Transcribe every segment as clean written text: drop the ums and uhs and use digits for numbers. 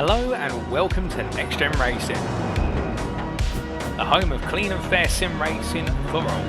Hello and welcome to NXTGEN Racing, the home of clean and fair sim racing for all.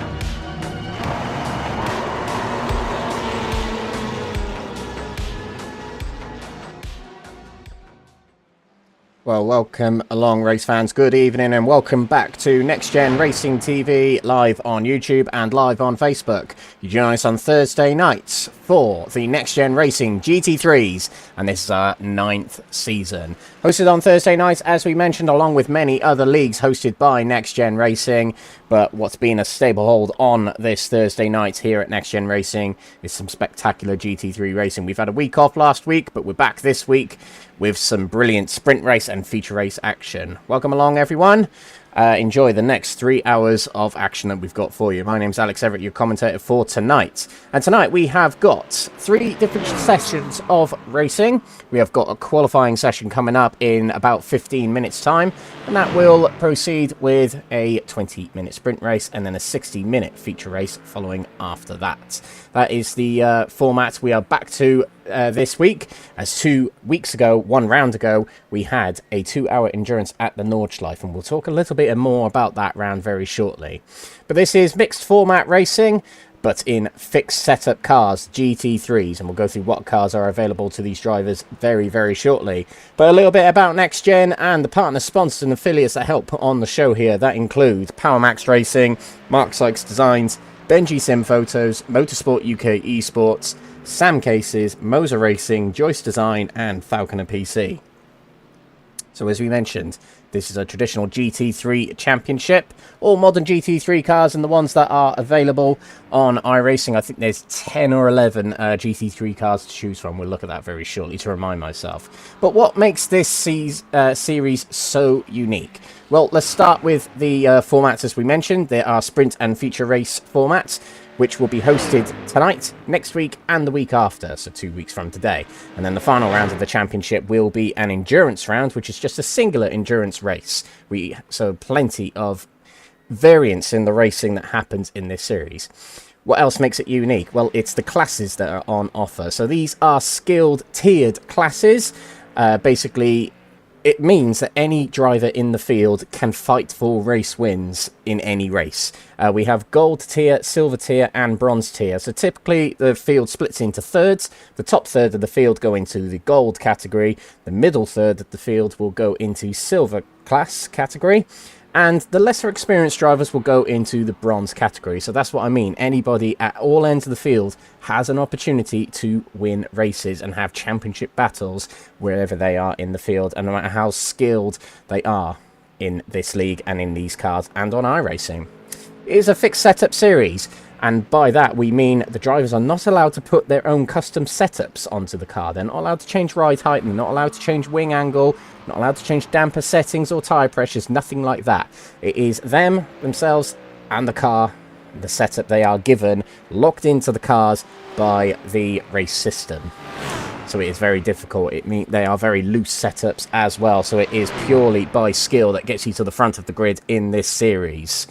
Well, welcome along, race fans. Good evening and welcome back to NXTGEN Racing TV, live on YouTube and live on Facebook. You join us on Thursday nights for the NXTGEN Racing GT3s, and this is our 9th season. Hosted on Thursday nights, as we mentioned, along with many other leagues hosted by NXTGEN Racing. But what's been a stable hold on this Thursday night here at NXTGEN Racing is some spectacular GT3 racing. We've had a week off last week, but we're back this week with some brilliant sprint race and feature race action. Welcome along, everyone. Enjoy the next 3 hours of action that we've got for you. My name's Alex Everett, your commentator for tonight. And tonight we have got 3 different sessions of racing. We have got a qualifying session coming up in about 15 minutes time, and that will proceed with a 20-minute sprint race and then a 60-minute feature race following after that. That is the format we are back to this week, as 2 weeks ago, 1 round ago, we had a 2-hour endurance at the Nordschleife, and we'll talk a little bit more about that round very shortly. But this is mixed format racing, but in fixed setup cars, GT3s, and we'll go through what cars are available to these drivers very, very shortly. But a little bit about NXTGEN and the partner sponsors and affiliates that help put on the show here. That include PowerMax Racing, Mark Sykes Designs, Benji Sim Photos, Motorsport UK Esports, Sam Cases, Moser Racing, Joyce Design, and Falconer PC. So as we mentioned, this is a traditional GT3 championship. All modern GT3 cars and the ones that are available on iRacing. I think there's 10 or 11 GT3 cars to choose from. We'll look at that very shortly to remind myself. But what makes this series so unique? Well, let's start with the formats as we mentioned. There are sprint and feature race formats, which will be hosted tonight, next week, and the week after, so 2 weeks from today. And then the final round of the championship will be an endurance round, which is just a singular endurance race. So plenty of variance in the racing that happens in this series. What else makes it unique? Well, it's the classes that are on offer. So these are skilled tiered classes. Basically, it means that any driver in the field can fight for race wins in any race. We have gold tier, silver tier, and bronze tier. So typically the field splits into thirds. The top third of the field go into the gold category. The middle third of the field will go into silver class category. And the lesser experienced drivers will go into the bronze category. So that's what I mean. Anybody at all ends of the field has an opportunity to win races and have championship battles wherever they are in the field, and no matter how skilled they are in this league and in these cars and on iRacing. It is a fixed setup series, and by that we mean the drivers are not allowed to put their own custom setups onto the car. They're not allowed to change ride height, they're not allowed to change wing angle, not allowed to change damper settings or tyre pressures, nothing like that. It is themselves and the car, the setup they are given, locked into the cars by the race system. So it is very difficult. They are very loose setups as well, so it is purely by skill that gets you to the front of the grid in this series.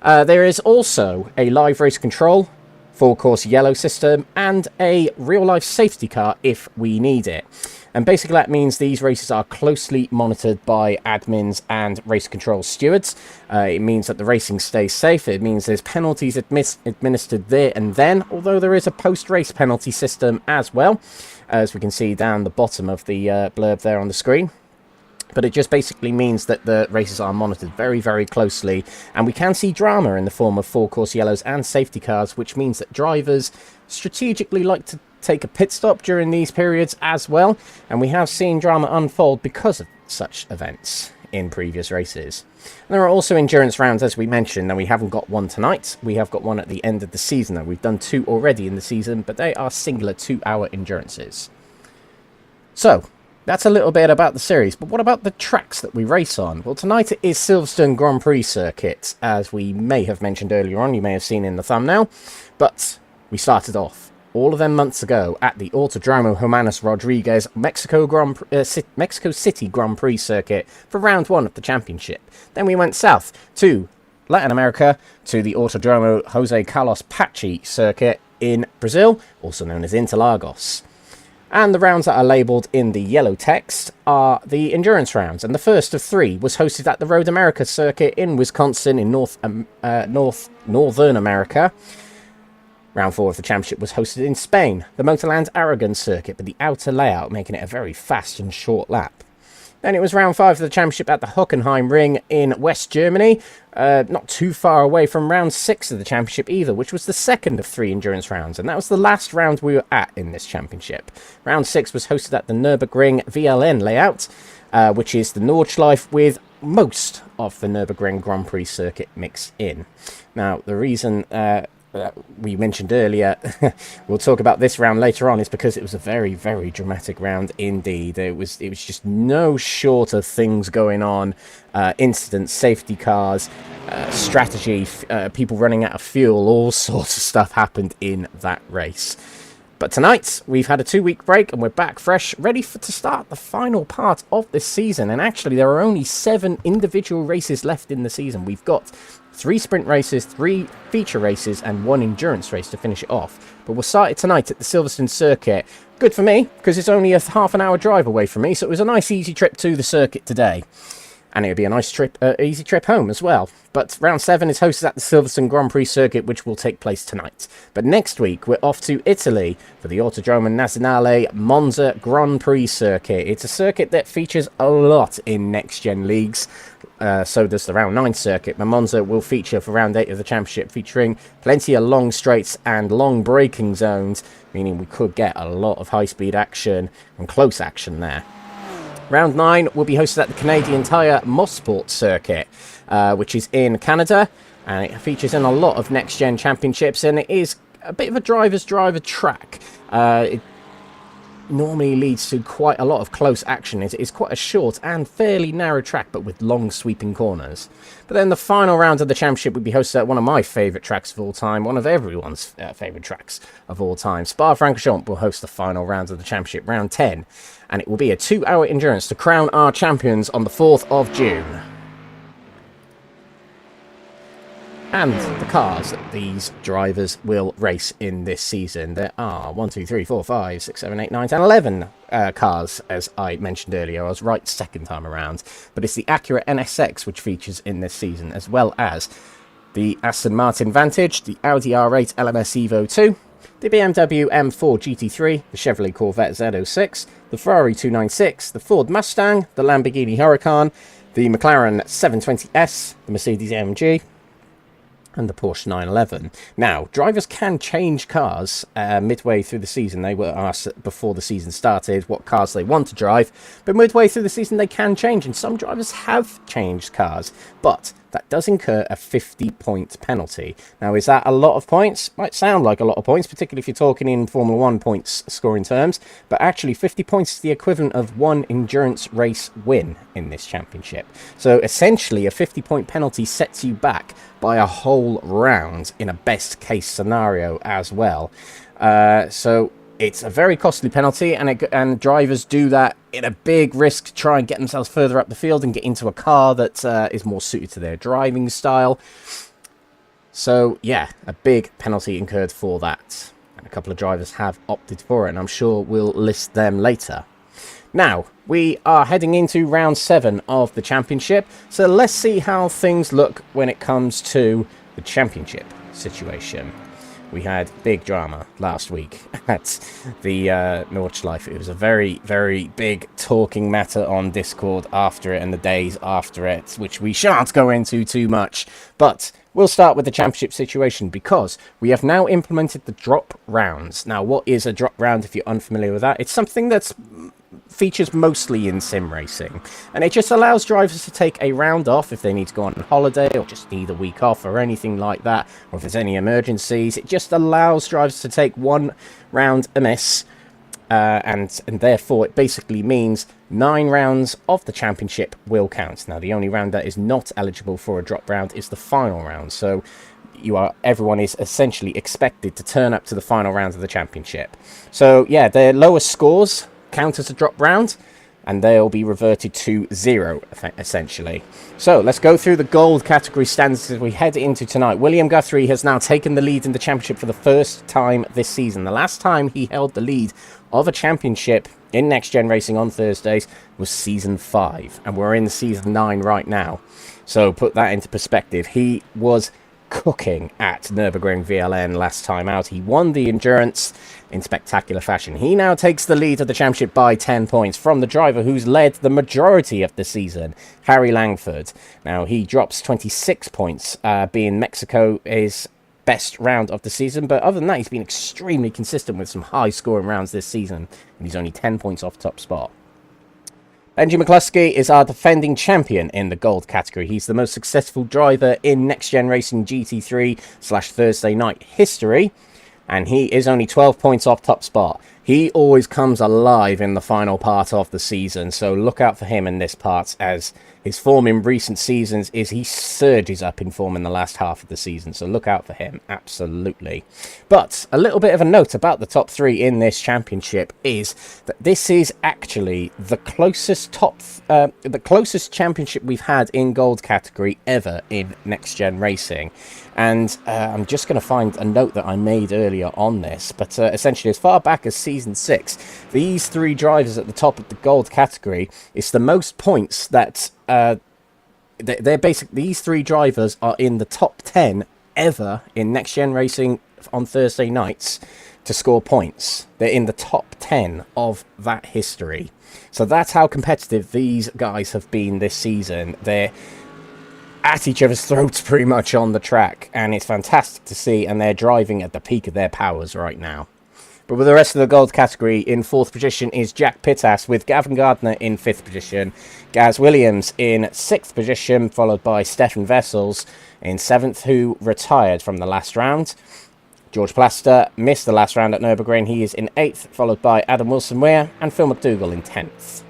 There is also a live race control, full course yellow system, and a real-life safety car if we need it. And basically that means these races are closely monitored by admins and race control stewards. It means that the racing stays safe. It means there's penalties administered there and then, although there is a post-race penalty system as well, as we can see down the bottom of the blurb there on the screen. But it just basically means that the races are monitored very, very closely. And we can see drama in the form of full-course yellows and safety cars, which means that drivers strategically like to take a pit stop during these periods as well. And we have seen drama unfold because of such events in previous races. And there are also endurance rounds, as we mentioned. Now, we haven't got one tonight. We have got one at the end of the season, though. We've done 2 already in the season, but they are singular 2-hour endurances. So that's a little bit about the series, but what about the tracks that we race on? Well, tonight it is Silverstone Grand Prix Circuit, as we may have mentioned earlier on, you may have seen in the thumbnail, but we started off all of them months ago at the Autodromo Hermanos Rodriguez Mexico City Grand Prix Circuit for round 1 of the championship. Then we went south to Latin America to the Autodromo Jose Carlos Pachi Circuit in Brazil, also known as Interlagos. And the rounds that are labelled in the yellow text are the endurance rounds. And the first of 3 was hosted at the Road America circuit in Wisconsin in Northern America. Round 4 of the championship was hosted in Spain, the Motorland Aragon circuit, with the outer layout making it a very fast and short lap. Then it was round 5 of the championship at the Hockenheim Ring in West Germany, not too far away from round 6 of the championship either, which was the second of 3 endurance rounds, and that was the last round we were at in this championship. Round 6 was hosted at the Nürburgring VLN layout, which is the Nordschleife with most of the Nürburgring Grand Prix circuit mixed in. Now, the reason we mentioned earlier, we'll talk about this round later on, is because it was a very, very dramatic round indeed. It was just no short of things going on, incidents, safety cars, strategy, people running out of fuel, all sorts of stuff happened in that race. But tonight, we've had a 2-week break and we're back fresh, ready to start the final part of this season. And actually, there are only 7 individual races left in the season. We've got 3 sprint races, 3 feature races, and 1 endurance race to finish it off. But we'll start it tonight at the Silverstone Circuit. Good for me, because it's only a half-an-hour drive away from me, so it was a nice, easy trip to the circuit today. And it would be a nice trip, easy trip home as well. But round 7 is hosted at the Silverstone Grand Prix circuit, which will take place tonight. But next week, we're off to Italy for the Autodromo Nazionale Monza Grand Prix circuit. It's a circuit that features a lot in next-gen leagues. So does the round 9 circuit. Monza will feature for round 8 of the championship, featuring plenty of long straights and long braking zones, meaning we could get a lot of high-speed action and close action there. Round 9 will be hosted at the Canadian Tire motorsport circuit, which is in Canada, and it features in a lot of next-gen championships, and it is a bit of a driver's driver track. It normally leads to quite a lot of close action. It's quite a short and fairly narrow track, but with long sweeping corners. But then the final round of the championship would be hosted at one of my favourite tracks of all time, one of everyone's favourite tracks of all time. Spa-Francorchamps will host the final round of the championship, round 10, and it will be a 2-hour endurance to crown our champions on the 4th of June. And the cars that these drivers will race in this season. There are 1, 2, 3, 4, 5, 6, 7, 8, 9, 10, 11 cars, as I mentioned earlier. I was right second time around. But it's the Acura NSX which features in this season, as well as the Aston Martin Vantage, the Audi R8 LMS Evo 2, the BMW M4 GT3, the Chevrolet Corvette Z06, the Ferrari 296, the Ford Mustang, the Lamborghini Huracan, the McLaren 720S, the Mercedes AMG, and the Porsche 911. Now, drivers can change cars midway through the season. They were asked before the season started what cars they want to drive, but midway through the season they can change, and some drivers have changed cars, but that does incur a 50-point penalty. Now, is that a lot of points? Might sound like a lot of points, particularly if you're talking in Formula 1 points scoring terms, but actually 50 points is the equivalent of 1 endurance race win in this championship. So essentially, a 50-point penalty sets you back by a whole round in a best-case scenario as well. So it's a very costly penalty, and drivers do that in a big risk to try and get themselves further up the field and get into a car that is more suited to their driving style. So, yeah, a big penalty incurred for that. And a couple of drivers have opted for it, and I'm sure we'll list them later. Now, we are heading into round 7 of the championship, so let's see how things look when it comes to the championship situation. We had big drama last week at the Nordschleife. It was a very, very big talking matter on Discord after it and the days after it, which we shan't go into too much. But we'll start with the championship situation because we have now implemented the drop rounds. Now, what is a drop round if you're unfamiliar with that? It's something that's features mostly in sim racing, and it just allows drivers to take a round off if they need to go on holiday or just need a week off or anything like that, or if there's any emergencies. It just allows drivers to take 1 round amiss, and therefore it basically means 9 rounds of the championship will count. Now, the only round that is not eligible for a drop round is the final round, so everyone is essentially expected to turn up to the final round of the championship. So yeah, the lowest scores count as a drop round. and they'll be reverted to 0, essentially. So let's go through the gold category standings as we head into tonight. William Guthrie has now taken the lead in the championship for the first time this season. The last time he held the lead of a championship in Next Gen Racing on Thursdays was season 5, and we're in season 9 right now. So put that into perspective. He was cooking at Nürburgring VLN last time out. He won the endurance in spectacular fashion. He now takes the lead of the championship by 10 points from the driver who's led the majority of the season, Harry Langford. Now he drops 26 points, being Mexico his best round of the season, but other than that he's been extremely consistent with some high scoring rounds this season, and he's only 10 points off top spot. Benji McCluskey is our defending champion in the gold category. He's the most successful driver in Next Gen Racing GT3/Thursday night history, and he is only 12 points off top spot. He always comes alive in the final part of the season, so look out for him in this part, as his form in recent seasons is he surges up in form in the last half of the season, so look out for him, absolutely. But a little bit of a note about the top 3 in this championship is that this is actually the closest championship we've had in gold category ever in Next Gen Racing. And I'm just going to find a note that I made earlier on this, but essentially as far back as season 6, these 3 drivers at the top of the gold category, it's the most points that they're basically, these 3 drivers are in the top 10 ever in Next Gen Racing on Thursday nights to score points. They're in the top 10 of that history. So that's how competitive these guys have been this season. They're at each other's throats pretty much on the track, and it's fantastic to see, and they're driving at the peak of their powers right now. But with the rest of the gold category, in 4th position is Jack Pittas, with Gavin Gardner in 5th position, Gaz Williams in 6th position, followed by Stefan Vessels in 7th, who retired from the last round. George Plaster missed the last round at Nürburgring. He is in 8th, followed by Adam Wilson-Weir and Phil McDougall in 10th.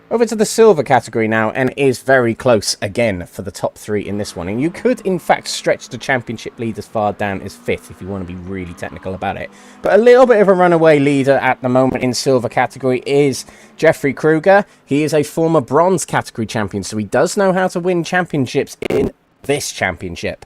Over to the silver category now, and it is very close again for the top 3 in this one. And you could, in fact, stretch the championship lead as far down as 5th if you want to be really technical about it. But a little bit of a runaway leader at the moment in silver category is Jeffrey Kruger. He is a former bronze category champion, so he does know how to win championships in this championship.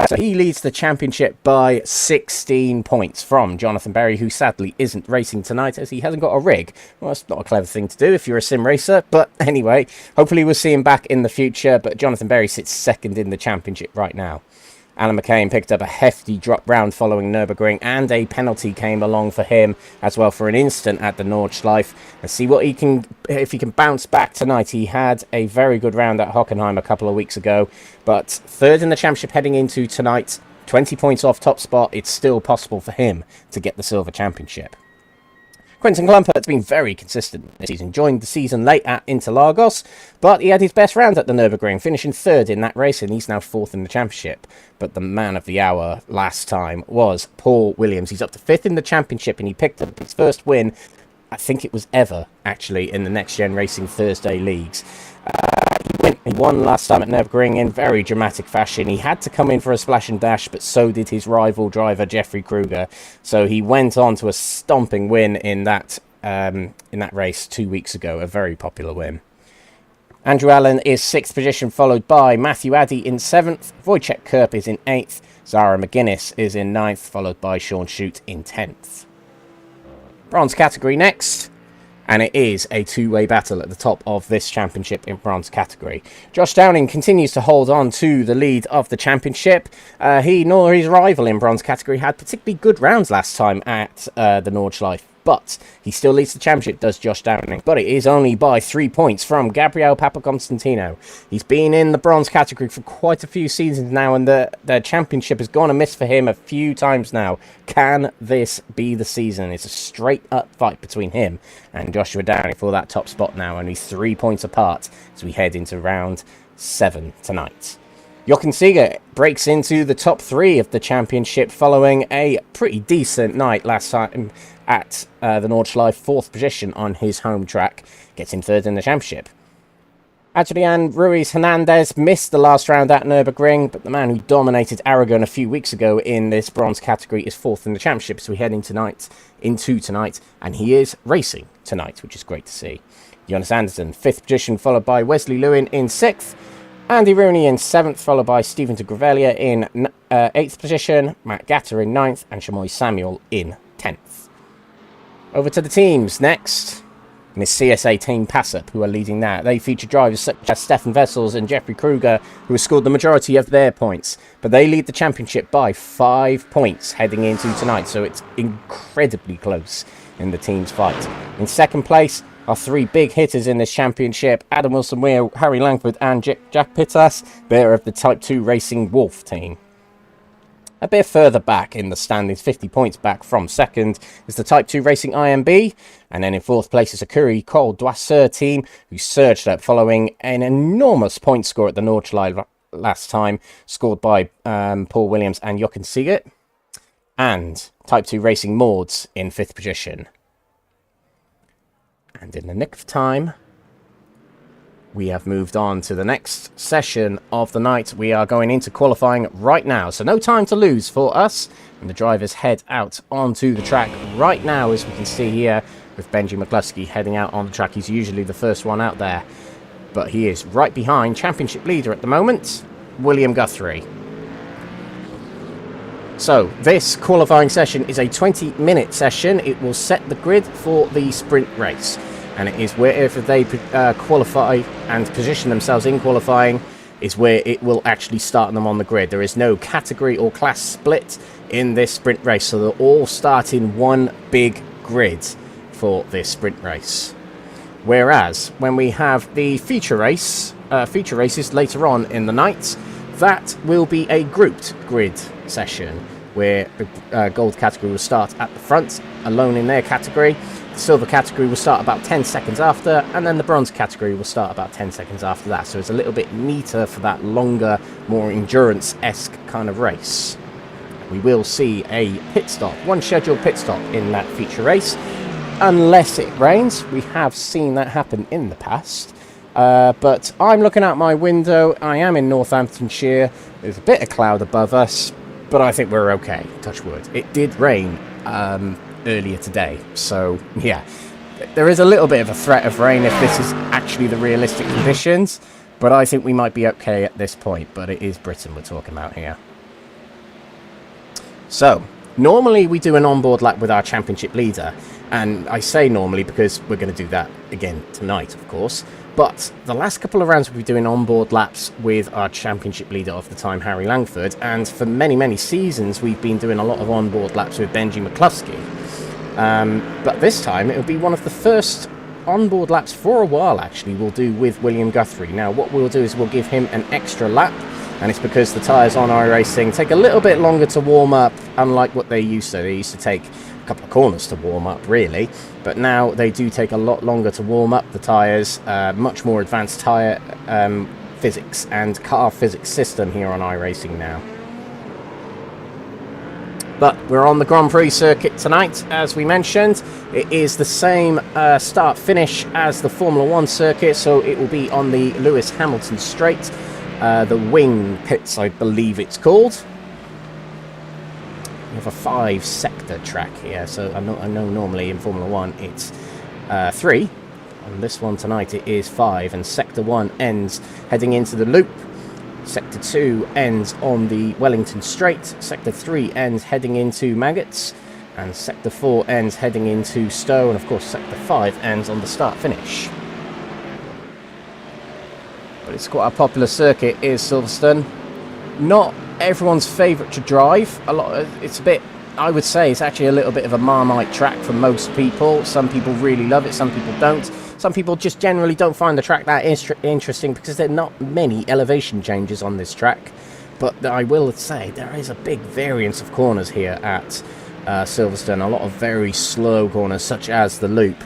So he leads the championship by 16 points from Jonathan Berry, who sadly isn't racing tonight as he hasn't got a rig. Well, that's not a clever thing to do if you're a sim racer, but anyway, hopefully we'll see him back in the future, but Jonathan Berry sits 2nd in the championship right now. Alan McCain picked up a hefty drop round following Nürburgring, and a penalty came along for him as well for an instant at the Nordschleife. Let's see what he can, if he can bounce back tonight. He had a very good round at Hockenheim a couple of weeks ago, but 3rd in the championship heading into tonight, 20 points off top spot. It's still possible for him to get the silver championship. Quentin Clumpert's been very consistent this season. Joined the season late at Interlagos, but he had his best round at the Nürburgring, finishing 3rd in that race, and he's now 4th in the championship. But the man of the hour last time was Paul Williams. He's up to 5th in the championship, and he picked up his first win, I think it was ever, actually, in the Next Gen Racing Thursday Leagues. He won last time at Nürburgring in very dramatic fashion. He had to come in for a splash and dash, but so did his rival driver, Jeffrey Kruger. So he went on to a stomping win in that race 2 weeks ago, a very popular win. Andrew Allen is 6th position, followed by Matthew Addy in 7th. Wojciech Kerp is in 8th. Zara McGuinness is in 9th, followed by Sean Shute in 10th. Bronze category next. And it is a two-way battle at the top of this championship in bronze category. Josh Downing continues to hold on to the lead of the championship. He nor his rival in bronze category had particularly good rounds last time at the Nordschleife, but he still leads the championship, does Josh Downing. But it is only by 3 points from Gabriel Papaconstantino. He's been in the bronze category for quite a few seasons now, and the championship has gone amiss for him a few times now. Can this be the season? It's a straight-up fight between him and Joshua Downing for that top spot now, only 3 points apart as we head into round 7 tonight. Jochen Seeger breaks into the top 3 of the championship following a pretty decent night last time at the Nordschleife, 4th position on his home track, gets him 3rd in the championship. Adrian Ruiz Hernandez missed the last round at Nürburgring, but the man who dominated Aragon a few weeks ago in this bronze category is 4th in the championship, so we head into tonight, and he is racing tonight, which is great to see. Jonas Anderson, 5th position, followed by Wesley Lewin in 6th. Andy Rooney in 7th, followed by Stephen de Grevelier in 8th position. Matt Gatter in 9th, and Chamoy Samuel in 10th. Over to the teams next. And it's CSA Team Passup who are leading that. They feature drivers such as Stefan Vessels and Jeffrey Kruger, who have scored the majority of their points. But they lead the championship by 5 points heading into tonight, so it's incredibly close in the team's fight. In second place are 3 big hitters in this championship: Adam Wilson-Weir, Harry Langford and Jack Pittas. They're of the Type 2 Racing Wolf team. A bit further back in the standings, 50 points back from second, is the Type 2 Racing IMB. And then in fourth place is a Curry Cole Doisseur team, who surged up following an enormous point score at the Nordschleife last time, scored by Paul Williams and Jochen Siegert. And Type 2 Racing Mords in 5th position. And in the nick of time, we have moved on to the next session of the night. We are going into qualifying right now, so no time to lose for us. And the drivers head out onto the track right now, as we can see here, with Benji McCluskey heading out on the track. He's usually the first one out there, but he is right behind championship leader at the moment, William Guthrie. So this qualifying session is a 20-minute session. It will set the grid for the sprint race. And it is wherever they qualify and position themselves in qualifying is where it will actually start them on the grid. There is no category or class split in this sprint race, so they'll all start in one big grid for this sprint race. Whereas when we have the feature races later on in the night, that will be a grouped grid session where the gold category will start at the front, alone in their category. The silver category will start about 10 seconds after, and then the bronze category will start about 10 seconds after that. So it's a little bit neater for that longer, more endurance-esque kind of race. We will see a pit stop, one scheduled pit stop in that feature race, unless it rains. We have seen that happen in the past. But I'm looking out my window. I am in Northamptonshire. There's a bit of cloud above us, but I think we're okay, touch wood. It did rain earlier today, so yeah, there is a little bit of a threat of rain if this is actually the realistic conditions, but I think we might be okay at this point. But it is Britain we're talking about here. So normally we do an onboard lap with our championship leader, and I say normally because we're going to do that again tonight, of course. But the last couple of rounds we'll be doing onboard laps with our championship leader of the time, Harry Langford, and for many seasons we've been doing a lot of onboard laps with Benji McCluskey. But this time it'll be one of the first onboard laps for a while, actually, we'll do with William Guthrie. Now what we'll do is we'll give him an extra lap, and it's because the tyres on iRacing take a little bit longer to warm up, unlike what they used to. They used to take a couple of corners to warm up, really, but now they do take a lot longer to warm up the tyres. Much more advanced tyre physics and car physics system here on iRacing now. But we're on the Grand Prix circuit tonight, as we mentioned. It is the same start-finish as the Formula 1 circuit, so it will be on the Lewis Hamilton Straight, the Wing Pits, I believe it's called. We have a 5-sector track here, so I know normally in Formula 1 it's 3. On this one tonight it is 5, and Sector 1 ends heading into the loop. Sector 2 ends on the Wellington Straight, Sector 3 ends heading into Maggots, and Sector 4 ends heading into Stowe, and of course Sector 5 ends on the start-finish. But it's quite a popular circuit, is Silverstone. Not everyone's favourite to drive. It's a bit, I would say, it's actually a little bit of a Marmite track for most people. Some people really love it, some people don't. Some people just generally don't find the track that interesting because there are not many elevation changes on this track. But I will say there is a big variance of corners here at Silverstone. A lot of very slow corners, such as the Loop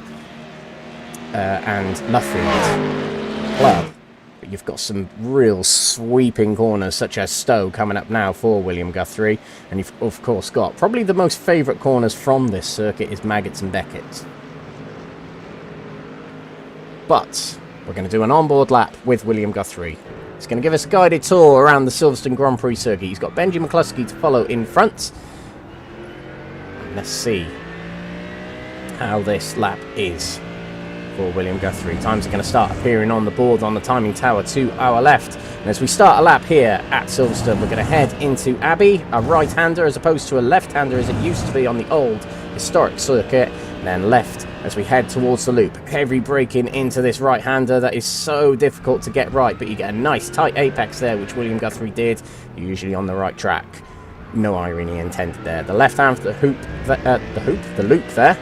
and Luffield Club. But you've got some real sweeping corners, such as Stowe coming up now for William Guthrie. And you've, of course, got probably the most favourite corners from this circuit is Maggots and Becketts. But we're going to do an onboard lap with William Guthrie. He's going to give us a guided tour around the Silverstone Grand Prix circuit. He's got Benji McCluskey to follow in front. Let's see how this lap is. for William Guthrie. Times are going to start appearing on the board on the timing tower to our left. And as we start a lap here at Silverstone, we're going to head into Abbey, a right-hander as opposed to a left-hander as it used to be on the old historic circuit. And then left as we head towards the loop. Heavy braking into this right-hander that is so difficult to get right, but you get a nice tight apex there, which William Guthrie did. You're usually on the right track. No irony intended there. The left hand, the loop there.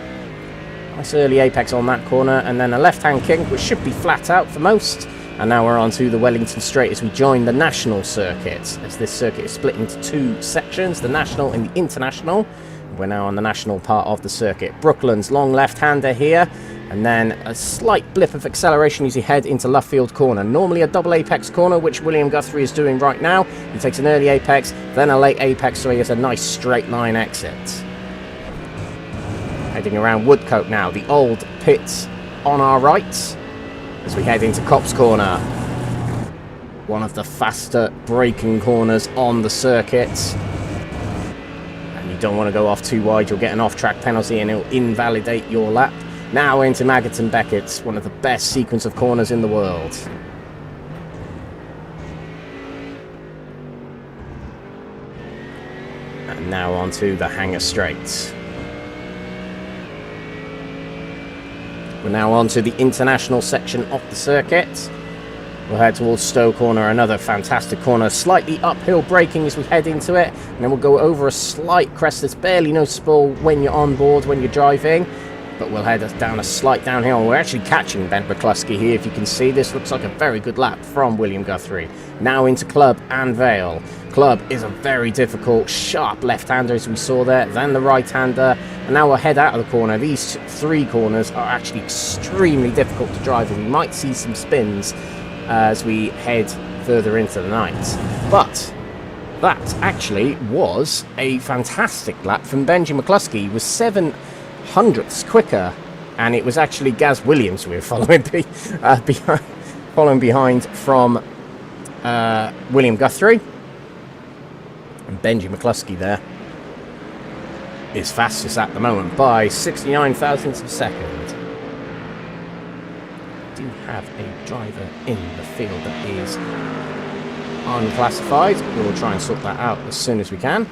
Nice early apex on that corner, and then a left-hand kink, which should be flat out for most. And now we're on to the Wellington Straight as we join the national circuit, as this circuit is split into two sections, the national and the international. We're now on the national part of the circuit. Brooklands, long left-hander here, and then a slight blip of acceleration as you head into Luffield corner. Normally a double apex corner, which William Guthrie is doing right now. He takes an early apex, then a late apex, so he has a nice straight line exit. Heading around Woodcote now, the old pits on our right, as we head into Copse corner. One of the faster braking corners on the circuit. Don't want to go off too wide, you'll get an off-track penalty and it'll invalidate your lap. Now into Maggots and Becketts, one of the best sequence of corners in the world. And now onto the Hanger Straight. We're now onto the international section of the circuit. We'll head towards Stowe corner, another fantastic corner, slightly uphill braking as we head into it, and then we'll go over a slight crest that's barely noticeable when you're on board, when you're driving, but we'll head down a slight downhill. We're actually catching Ben McCluskey here, if you can see. This looks like a very good lap from William Guthrie. Now into Club and Vale. Club is a very difficult, sharp left-hander as we saw there, then the right-hander, and now we'll head out of the corner. These three corners are actually extremely difficult to drive, and we might see some spins as we head further into the night. But that actually was a fantastic lap from Benji McCluskey. He was 7/100ths quicker, and it was actually Gaz Williams we were following behind from William Guthrie. And Benji McCluskey there is fastest at the moment by 69 thousandths of a second. Do have a driver in the field that is unclassified. We'll try and sort that out as soon as we can.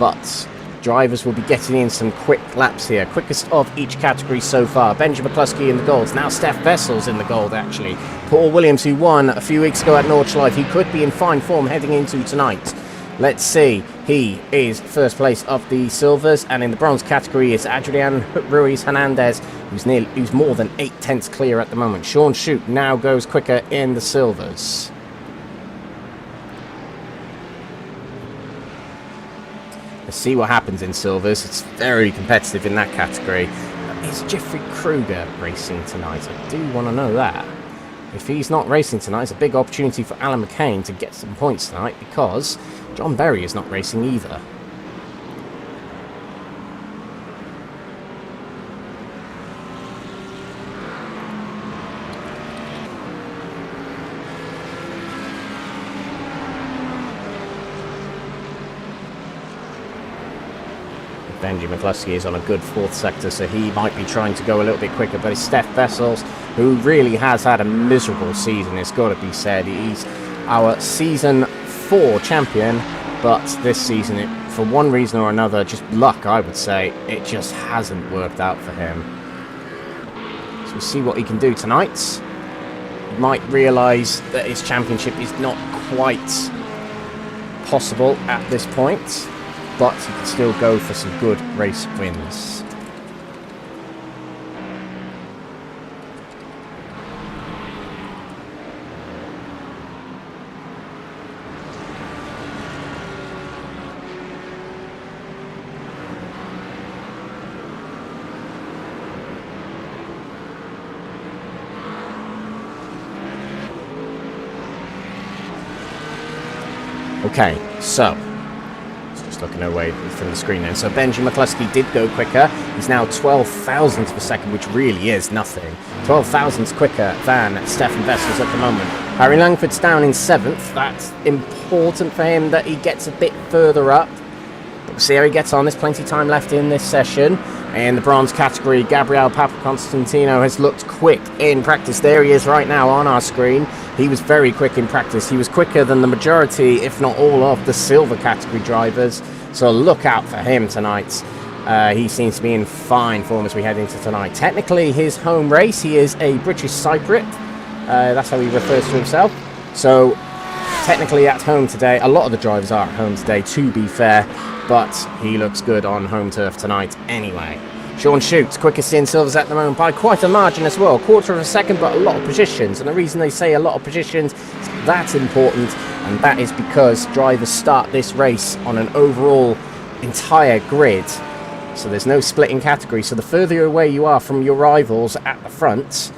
But drivers will be getting in some quick laps here. Quickest of each category so far. Benji McCluskey in the gold. Now Steph Vessel's in the gold, actually. Paul Williams, who won a few weeks ago at Nordschleife, he could be in fine form heading into tonight. Let's see. He is first place of the silvers, and in the bronze category is Adrian Ruiz Hernandez, who's more than 8/10ths clear at the moment. Sean Shute now goes quicker in the silvers. Let's see what happens in silvers. It's very competitive in that category. Is Jeffrey Kruger racing tonight? I do want to know that. If he's not racing tonight, it's a big opportunity for Alan McCain to get some points tonight, because John Berry is not racing either. Benji McCluskey is on a good fourth sector, so he might be trying to go a little bit quicker, but it's Steph Vessels, who really has had a miserable season, it's got to be said. He's our season 4 champion, but this season, for one reason or another, just luck, I would say, it just hasn't worked out for him. So we'll see what he can do tonight. He might realise that his championship is not quite possible at this point, but he can still go for some good race wins. Okay, so looking away from the screen then. So Benji McCluskey did go quicker. He's now 12 thousandths per second, which really is nothing. 12 thousandths quicker than Stefan Vessels at the moment. Harry Langford's down in 7th. That's important for him that he gets a bit further up. But see how he gets on. There's plenty of time left in this session. In the bronze category, Gabriele Papaconstantino has looked quick in practice. There he is right now on our screen. He was very quick in practice. He was quicker than the majority, if not all, of the silver category drivers. So look out for him tonight. He seems to be in fine form as we head into tonight. Technically, his home race, he is a British Cypriot. That's how he refers to himself. So technically at home today. A lot of the drivers are at home today, to be fair, but he looks good on home turf tonight anyway. Sean Shoots, quickest in silvers at the moment by quite a margin as well. Quarter of a second, but a lot of positions. And the reason they say a lot of positions is that's important, and that is because drivers start this race on an overall entire grid. So there's no splitting category. So the further away you are from your rivals at the front,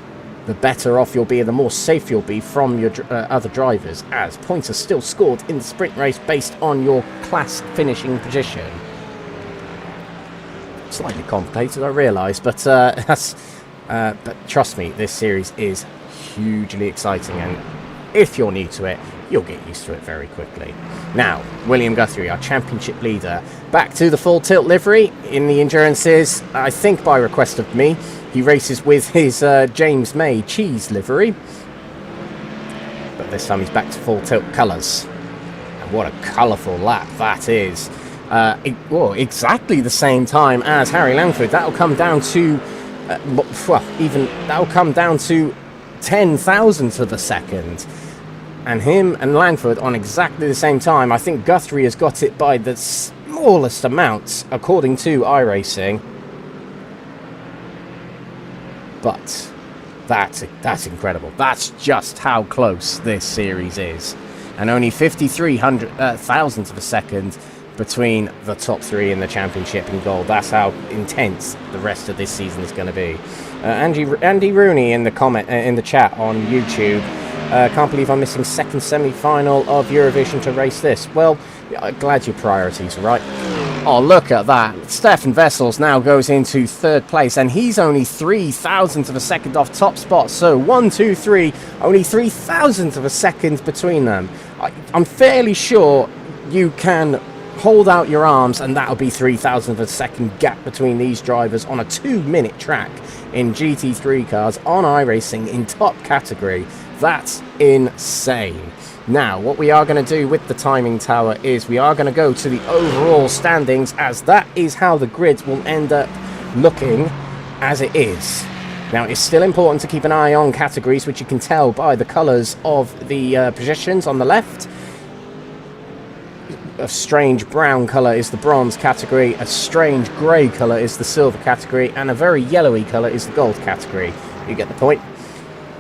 the better off you'll be and the more safe you'll be from your other drivers, as points are still scored in the sprint race based on your class finishing position. Slightly complicated, I realise, but but trust me, this series is hugely exciting, and if you're new to it, you'll get used to it very quickly. Now, William Guthrie, our championship leader, back to the full tilt livery in the endurances, I think by request of me. He races with his James May cheese livery, but this time he's back to full tilt colours. And what a colourful lap that is. Well, exactly the same time as Harry Langford. That'll come down to, that'll come down to 10,000th of a second. And him and Langford on exactly the same time. I think Guthrie has got it by the smallest amounts, according to iRacing. But that's incredible. That's just how close this series is. And only 53,000th of a second between the top three in the championship in gold. That's how intense the rest of this season is going to be. Andy Rooney in the chat on YouTube. Can't believe I'm missing second semi-final of Eurovision to race this. Well, glad your priorities are right. Oh, look at that. Stefan Vessels now goes into third place, and he's only 3,000th of a second off top spot. So 1, 2, 3, only 3,000th of a second between them. I'm fairly sure you can hold out your arms, and that'll be 3,000th of a second gap between these drivers on a 2-minute track in GT3 cars on iRacing in top category. That's insane. Now, what we are going to do with the timing tower is we are going to go to the overall standings, as that is how the grids will end up looking as it is. Now, it's still important to keep an eye on categories, which you can tell by the colours of the positions on the left. A strange brown colour is the bronze category, a strange grey colour is the silver category, and a very yellowy colour is the gold category. You get the point.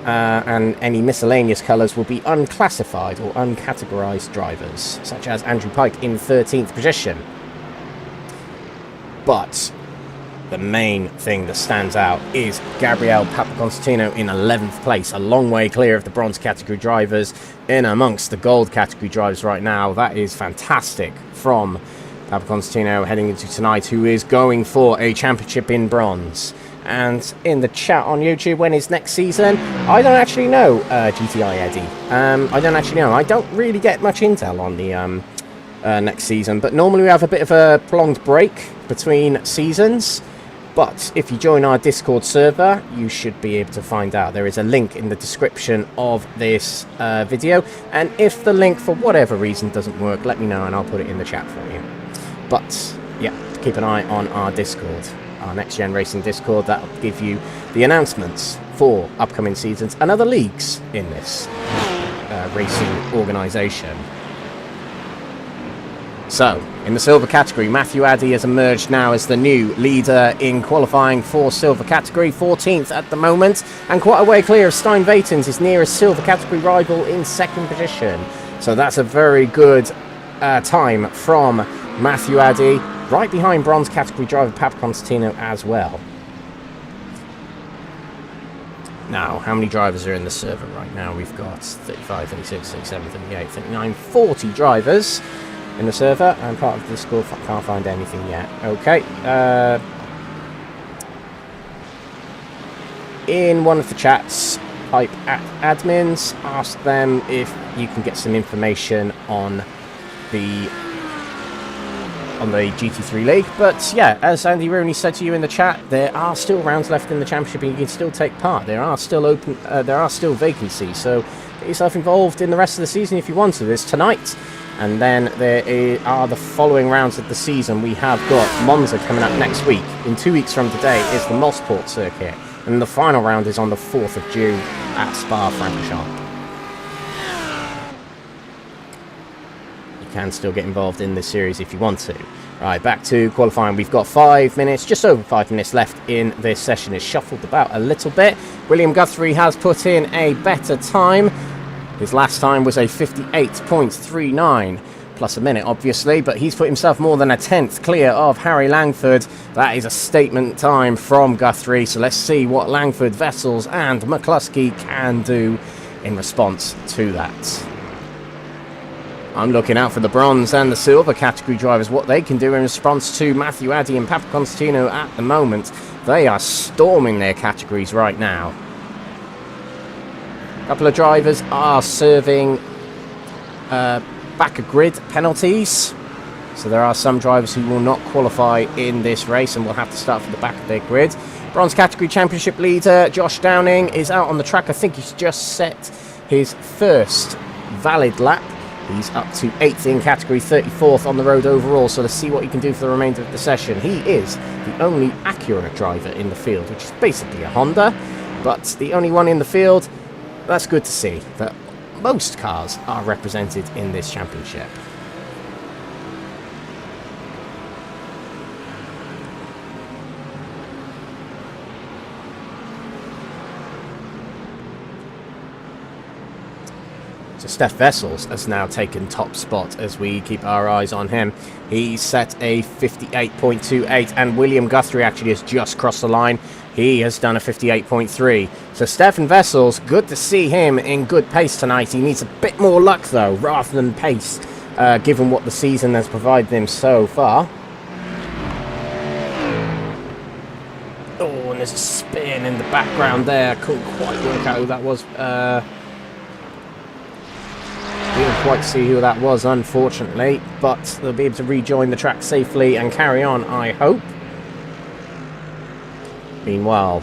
And any miscellaneous colours will be unclassified or uncategorised drivers, such as Andrew Pike in 13th position. But the main thing that stands out is Gabriele Papaconstantino in 11th place, a long way clear of the bronze category drivers, in amongst the gold category drivers right now. That is fantastic from Papaconstantino heading into tonight, who is going for a championship in bronze. And in the chat on YouTube, when is next season? I don't actually know, GTI Eddie. I don't actually know. I don't really get much intel on the next season, but normally we have a bit of a prolonged break between seasons. But if you join our Discord server, you should be able to find out. There is a link in the description of this video, and if the link for whatever reason doesn't work, let me know and I'll put it in the chat for you. But yeah, keep an eye on our Discord. Our NXTGEN Racing Discord, that will give you the announcements for upcoming seasons and other leagues in this racing organisation. So, in the silver category, Matthew Addy has emerged now as the new leader in qualifying for silver category, 14th at the moment, and quite a way clear of Stein Vatens, his nearest silver category rival, in second position. So that's a very good time from Matthew Addy, right behind bronze category driver Papaconstantino as well. Now, how many drivers are in the server right now? We've got 35, 36, 37, 38, 39, 40 drivers in the server, and part of the Discord can't find anything yet. Okay. In one of the chats, type at admins, ask them if you can get some information on the on the GT3 League. But yeah, as Andy Rooney said to you in the chat, there are still rounds left in the championship and you can still take part. There are still vacancies, so get yourself involved in the rest of the season if you want to. There's tonight, and then there are the following rounds of the season. We have got Monza coming up next week. In 2 weeks from today is the motorsport circuit, and the final round is on the 4th of June at Spa-Francorchamps. Can still get involved in this series if you want to. Right, back to qualifying. We've got 5 minutes, just over 5 minutes left in this session. It's shuffled about a little bit. William Guthrie has put in a better time. His last time was a 58.39 plus a minute, obviously, but he's put himself more than a tenth clear of Harry Langford. That is a statement time from Guthrie, so let's see what Langford, Vessels and McCluskey can do in response to that. I'm looking out for the bronze and the silver category drivers, what they can do in response to Matthew Addy and Papa Constantino at the moment. They are storming their categories right now. A couple of drivers are serving back of grid penalties. So there are some drivers who will not qualify in this race and will have to start from the back of their grid. Bronze category championship leader Josh Downing is out on the track. I think he's just set his first valid lap. He's up to 8th in category, 34th on the road overall, so let's see what he can do for the remainder of the session. He is the only Acura driver in the field, which is basically a Honda, but the only one in the field. That's good to see, that most cars are represented in this championship. So Steph Vessels has now taken top spot as we keep our eyes on him. He's set a 58.28 and William Guthrie actually has just crossed the line. He has done a 58.3. So Stefan Vessels, good to see him in good pace tonight. He needs a bit more luck though, rather than pace, given what the season has provided him so far. Oh, and there's a spin in the background there. Couldn't quite work out who that was. Didn't quite see who that was, unfortunately, but they'll be able to rejoin the track safely and carry on, I hope. Meanwhile,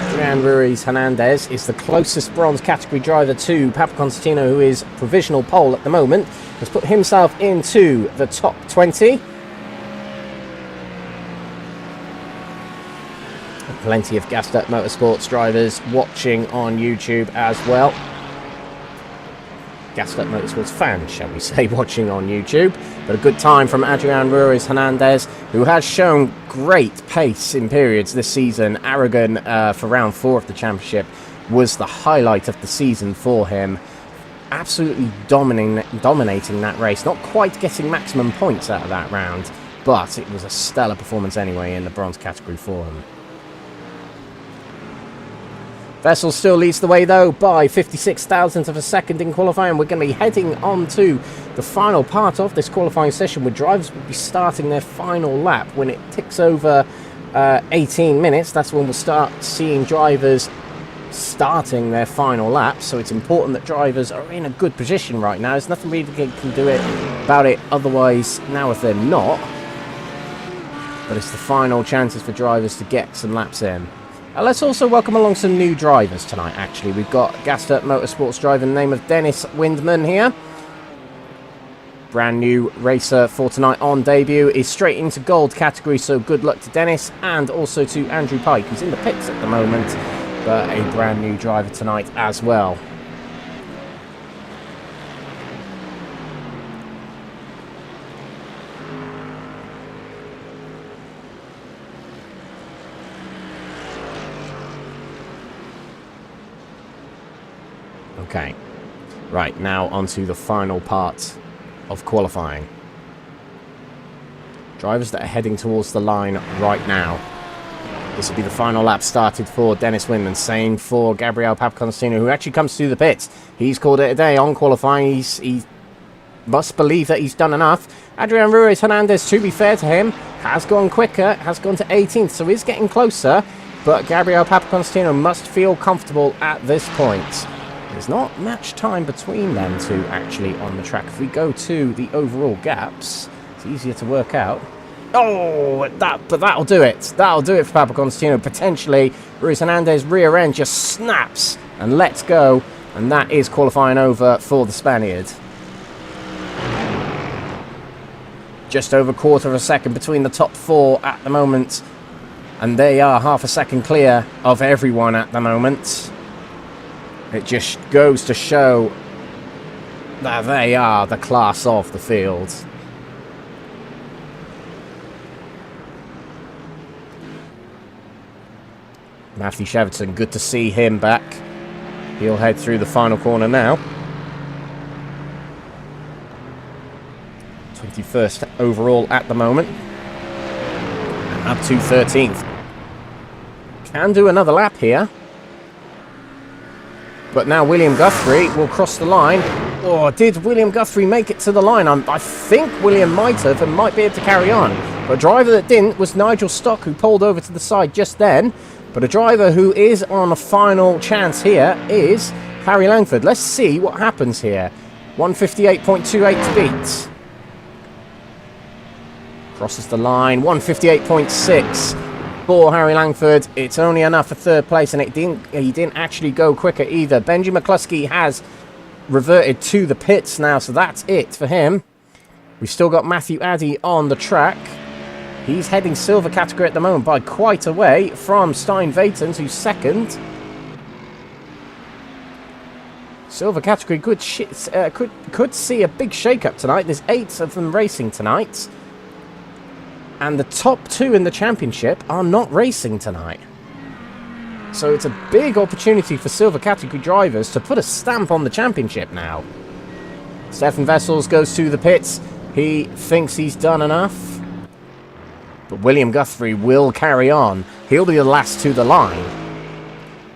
Adrian Ruiz Hernandez is the closest bronze category driver to Papa Constantino, who is provisional pole at the moment. Has put himself into the top 20. Plenty of gassed up motorsports drivers watching on YouTube as well. Gassed up motorsports fans, shall we say, watching on YouTube. But a good time from Adrian Ruiz Hernandez, who has shown great pace in periods this season. Aragon for round 4 of the championship was the highlight of the season for him. Absolutely dominating that race. Not quite getting maximum points out of that round, but it was a stellar performance anyway in the bronze category for him. Vessel still leads the way though by 56 thousandths of a second in qualifying. We're going to be heading on to the final part of this qualifying session, where drivers will be starting their final lap. When it ticks over 18 minutes, that's when we'll start seeing drivers starting their final lap. So it's important that drivers are in a good position right now. There's nothing really they can do about it otherwise now if they're not. But it's the final chances for drivers to get some laps in. Let's also welcome along some new drivers tonight, actually. We've got gassed up motorsports driver in the name of Dennis Windman here. Brand new racer for tonight on debut. Is straight into gold category, so good luck to Dennis, and also to Andrew Pike, who's in the pits at the moment, but a brand new driver tonight as well. Okay, right, now onto the final part of qualifying. Drivers that are heading towards the line right now. This will be the final lap started for Dennis Windman. Same for Gabriel Papaconstantino, who actually comes through the pits. He's called it a day on qualifying. He must believe that he's done enough. Adrian Ruiz Hernandez, to be fair to him, has gone quicker, has gone to 18th, so he's getting closer. But Gabriel Papaconstantino must feel comfortable at this point. There's not much time between them two actually on the track. If we go to the overall gaps, It's easier to work out. Oh, but that'll do it. That'll do it for Papa Constantino. Potentially, Ruiz Hernandez rear end just snaps and lets go. And that is qualifying over for the Spaniard. Just over a quarter of a second between the top 4 at the moment. And they are half a second clear of everyone at the moment. It just goes to show that they are the class of the field. Matthew Cheverton, good to see him back. He'll head through the final corner now. 21st overall at the moment. And up to 13th. Can do another lap here. But now William Guthrie will cross the line. Or did William Guthrie make it to the line? I think William might have and might be able to carry on. But a driver that didn't was Nigel Stock, who pulled over to the side just then. But a driver who is on a final chance here is Harry Langford. Let's see what happens here. 158.28 to beat. Crosses the line. 158.6 for Harry Langford. It's only enough for third place, and he didn't actually go quicker either. Benji McCluskey has reverted to the pits now, so that's it for him. We've still got Matthew Addy on the track. He's heading silver category at the moment by quite a way from Stein Vatens, who's second. Silver category could see a big shake-up tonight. There's 8 of them racing tonight. And the top 2 in the championship are not racing tonight. So it's a big opportunity for silver category drivers to put a stamp on the championship now. Stefan Vessels goes to the pits. He thinks he's done enough. But William Guthrie will carry on. He'll be the last to the line.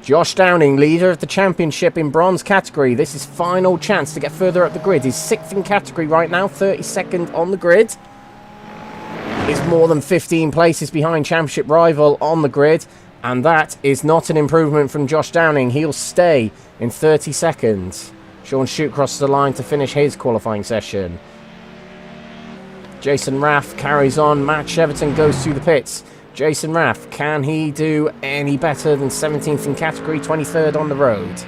Josh Downing, leader of the championship in bronze category. This is final chance to get further up the grid. He's 6th in category right now, 32nd on the grid. He's more than 15 places behind championship rival on the grid. And that is not an improvement from Josh Downing. He'll stay in 32nd. Sean Shute crosses the line to finish his qualifying session. Jason Raff carries on. Matt Cheverton goes to the pits. Jason Raff, can he do any better than 17th in category, 23rd on the road?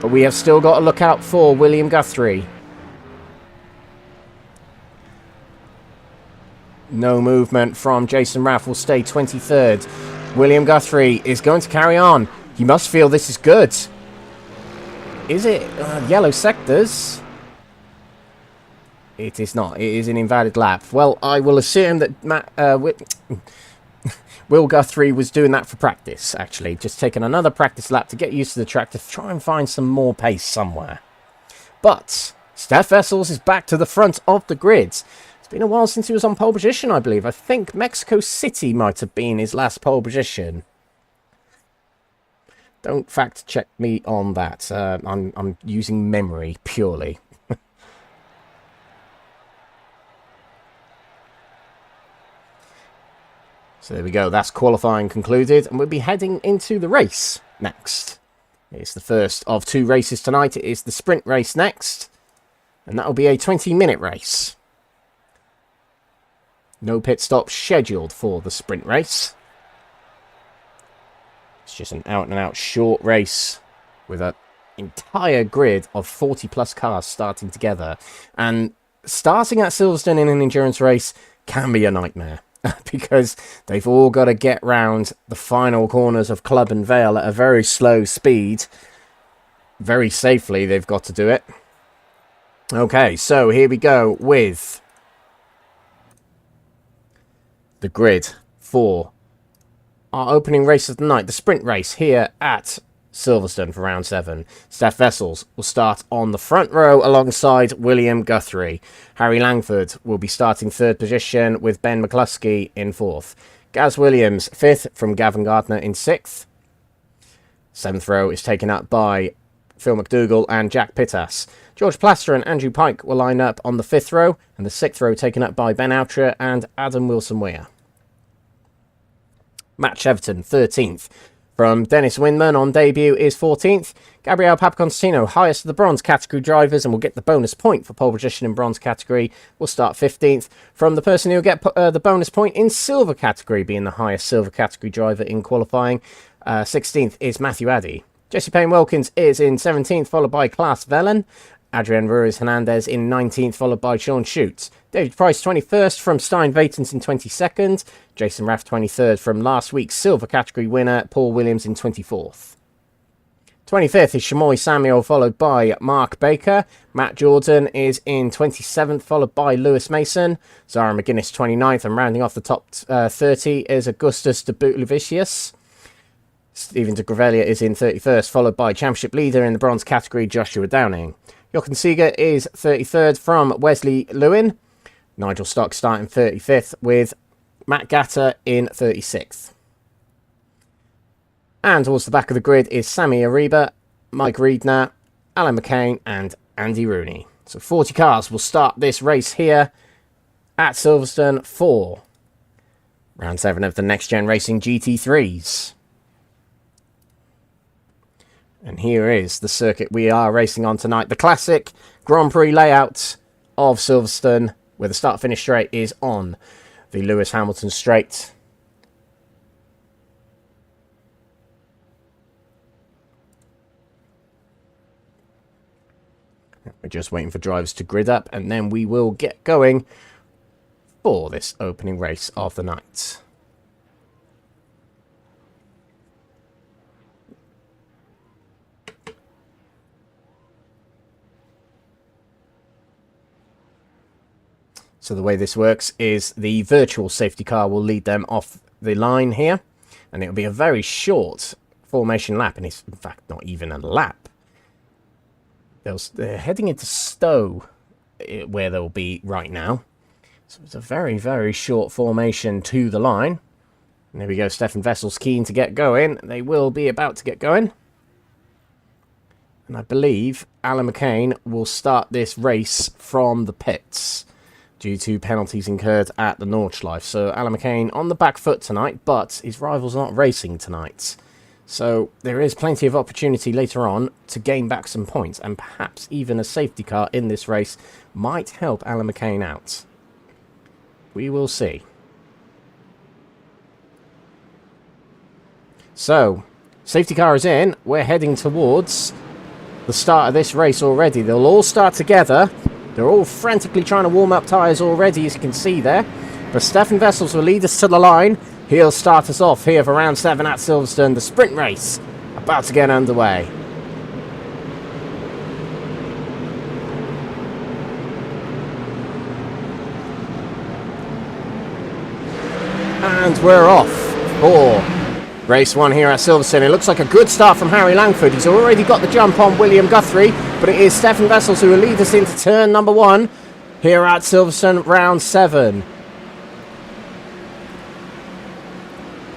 But we have still got to look out for William Guthrie. No movement from Jason Raff, will stay 23rd. William Guthrie is going to carry on. He must feel this is good. Is it yellow sectors? It is not. It is an invalid lap. Well, I will assume that Will Guthrie was doing that for practice, actually. Just taking another practice lap to get used to the track to try and find some more pace somewhere. But Steph Vessels is back to the front of the grid. It's been a while since he was on pole position, I believe. I think Mexico City might have been his last pole position. Don't fact check me on that. I'm using memory purely. So there we go, that's qualifying concluded, and we'll be heading into the race next. It's the first of 2 races tonight. It is the sprint race next, and that'll be a 20-minute race. No pit stops scheduled for the sprint race. It's just an out-and-out short race with an entire grid of 40-plus cars starting together. And starting at Silverstone in an endurance race can be a nightmare. Because they've all got to get round the final corners of Club and Vale at a very slow speed. Very safely, they've got to do it. Okay, so here we go with the grid for our opening race of the night. The sprint race here at Silverstone for round 7. Steph Vessels will start on the front row alongside William Guthrie. Harry Langford will be starting 3rd position with Ben McCluskey in 4th. Gaz Williams 5th from Gavin Gardner in 6th. 7th row is taken up by Phil McDougall and Jack Pittas. George Plaster and Andrew Pike will line up on the 5th row, and the 6th row taken up by Ben Outra and Adam Wilson-Weir. Matt Cheverton 13th. From Dennis Windman on debut is 14th. Gabriele Papaconstantino, highest of the bronze category drivers, and will get the bonus point for pole position in bronze category, will start 15th. From the person who will get the bonus point in silver category, being the highest silver category driver in qualifying, 16th is Matthew Addy. Jesse Payne-Wilkins is in 17th, followed by Klaas Velen. Adrian Ruiz-Hernandez in 19th, followed by Sean Schutz. David Price 21st from Stein Vatens in 22nd. Jason Raff 23rd from last week's silver category winner Paul Williams in 24th. 25th is Shamoy Samuel, followed by Mark Baker. Matt Jordan is in 27th, followed by Lewis Mason. Zara McGuinness 29th, and rounding off the top 30 is Augustus de Butlevicius. Stephen de Gravelia is in 31st, followed by championship leader in the bronze category Joshua Downing. Jochen Seeger is 33rd from Wesley Lewin. Nigel Stock starting 35th with Matt Gatter in 36th. And towards the back of the grid is Sammy Ariba, Mike Riedner, Alan McCain and Andy Rooney. So 40 cars will start this race here at Silverstone for round 7 of the Next Gen Racing GT3s. And here is the circuit we are racing on tonight. The classic Grand Prix layout of Silverstone, where the start-finish straight is on the Lewis Hamilton straight. We're just waiting for drivers to grid up, and then we will get going for this opening race of the night. So the way this works is the virtual safety car will lead them off the line here, and it'll be a very short formation lap, and it's in fact not even a lap. They're heading into Stowe, where they'll be right now. So it's a very, very short formation to the line. And there we go, Stefan Vessel's keen to get going. They will be about to get going. And I believe Alan McCain will start this race from the pits, due to penalties incurred at the Nordschleife. So Alan McCain on the back foot tonight, but his rival's not racing tonight. So there is plenty of opportunity later on to gain back some points, and perhaps even a safety car in this race might help Alan McCain out. We will see. So, safety car is in. We're heading towards the start of this race already. They'll all start together. They're all frantically trying to warm up tyres already, as you can see there. But Stefan Vessels will lead us to the line. He'll start us off here for round 7 at Silverstone. The sprint race about to get underway. And we're off for race 1 here at Silverstone. It looks like a good start from Harry Langford. He's already got the jump on William Guthrie, but it is Stefan Vessels who will lead us into turn number 1 here at Silverstone, round 7.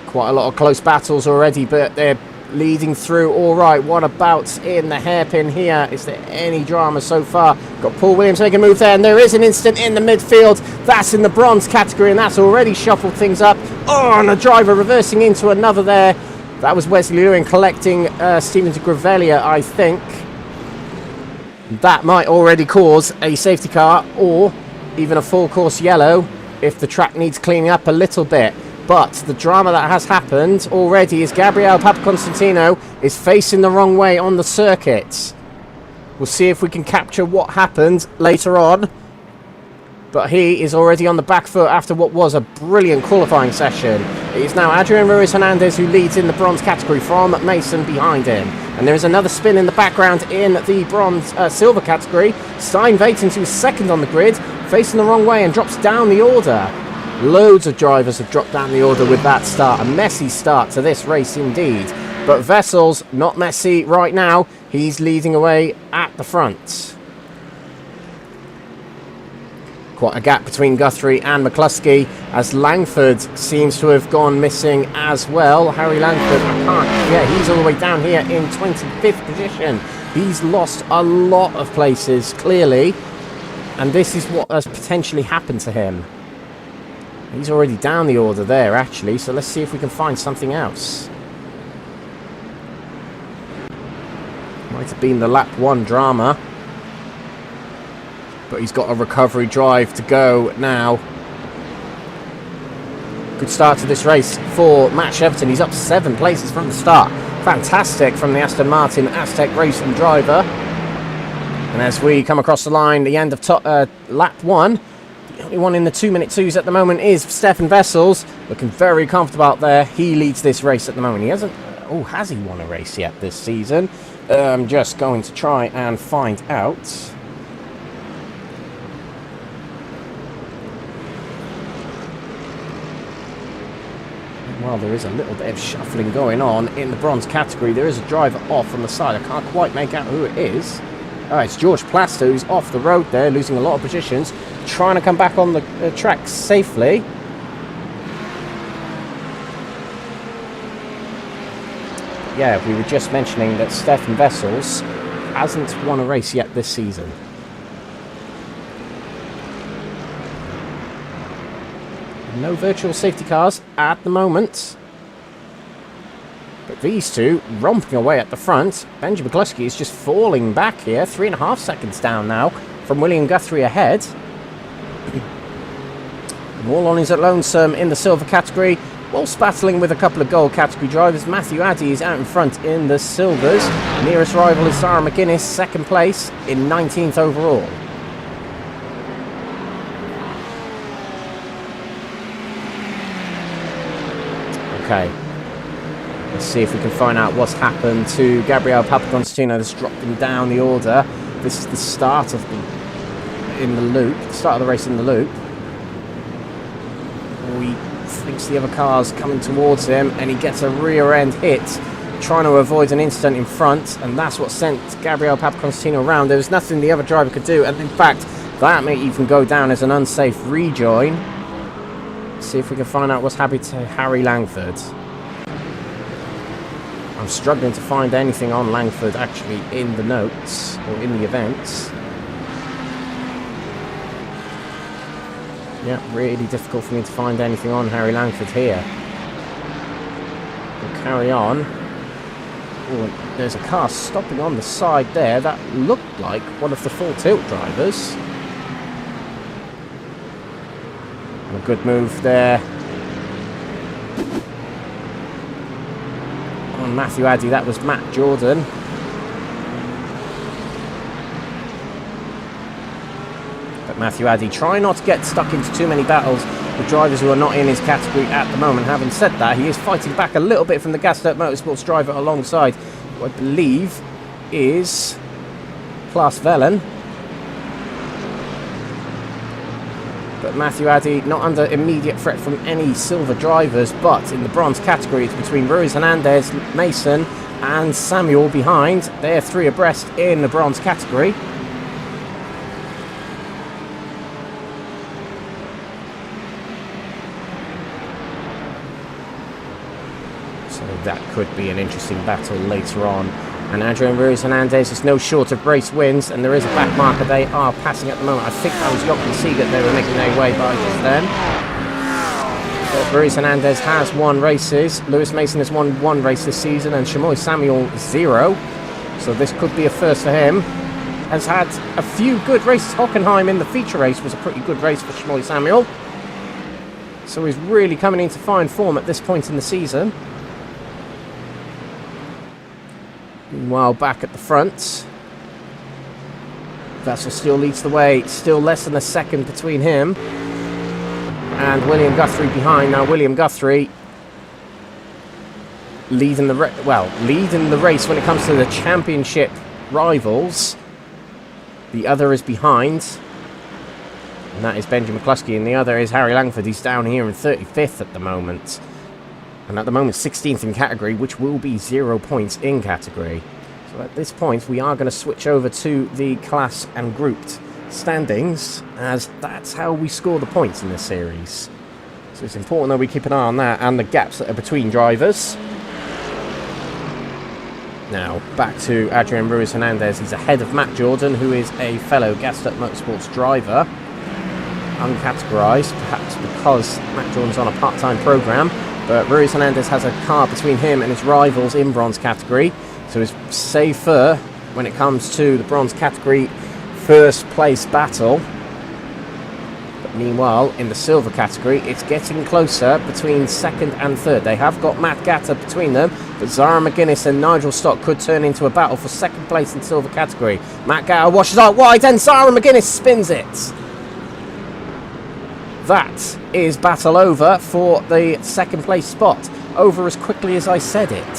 Quite a lot of close battles already, but they're leading through all right. What about in the hairpin here? Is there any drama so far? Got Paul Williams making a move there, and there is an instant in the midfield. That's in the bronze category, and that's already shuffled things up. Oh, and a driver reversing into another there. That was Wesley Lewin collecting Stephen de Gravelia, I think. That might already cause a safety car or even a full course yellow if the track needs cleaning up a little bit. But the drama that has happened already is Gabriele Papaconstantino is facing the wrong way on the circuit. We'll see if we can capture what happened later on. But he is already on the back foot after what was a brilliant qualifying session. It is now Adrian Ruiz-Hernandez who leads in the bronze category from Mason behind him. And there is another spin in the background in the silver category. Stein Vatens, who's second on the grid, facing the wrong way and drops down the order. Loads of drivers have dropped down the order with that start. A messy start to this race indeed. But Vessels, not messy right now. He's leading away at the front. Quite a gap between Guthrie and McCluskey, as Langford seems to have gone missing as well. Harry Langford, he's all the way down here in 25th position. He's lost a lot of places, clearly. And this is what has potentially happened to him. He's already down the order there, actually, so let's see if we can find something else. Might have been the lap 1 drama. But he's got a recovery drive to go now. Good start to this race for Matt Cheverton. He's up 7 places from the start. Fantastic from the Aston Martin Aztec Racing driver. And as we come across the line, the end of lap 1, the only one in the 2-minute 2s at the moment is Stefan Wessels. Looking very comfortable out there. He leads this race at the moment. He hasn't... Oh, has he won a race yet this season? I'm just going to try and find out. Well, there is a little bit of shuffling going on in the bronze category. There is a driver off on the side. I can't quite make out who it is. Oh, it's George Plaster who's off the road there, losing a lot of positions, trying to come back on the track safely. Yeah, we were just mentioning that Stefan Wessels hasn't won a race yet this season. No virtual safety cars at the moment. But these two romping away at the front. Benjamin McCluskey is just falling back here. 3.5 seconds down now from William Guthrie ahead. All on his lonesome in the silver category. Whilst battling with a couple of gold category drivers. Matthew Addy is out in front in the silvers. Nearest rival is Sarah McGuinness, 2nd place in 19th overall. Okay, let's see if we can find out what's happened to Gabriele Papaconstantino. That's dropped him down the order. This is the start of the start of the race in the loop. He thinks the other car's coming towards him, and he gets a rear end hit, trying to avoid an incident in front, and that's what sent Gabriele Papaconstantino around. There was nothing the other driver could do, and in fact, that may even go down as an unsafe rejoin. See if we can find out what's happened to Harry Langford. I'm struggling to find anything on Langford actually in the notes or in the events. Yeah, really difficult for me to find anything on Harry Langford here. We'll carry on. Oh, there's a car stopping on the side there that looked like one of the full tilt drivers. A good move there on Matthew Addy. That was Matt Jordan. But Matthew Addy trying not to get stuck into too many battles with drivers who are not in his category at the moment. Having said that, he is fighting back a little bit from the Gaston Motorsports driver alongside what I believe is Klaas Vellen. But Matthew Addy not under immediate threat from any silver drivers, but in the bronze category it's between Ruiz Hernandez, Mason and Samuel behind. They're 3 abreast in the bronze category. So that could be an interesting battle later on. And Adrian Ruiz Hernandez is no short of race wins, and there is a back marker. They are passing at the moment. I think that was Jochen Siegert they were making their way by just then. But Ruiz Hernandez has won races. Lewis Mason has won 1 race this season, and Shamoy Samuel 0. So this could be a first for him. Has had a few good races. Hockenheim in the feature race was a pretty good race for Shamoy Samuel. So he's really coming into fine form at this point in the season. Meanwhile, back at the front, Vessel still leads the way. Still less than a second between him and William Guthrie behind. Now William Guthrie leading the race when it comes to the championship rivals. The other is behind, and that is Benjamin McCluskey, and the other is Harry Langford. He's down here in 35th at the moment. And at the moment 16th in category, which will be 0 points in category. So at this point we are going to switch over to the class and grouped standings, as that's how we score the points in this series. So it's important that we keep an eye on that and the gaps that are between drivers. Now back to Adrian Ruiz Hernandez. He's ahead of Matt Jordan, who is a fellow Gaston Motorsports driver, uncategorised perhaps because Matt Jordan's on a part-time programme. But Ruiz Hernandez has a car between him and his rivals in bronze category, so it's safer when it comes to the bronze category first place battle. But meanwhile, in the silver category, it's getting closer between second and third. They have got Matt Gatter between them, but Zara McGuinness and Nigel Stock could turn into a battle for second place in silver category. Matt Gatter washes out wide, and Zara McGuinness spins it. That is battle over for the second place spot. Over as quickly as I said it.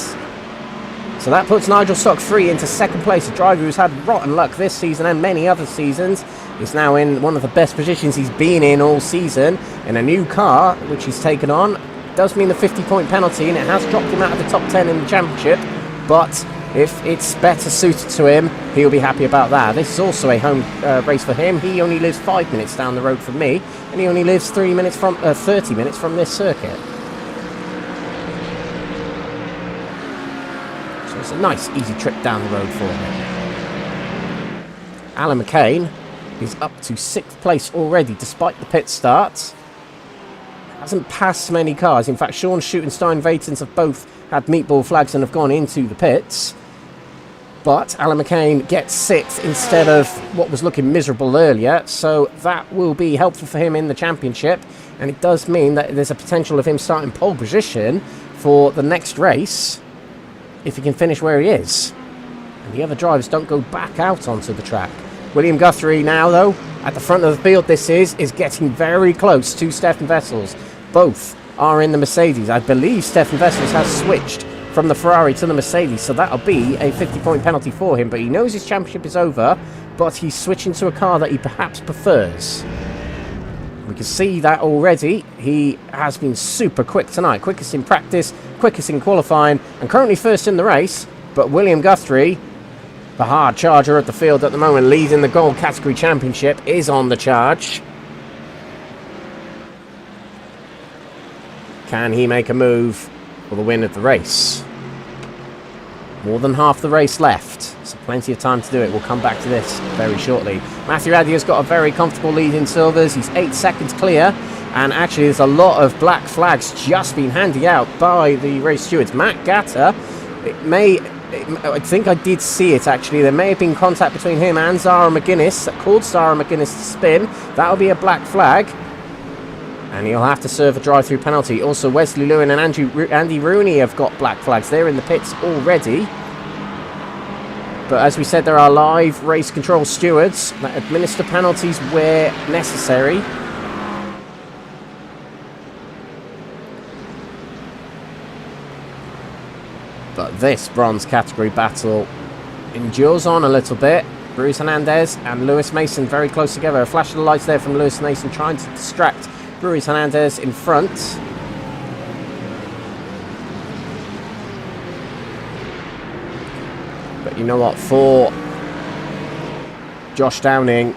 So that puts Nigel Stock free into second place. A driver who's had rotten luck this season and many other seasons. He's now in one of the best positions he's been in all season. In a new car, which he's taken on. Does mean the 50-point penalty, and it has dropped him out of the top 10 in the championship. But if it's better suited to him, he'll be happy about that. This is also a home race for him. He only lives 5 minutes down the road from me, and he only lives 30 minutes from this circuit. So it's a nice, easy trip down the road for him. Alan McCain is up to 6th place already, despite the pit start. Hasn't passed many cars. In fact, Sean Schutenstein Vatens have both had meatball flags and have gone into the pits. But Alan McCain gets 6th instead of what was looking miserable earlier. So that will be helpful for him in the championship. And it does mean that there's a potential of him starting pole position for the next race, if he can finish where he is. And the other drivers don't go back out onto the track. William Guthrie now, though, at the front of the field, this is getting very close to Stefan Wessels. Both are in the Mercedes. I believe Stefan Wessels has switched from the Ferrari to the Mercedes, so that'll be a 50-point penalty for him. But he knows his championship is over, but he's switching to a car that he perhaps prefers. We can see that already. He has been super quick tonight. Quickest in practice, quickest in qualifying, and currently first in the race. But William Guthrie, the hard charger at the field at the moment, leading the Gold Category Championship, is on the charge. Can he make a move for the win of the race? More than half the race left, so plenty of time to do it. We'll come back to this very shortly. Matthew Addier's got a very comfortable lead in silvers. He's 8 seconds clear, and actually there's a lot of black flags just been handed out by the race stewards. Matt Gatter, I think I did see it actually. There may have been contact between him and Zara McGuinness that called Zara McGuinness to spin. That'll be a black flag. And he'll have to serve a drive-through penalty. Also, Wesley Lewin and Andy Rooney have got black flags. They're in the pits already. But as we said, there are live race control stewards that administer penalties where necessary. But this bronze category battle endures on a little bit. Bruce Hernandez and Lewis Mason very close together. A flash of the lights there from Lewis Mason trying to distract Ruiz Hernandez in front. But you know what, for Josh Downing,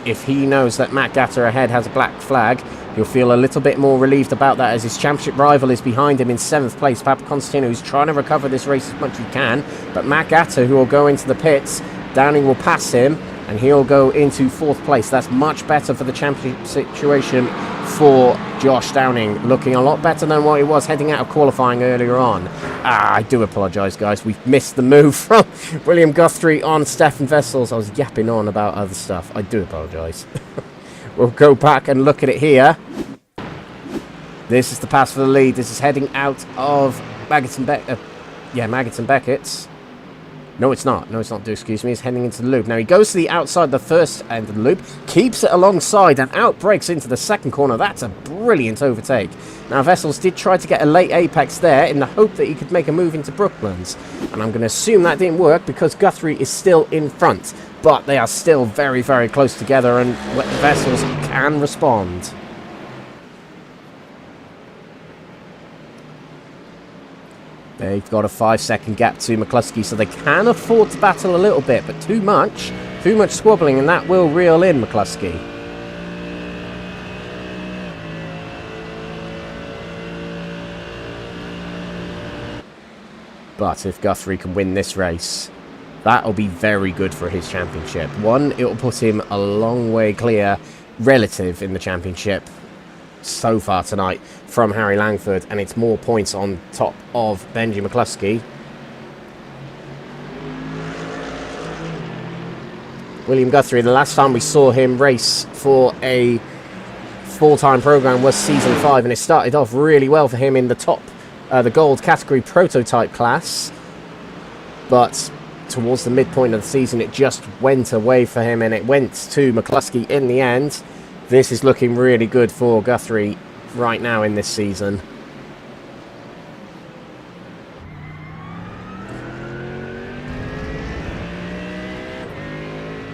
if he knows that Matt Gatter ahead has a black flag, he'll feel a little bit more relieved about that, as his championship rival is behind him in 7th place. Papa Constantino, who's trying to recover this race as much as he can. But Matt Gatter, who will go into the pits, Downing will pass him, and he'll go into 4th place. That's much better for the championship situation for Josh Downing. Looking a lot better than what he was heading out of qualifying earlier on. I do apologise, guys. We've missed the move from William Guthrie on Stefan Wessels. I was yapping on about other stuff. I do apologise. We'll go back and look at it here. This is the pass for the lead. This is heading out of Maggots and Becketts. No, it's not. No, it's not. Excuse me. It's heading into the loop. Now, he goes to the outside of the first end of the loop, keeps it alongside, and out brakes into the second corner. That's a brilliant overtake. Now, Wessels did try to get a late apex there in the hope that he could make a move into Brooklands. And I'm going to assume that didn't work because Guthrie is still in front. But they are still very, very close together, and Wessels can respond. They've got a 5-second gap to McCluskey, so they can afford to battle a little bit, but too much squabbling, and that will reel in McCluskey. But if Guthrie can win this race, that'll be very good for his championship. One, it will put him a long way clear relative in the championship so far tonight from Harry Langford, and it's more points on top of Benji McCluskey. William Guthrie, the last time we saw him race for a full-time program was season 5, and it started off really well for him in the top, the gold category prototype class. But towards the midpoint of the season, it just went away for him, and it went to McCluskey in the end. This is looking really good for Guthrie right now in this season.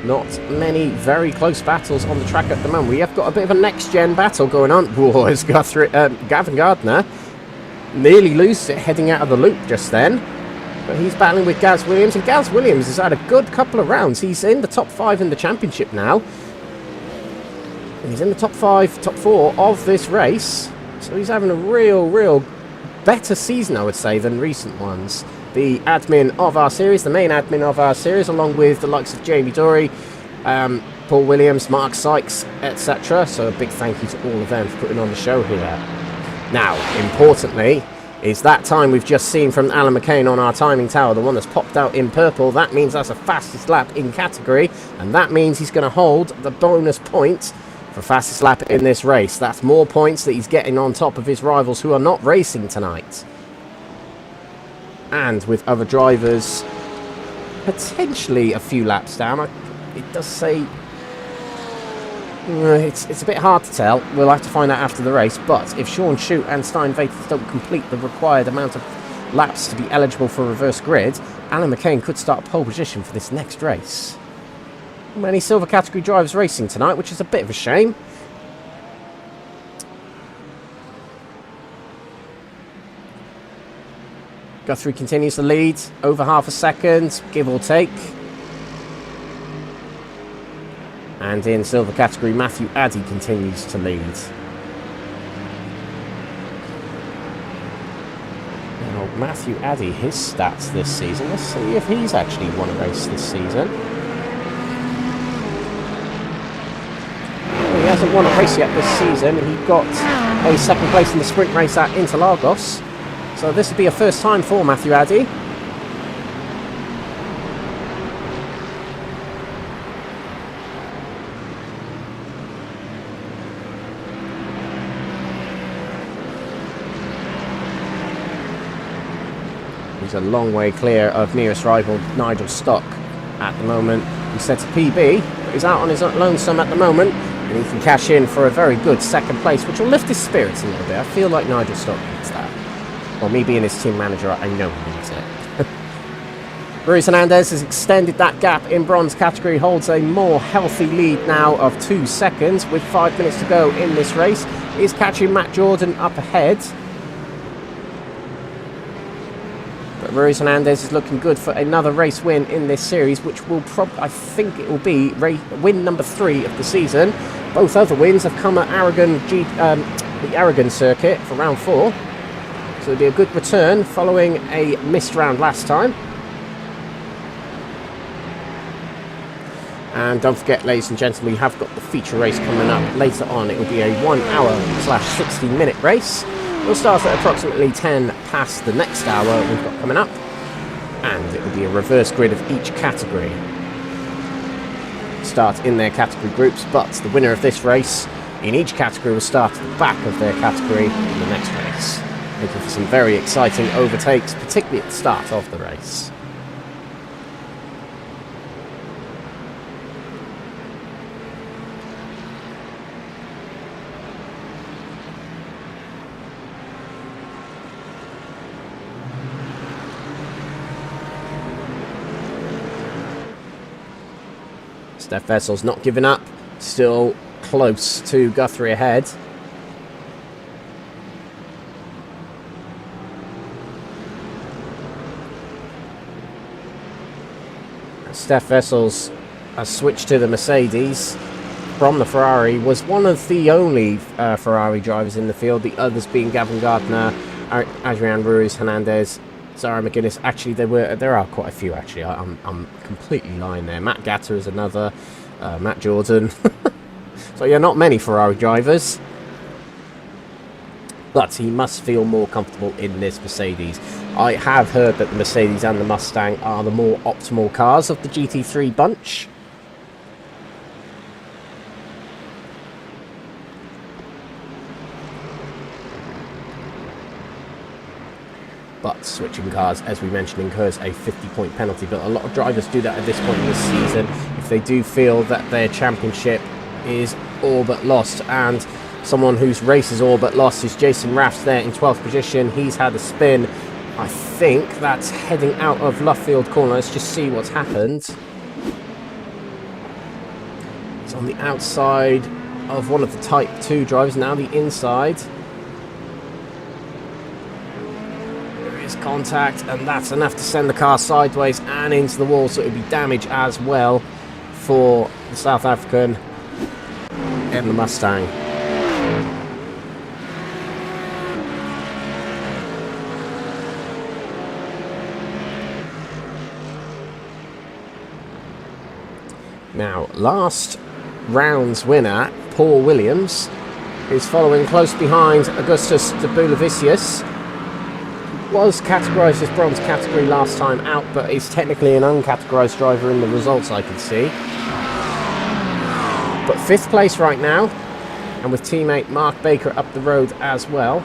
Not many very close battles on the track at the moment. We have got a bit of a next-gen battle going on. Whoa, it's Gavin Gardner nearly loose it heading out of the loop just then. But he's battling with Gaz Williams, and Gaz Williams has had a good couple of rounds. He's in the top 5 in the championship now. And he's in the top 5, top 4 of this race. So he's having a real better season, I would say, than recent ones. The admin of our series, the main admin of our series, along with the likes of Jamie Dory, Paul Williams, Mark Sykes, etc. So a big thank you to all of them for putting on the show here. Now, importantly, is that time we've just seen from Alan McCain on our timing tower, the one that's popped out in purple. That means that's a fastest lap in category, and that means he's going to hold the bonus point for fastest lap in this race. That's more points that he's getting on top of his rivals who are not racing tonight. And with other drivers potentially a few laps down. It does say it's a bit hard to tell. We'll have to find out after the race. But if Sean Shute and Stein Vathis don't complete the required amount of laps to be eligible for reverse grid, Alan McCain could start pole position for this next race. Many silver category drivers racing tonight, which is a bit of a shame. Guthrie continues to lead, over half a second, give or take. And in silver category, Matthew Addy continues to lead. Now, Matthew Addy, his stats this season. Let's see if he's actually won a race this season. Well, he hasn't won a race yet this season. He got a second place in the sprint race at Interlagos. So this would be a first time for Matthew Addy. He's a long way clear of nearest rival Nigel Stock at the moment. He sets a PB, but he's out on his lonesome at the moment, and he can cash in for a very good second place, which will lift his spirits a little bit. I feel like Nigel Stock needs that. Well, me being his team manager, I know he needs it. Ruiz Hernandez has extended that gap in bronze category, holds a more healthy lead now of 2 seconds with 5 minutes to go in this race. Is catching Matt Jordan up ahead. But Ruiz Hernandez is looking good for another race win in this series, which will I think it will be win number 3 of the season. Both other wins have come at the Aragon circuit for round 4. So it'll be a good return following a missed round last time. And don't forget, ladies and gentlemen, we have got the feature race coming up later on. It will be a 1-hour/60-minute race. We'll start at approximately 10 past the next hour we've got coming up. And it will be a reverse grid of each category. Start in their category groups, but the winner of this race in each category will start at the back of their category in the next race. Looking for some very exciting overtakes, particularly at the start of the race. Steph Vessel's not giving up, still close to Guthrie ahead. Steph Vessels has switched to the Mercedes from the Ferrari, was one of the only Ferrari drivers in the field, the others being Gavin Gardner, Adrian Ruiz Hernandez, Zara McGuinness. Actually, there are quite a few, actually. I'm completely lying there. Matt Gatter is another, Matt Jordan. So yeah, not many Ferrari drivers. But he must feel more comfortable in this Mercedes. I have heard that the Mercedes and the Mustang are the more optimal cars of the GT3 bunch. but switching cars, as we mentioned, incurs a 50-point penalty. But a lot of drivers do that at this point in the season if they do feel that their championship is all but lost. And someone whose race is all but lost is Jason Raffs there in 12th position. He's had a spin. I think that's heading out of Luffield corner. Let's just see what's happened. It's on the outside of one of the Type 2 drivers, now the inside. There is contact, and that's enough to send the car sideways and into the wall, so it would be damage as well for the South African in the Mustang. Now, last round's winner, Paul Williams, is following close behind Augustus de Bulavicius. Was categorised as bronze category last time out, but is technically an uncategorised driver in the results I can see. But 5th place right now, and with teammate Mark Baker up the road as well.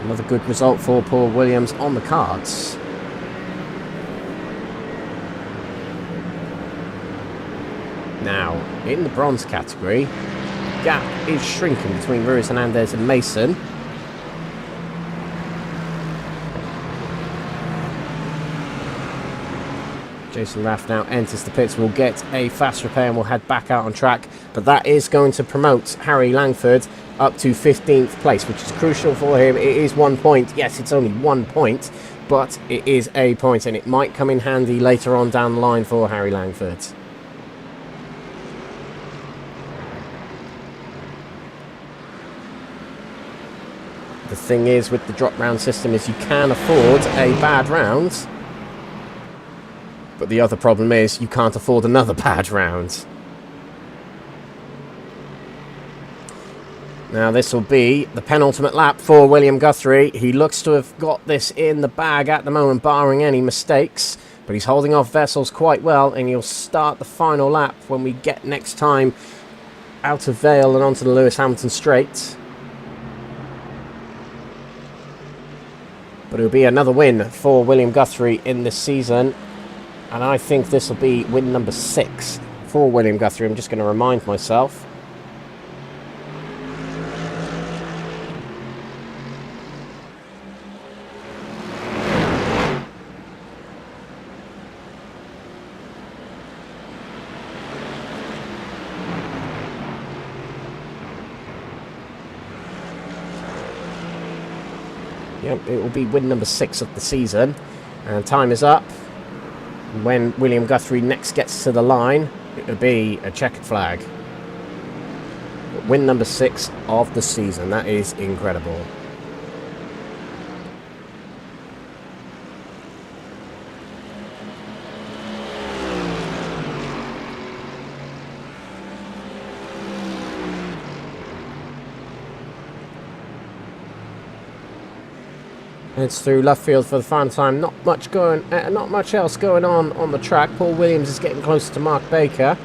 Another good result for Paul Williams on the cards. Now, in the bronze category, gap is shrinking between Ruiz Hernandez and Mason. Jason Raff now enters the pits. We'll get a fast repair and we'll head back out on track. But that is going to promote Harry Langford up to 15th place, which is crucial for him. It is 1 point. Yes, it's only 1 point, but it is a point, and it might come in handy later on down the line for Harry Langford. The thing is with the drop round system is you can afford a bad round, but the other problem is you can't afford another bad round. Now this will be the penultimate lap for William Guthrie. He looks to have got this in the bag at the moment, barring any mistakes, but he's holding off Vessels quite well, and he'll start the final lap when we get next time out of Vale and onto the Lewis Hamilton straight. But it'll be another win for William Guthrie in this season. And I think this will be win number 6 for William Guthrie. I'm just going to remind myself. Yep, it will be win number 6 of the season. And time is up. When William Guthrie next gets to the line, it will be a checkered flag. But win number 6 of the season. That is incredible. It's through Luffield for the final time. Not much else going on the track. Paul Williams is getting closer to Mark Baker.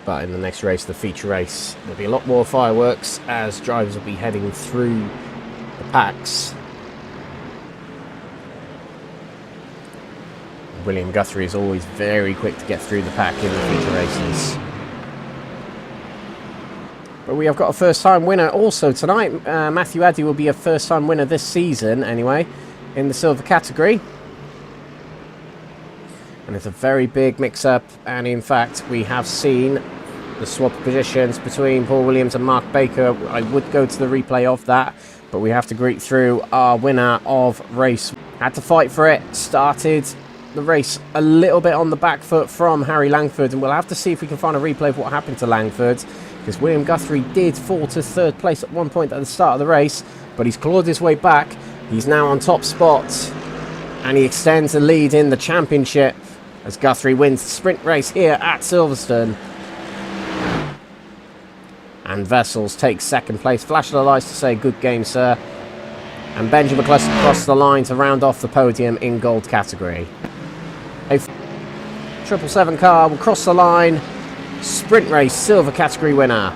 But in the next race, the feature race, there'll be a lot more fireworks as drivers will be heading through the packs. William Guthrie is always very quick to get through the pack in the feature races. But we have got a first-time winner also tonight. Matthew Addy will be a first-time winner this season, anyway, in the silver category. And it's a very big mix-up, and in fact, we have seen the swap of positions between Paul Williams and Mark Baker. I would go to the replay of that, but we have to greet through our winner of race. Had to fight for it, started the race a little bit on the back foot from Harry Langford, and we'll have to see if we can find a replay of what happened to Langford, because William Guthrie did fall to 3rd place at one point at the start of the race, but he's clawed his way back. He's now on top spot, and he extends the lead in the championship as Guthrie wins the sprint race here at Silverstone. And Vessels takes 2nd place. Flash of the lights to say good game, sir. And Benjamin McCluskey across the line to round off the podium in gold category. 777 car will cross the line. Sprint race silver category winner.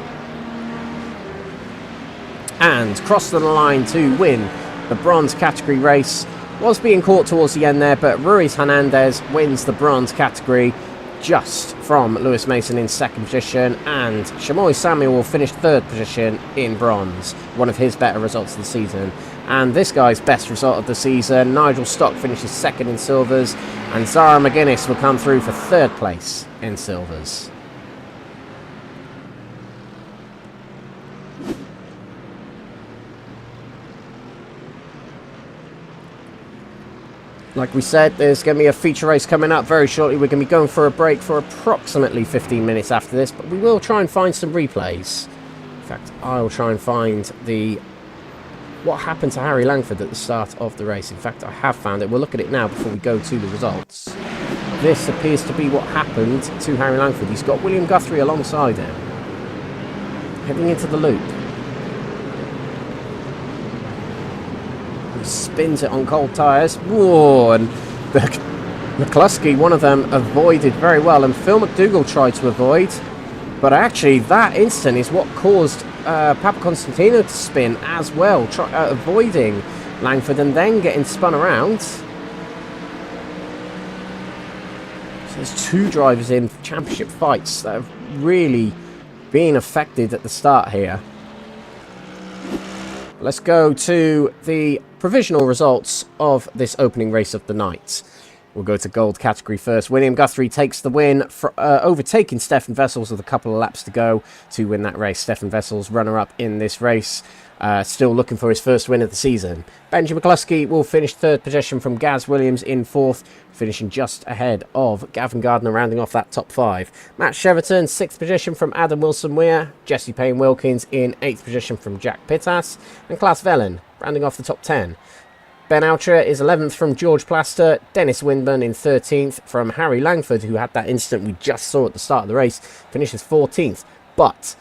And crossed the line to win the bronze category race. Was being caught towards the end there, but Ruiz Hernandez wins the bronze category just from Lewis Mason in second position, and Shamoy Samuel will finish third position in bronze, one of his better results of the season. And this guy's best result of the season, Nigel Stock finishes second in silvers, and Zara McGuinness will come through for third place in silvers. Like we said, there's going to be a feature race coming up very shortly. We're going to be going for a break for approximately 15 minutes after this, but we will try and find some replays. In fact, I'll try and find what happened to Harry Langford at the start of the race. In fact, I have found it. We'll look at it now before we go to the results. This appears to be what happened to Harry Langford. He's got William Guthrie alongside him, heading into the loop. Spins it on cold tyres. Whoa, and McCluskey, one of them, avoided very well, and Phil McDougall tried to avoid, but actually that instant is what caused Papa Constantino to spin as well, avoiding Langford and then getting spun around. So there's two drivers in championship fights that have really been affected at the start here. Let's go to the provisional results of this opening race of the night. We'll go to gold category first. William Guthrie takes the win, overtaking Stefan Vessels with a couple of laps to go to win that race. Stefan Vessels, runner-up in this race, still looking for his first win of the season. Benji McCluskey will finish third position from Gaz Williams in fourth, finishing just ahead of Gavin Gardner, rounding off that top five. Matt Cheverton, sixth position from Adam Wilson-Weir. Jesse Payne-Wilkins in eighth position from Jack Pittas. And Klaas Vellen, rounding off the top 10. Ben Altra is 11th from George Plaster. Dennis Windburn in 13th from Harry Langford, who had that incident we just saw at the start of the race, finishes 14th. But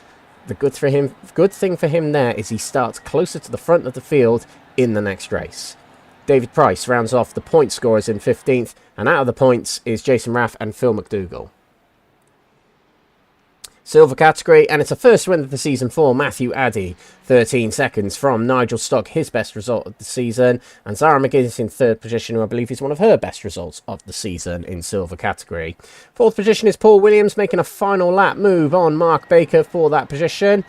the good thing for him there is he starts closer to the front of the field in the next race. David Price rounds off the point scorers in 15th, and out of the points is Jason Raff and Phil McDougall. Silver category, and it's a first win of the season for Matthew Addy. 13 seconds from Nigel Stock, his best result of the season, and Zara McGuinness in third position, who I believe is one of her best results of the season in silver category. Fourth position is Paul Williams, making a final lap move on Mark Baker for that position.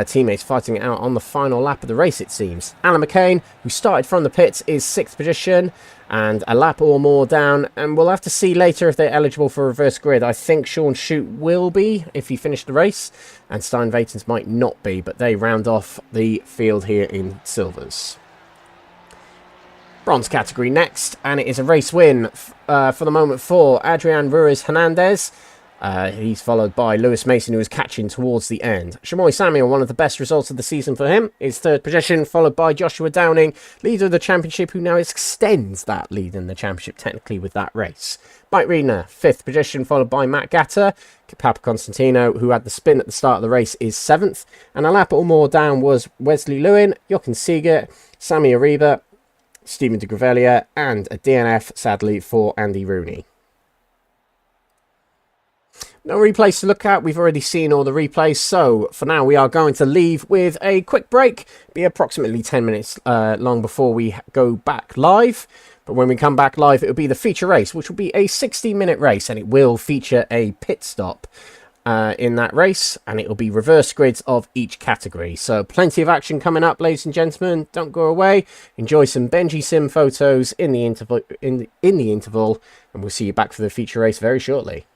Teammates fighting it out on the final lap of the race, it seems. Alan McCain, who started from the pits, is sixth position, and a lap or more down, and we'll have to see later if they're eligible for reverse grid. I think Sean Shute will be if he finished the race, and Stein Vatens might not be, but they round off the field here in silvers. Bronze category next, and it is a race win for the moment for Adrian Ruiz Hernandez. He's followed by Lewis Mason, who is catching towards the end. Shamoy Samuel, one of the best results of the season for him, is third position, followed by Joshua Downing, leader of the championship, who now extends that lead in the championship technically with that race. Mike Reedner, fifth position, followed by Matt Gatter. Papa Constantino, who had the spin at the start of the race, is seventh. And a lap or more down was Wesley Lewin, Jochen Seeger, Sammy Ariba, Stephen de Gravelia, and a DNF, sadly, for Andy Rooney. No replays to look at. We've already seen all the replays. So for now, we are going to leave with a quick break. Be approximately 10 minutes long before we go back live. But when we come back live, it will be the feature race, which will be a 60-minute race. And it will feature a pit stop in that race. And it will be reverse grids of each category. So plenty of action coming up, ladies and gentlemen. Don't go away. Enjoy some Benji Sim photos in the interval. In the interval. And we'll see you back for the feature race very shortly.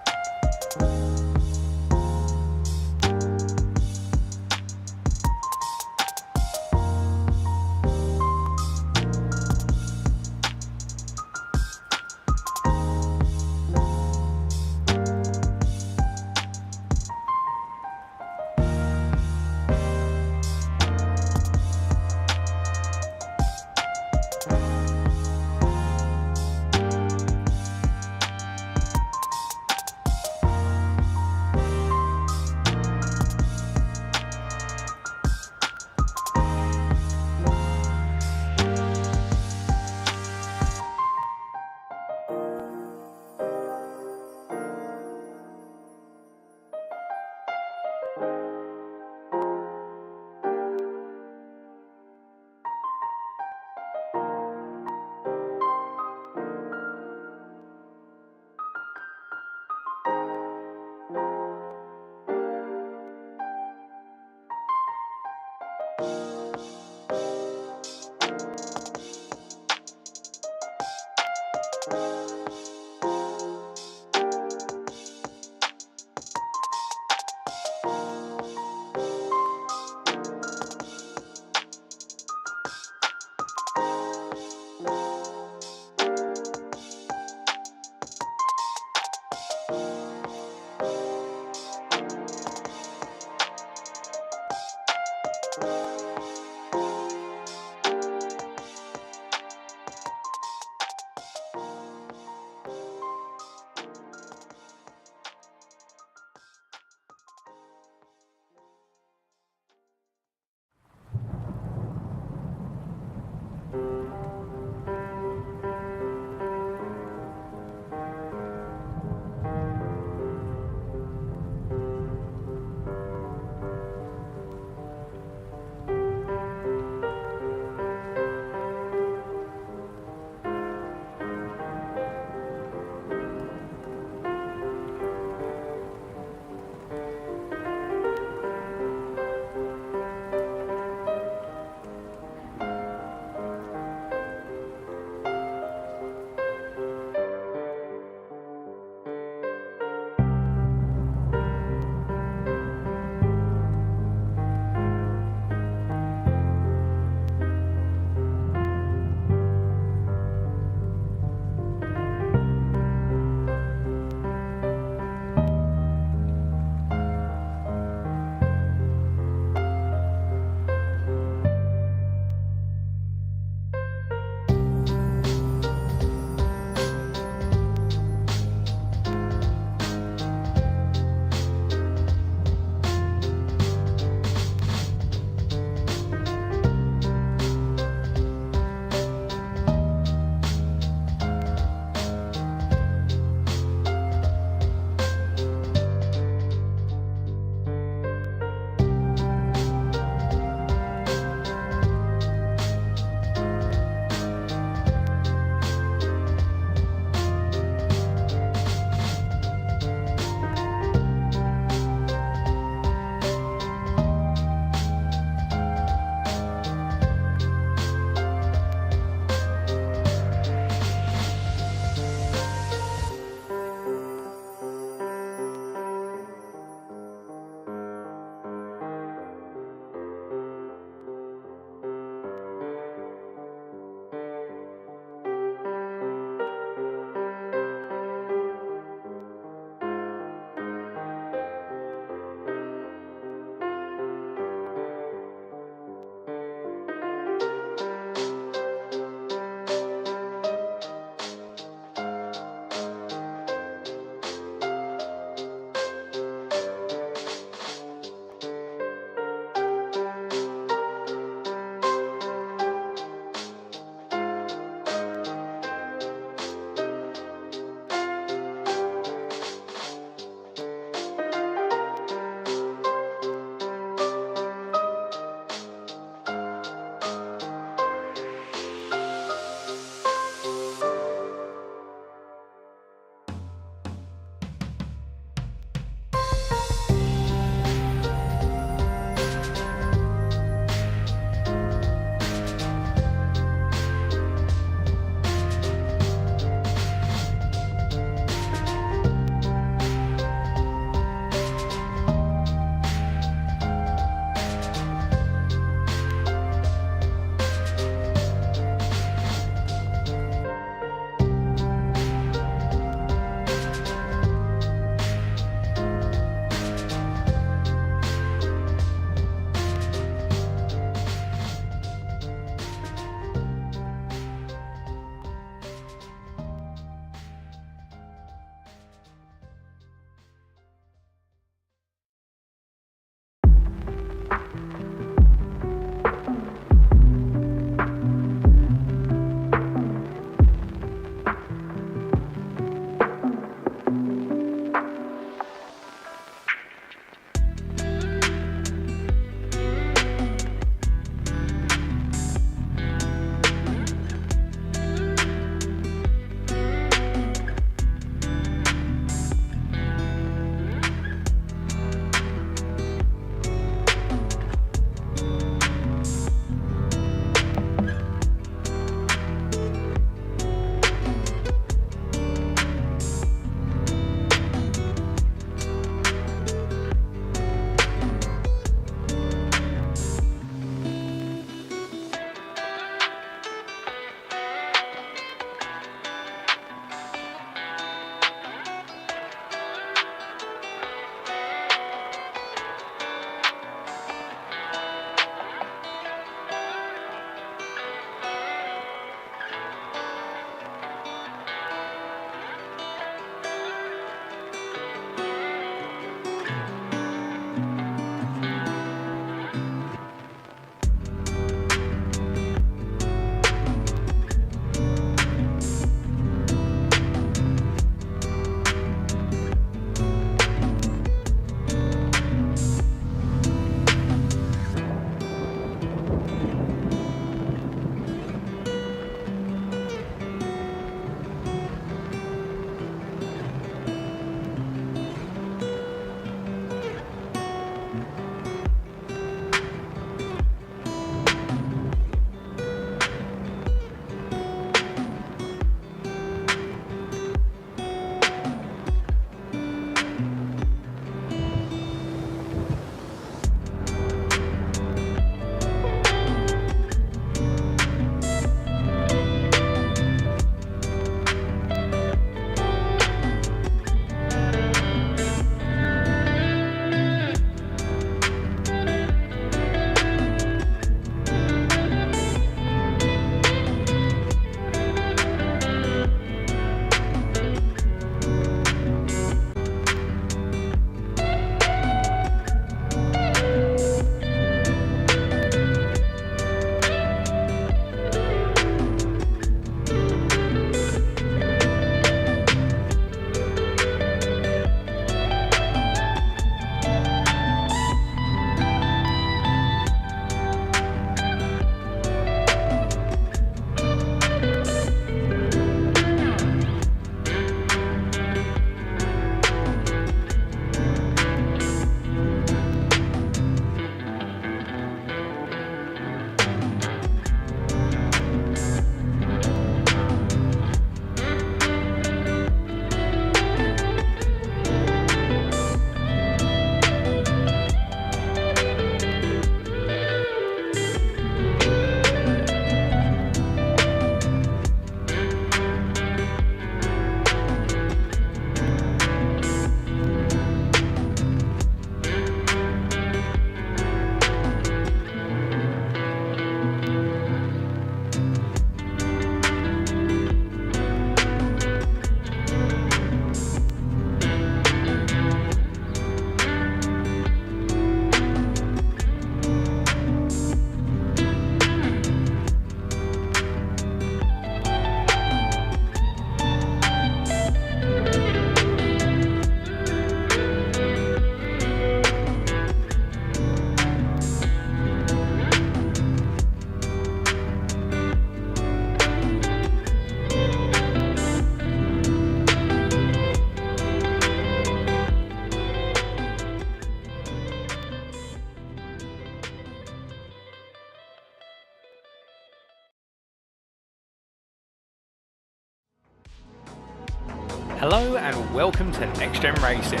Hello and welcome to NXTGEN Racing,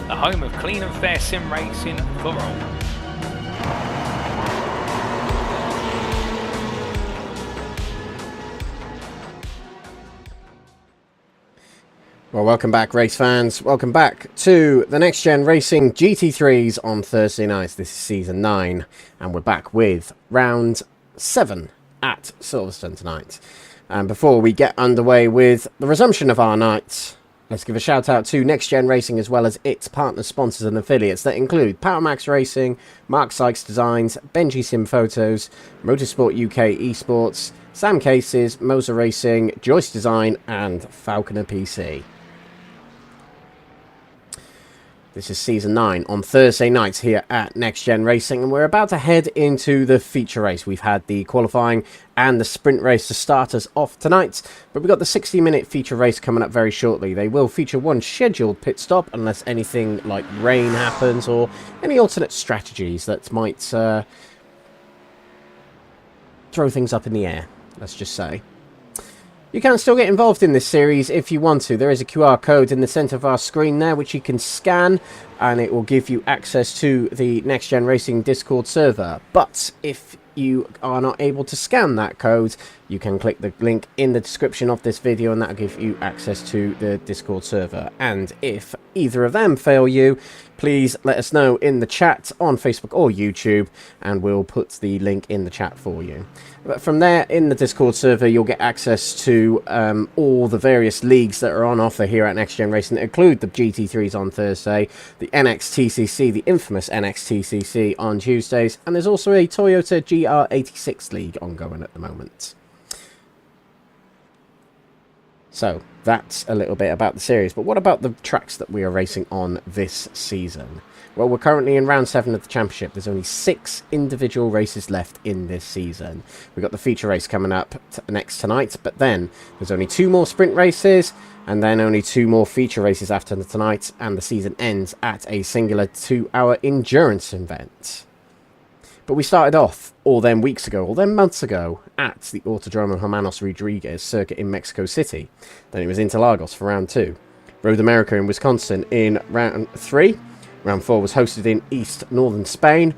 the home of clean and fair sim racing for all. Well, welcome back, race fans. Welcome back to the NXTGEN Racing GT3s on Thursday nights. This is season 9, and we're back with round 7 at Silverstone tonight. And before we get underway with the resumption of our night, let's give a shout out to NXTGEN Racing as well as its partners, sponsors and affiliates that include PowerMax Racing, Mark Sykes Designs, Benji Sim Photos, Motorsport UK Esports, Sam Cases, Moser Racing, Joyce Design and Falconer PC. This is season 9 on Thursday nights here at NXTGEN Racing, and we're about to head into the feature race. We've had the qualifying and the sprint race to start us off tonight, but we've got the 60-minute feature race coming up very shortly. They will feature one scheduled pit stop unless anything like rain happens or any alternate strategies that might throw things up in the air, let's just say. You can still get involved in this series if you want to. There is a QR code in the centre of our screen there which you can scan, and it will give you access to the NXTGEN Racing Discord server. But if you are not able to scan that code, you can click the link in the description of this video and that will give you access to the Discord server. And if either of them fail you, please let us know in the chat on Facebook or YouTube and we'll put the link in the chat for you. But from there, in the Discord server, you'll get access to all the various leagues that are on offer here at NXTGEN Racing that include the GT3s on Thursday, the NXTCC, the infamous NXTCC on Tuesdays, and there's also a Toyota GR86 League ongoing at the moment. So, that's a little bit about the series. But what about the tracks that we are racing on this season? Well, we're currently in round 7 of the championship. There's only 6 individual races left in this season. We've got the feature race coming up next tonight, but then there's only 2 more sprint races, and then only 2 more feature races after tonight, and the season ends at a singular 2-hour endurance event. But we started off all them weeks ago, all them months ago, at the Autodromo Hermanos Rodriguez circuit in Mexico City. Then it was Interlagos for round 2. Road America in Wisconsin in round 3. Round 4 was hosted in East Northern Spain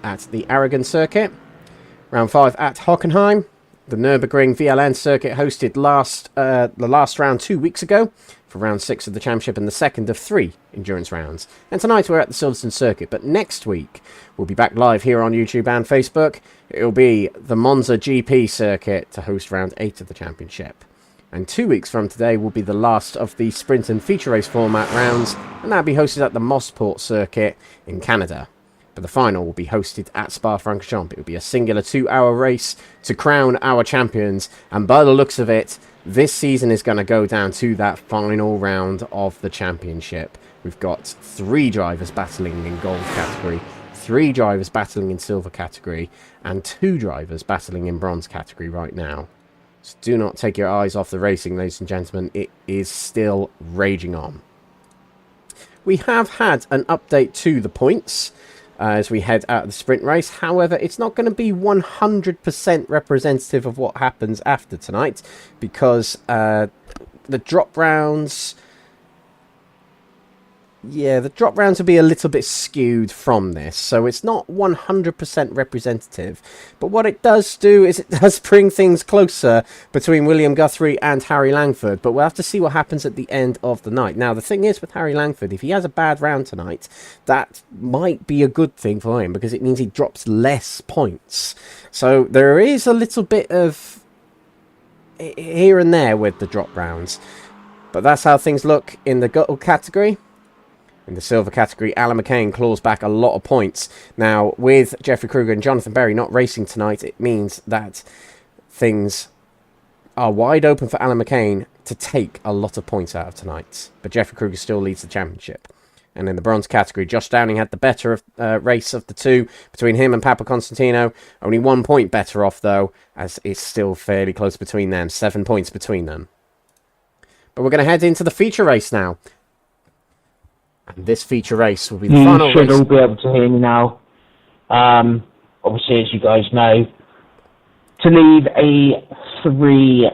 at the Aragon circuit. Round 5 at Hockenheim. The Nürburgring VLN circuit hosted the last round 2 weeks ago for round 6 of the championship and the second of 3 endurance rounds. And tonight we're at the Silverstone Circuit, but next week we'll be back live here on YouTube and Facebook. It'll be the Monza GP circuit to host round 8 of the championship. And 2 weeks from today will be the last of the sprint and feature race format rounds, and that'll be hosted at the Mosport circuit in Canada. But the final will be hosted at Spa-Francorchamps. It will be a singular 2-hour race to crown our champions, and by the looks of it, this season is going to go down to that final round of the championship. We've got 3 drivers battling in gold category, 3 drivers battling in silver category, and 2 drivers battling in bronze category right now. So do not take your eyes off the racing, ladies and gentlemen. It is still raging on. We have had an update to the points as we head out of the sprint race. However, it's not going to be 100% representative of what happens after tonight because the drop rounds... Yeah, the drop rounds will be a little bit skewed from this, so it's not 100% representative. But what it does do is it does bring things closer between William Guthrie and Harry Langford, but we'll have to see what happens at the end of the night. Now, the thing is with Harry Langford, if he has a bad round tonight, that might be a good thing for him because it means he drops less points. So there is a little bit of here and there with the drop rounds. But that's how things look in the gold category. In the silver category, Alan McCain claws back a lot of points. Now, with Jeffrey Kruger and Jonathan Berry not racing tonight, it means that things are wide open for Alan McCain to take a lot of points out of tonight. But Jeffrey Kruger still leads the championship. And in the bronze category, Josh Downing had the better of, race of the 2 between him and Papa Constantino. Only 1 point better off, though, as it's still fairly close between them. 7 points between them. But we're going to head into the feature race now. And this feature race will be the final race. You should all be able to hear me now. Obviously, as you guys know, to leave a 3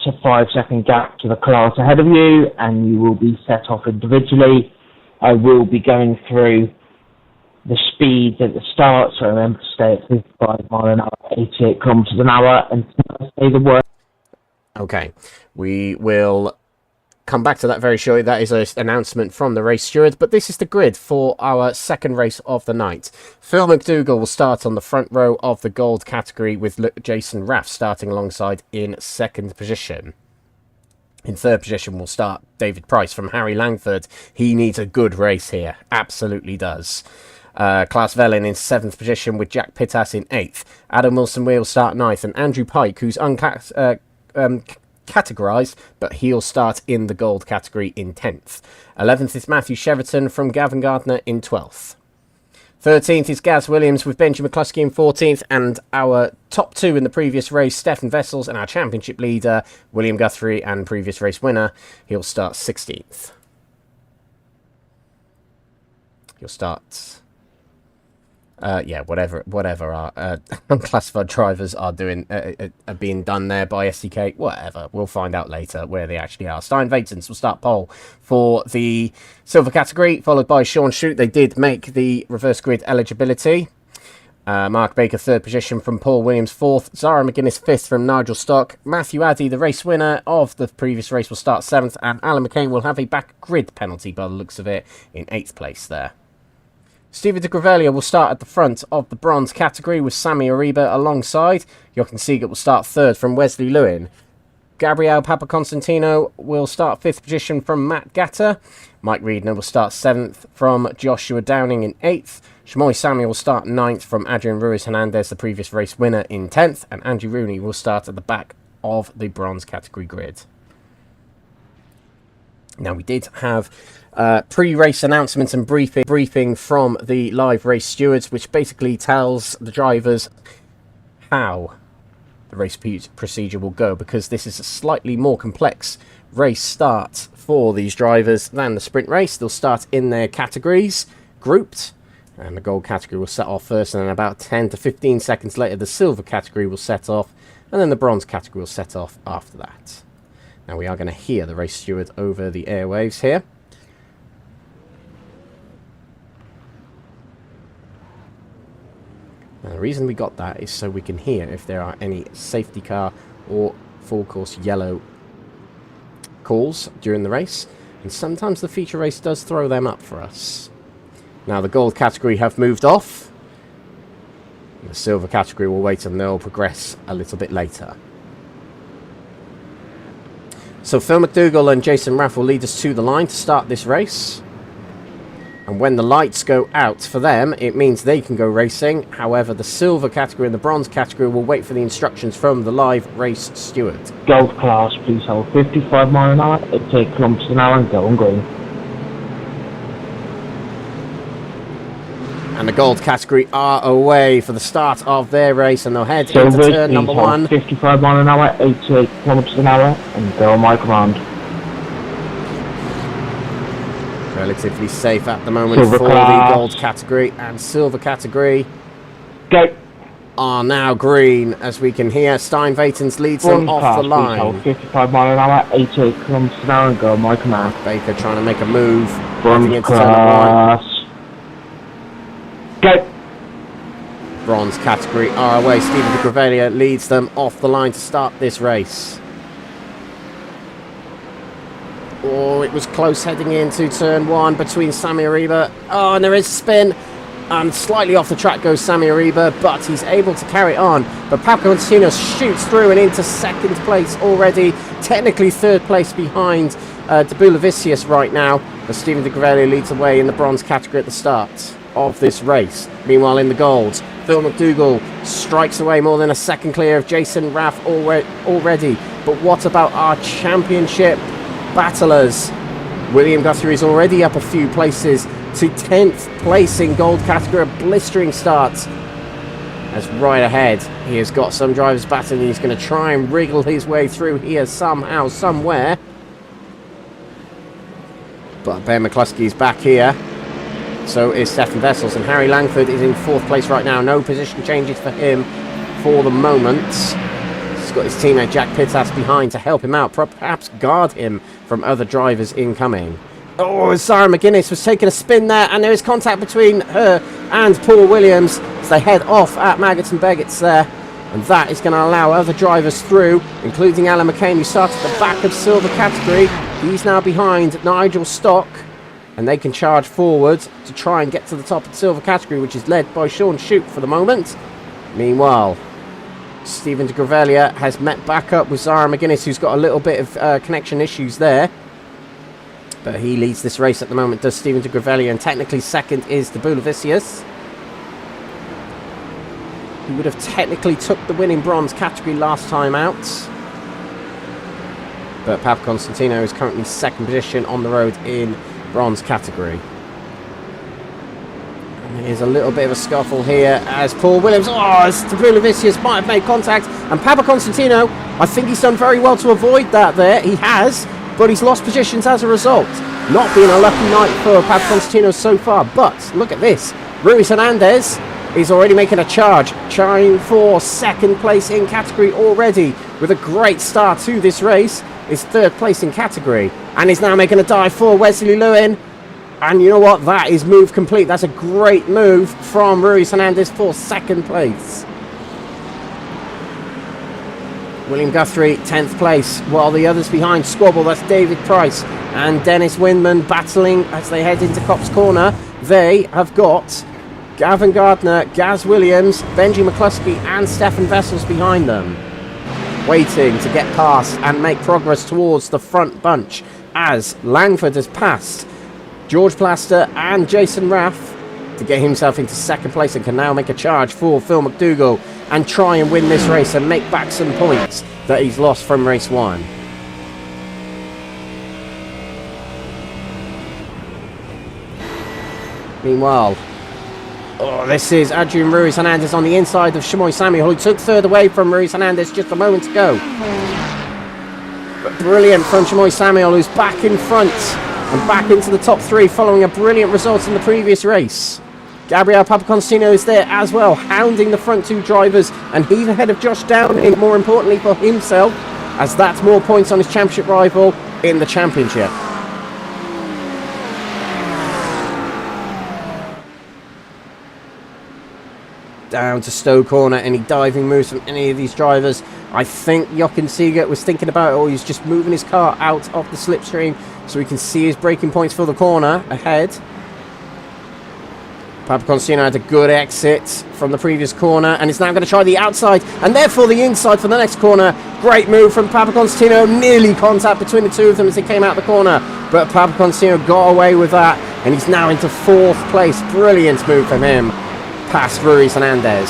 to 5 second gap to the class ahead of you, and you will be set off individually. I will be going through the speeds at the start, so remember to stay at 55 mile an hour, 88 kilometers an hour, until I say the word. Okay, we will come back to that very shortly. That is an announcement from the race steward, but this is the grid for our second race of the night. Phil McDougall will start on the front row of the gold category, with Jason Raff starting alongside in second position. In third position will start David Price from Harry Langford. He needs a good race here, absolutely does. Klaas Vellin in 7th position, with Jack Pittas in 8th. Adam Wilson will start 9th, and Andrew Pike, who's categorised, but he'll start in the gold category in 10th. 11th is Matthew Cheverton from Gavin Gardner in 12th. 13th is Gaz Williams with Benji McCluskey in 14th, and our top two in the previous race, Stefan Vessels, and our championship leader, William Guthrie, and previous race winner, he'll start 16th. He'll start... whatever our unclassified drivers are doing, are being done there by SDK, whatever. We'll find out later where they actually are. Stein Vatens will start pole for the silver category, followed by Sean Shute. They did make the reverse grid eligibility. Mark Baker, 3rd position from Paul Williams, 4th. Zara McGuinness, 5th from Nigel Stock. Matthew Addy, the race winner of the previous race, will start 7th. And Alan McCain will have a back grid penalty by the looks of it in 8th place there. Stephen de Gravelia will start at the front of the bronze category with Sammy Ariba alongside. Jochen Siegert will start 3rd from Wesley Lewin. Gabriel Papaconstantino will start 5th position from Matt Gatter. Mike Reedner will start 7th from Joshua Downing in 8th. Shamoy Samuel will start 9th from Adrian Ruiz Hernandez, the previous race winner, in 10th. And Andrew Rooney will start at the back of the bronze category grid. Now, we did have pre-race announcements and briefing from the live race stewards, which basically tells the drivers how the race procedure will go, because this is a slightly more complex race start for these drivers than the sprint race. They'll start in their categories, grouped, and the gold category will set off first, and then about 10 to 15 seconds later the silver category will set off, and then the bronze category will set off after that. Now, we are going to hear the race steward over the airwaves here. Now, the reason we got that is so we can hear if there are any safety car or full course yellow calls during the race. And sometimes the feature race does throw them up for us. Now, the gold category have moved off. The silver category will wait and they'll progress a little bit later. So Phil McDougall and Jason Raff will lead us to the line to start this race. And when the lights go out for them, it means they can go racing. However, the silver category and the bronze category will wait for the instructions from the live race steward. Gold class, please hold 55 mile an hour, 88 kilometers an hour, and go on green. And the gold category are away for the start of their race, and they'll head into Silver, turn number 1. 55 mile an hour, 88 kilometers an hour, and go on my command. Relatively safe at the moment Silver for class. the gold category, and silver category Go. are now green, as we can hear. Stein Vatens leads them Bronze off class, the please hold line. 55 mile an hour, 88 kilometers an hour, and go on my command. Baker trying to make a move. heading Bronze into turn number 1. class. Go. Bronze category are away. Stephen de Gravelia leads them off the line to start this race. Oh, it was close heading into turn 1 between Sammy Ariba. Oh, and there is a spin. And slightly off the track goes Sammy Ariba, but he's able to carry on. But Pablo Contino shoots through and into 2nd place already. Technically 3rd place behind Debulavicius right now. But Stephen de Gravelia leads away in the bronze category at the start of this race. Meanwhile, in the gold, Phil McDougall strikes away more than a second clear of Jason Raff already. But what about our championship battlers? William Guthrie is already up a few places to 10th place in gold category. A blistering start. As right ahead, he has got some drivers battling, and he's going to try and wriggle his way through here somehow, somewhere. But Ben McCluskey is back here. So is Stefan Vessels, and Harry Langford is in 4th place right now. No position changes for him for the moment. He's got his teammate Jack Pittas behind to help him out, perhaps guard him from other drivers incoming. Oh, Sarah McGuinness was taking a spin there, and there is contact between her and Paul Williams as they head off at Maggots and Becketts there. And that is going to allow other drivers through, including Alan McCain, who started at the back of silver category. He's now behind Nigel Stock, and they can charge forward to try and get to the top of the silver category, which is led by Sean Shute for the moment. Meanwhile, Stephen de Gravelia has met back up with Zara McGuinness, who's got a little bit of connection issues there. But he leads this race at the moment, does Stephen de Gravelia, and technically second is the Bulavicius. He would have technically took the winning bronze category last time out. But Papa Constantino is currently second position on the road in bronze category. And there's a little bit of a scuffle here as Paul Williams, as the Bulavicius might have made contact. And Papa Constantino, I think he's done very well to avoid that there. He has. But he's lost positions as a result. Not being a lucky night for Papa Constantino so far. But look at this. Ruiz Hernandez is already making a charge. Trying for second place in category already. With a great start to this race. Is third place in category. And is now making a dive for Wesley Lewin. And you know what? That is move complete. That's a great move from Ruiz Hernandez for second place. William Guthrie, 10th place, while the others behind squabble. That's David Price and Dennis Windman battling as they head into Copse Corner. They have got Gavin Gardner, Gaz Williams, Benji McCluskey and Stefan Vessels behind them, waiting to get past and make progress towards the front bunch as Langford has passed George Plaster and Jason Raff to get himself into second place and can now make a charge for Phil McDougall and try and win this race and make back some points that he's lost from race one. Meanwhile, this is Adrian Ruiz Hernandez on the inside of Shamoy Samuel, who took third away from Ruiz Hernandez just a moment ago. But brilliant from Shamoy Samuel, who's back in front and back into the top three following a brilliant result in the previous race. Gabriel Papaconstantino is there as well, hounding the front two drivers, and he's ahead of Josh Downing, more importantly for himself, as that's more points on his championship rival in the championship. Down to Stowe Corner, any diving moves from any of these drivers? I think Jochen Siegert was thinking about it, or he's just moving his car out of the slipstream so we can see his braking points for the corner ahead. Papa Constantino had a good exit from the previous corner and is now going to try the outside and therefore the inside for the next corner. Great move from Papa Constantino, nearly contact between the two of them as they came out the corner, but Papa Constantino got away with that and he's now into fourth place. Brilliant move from him past Ruiz Hernandez.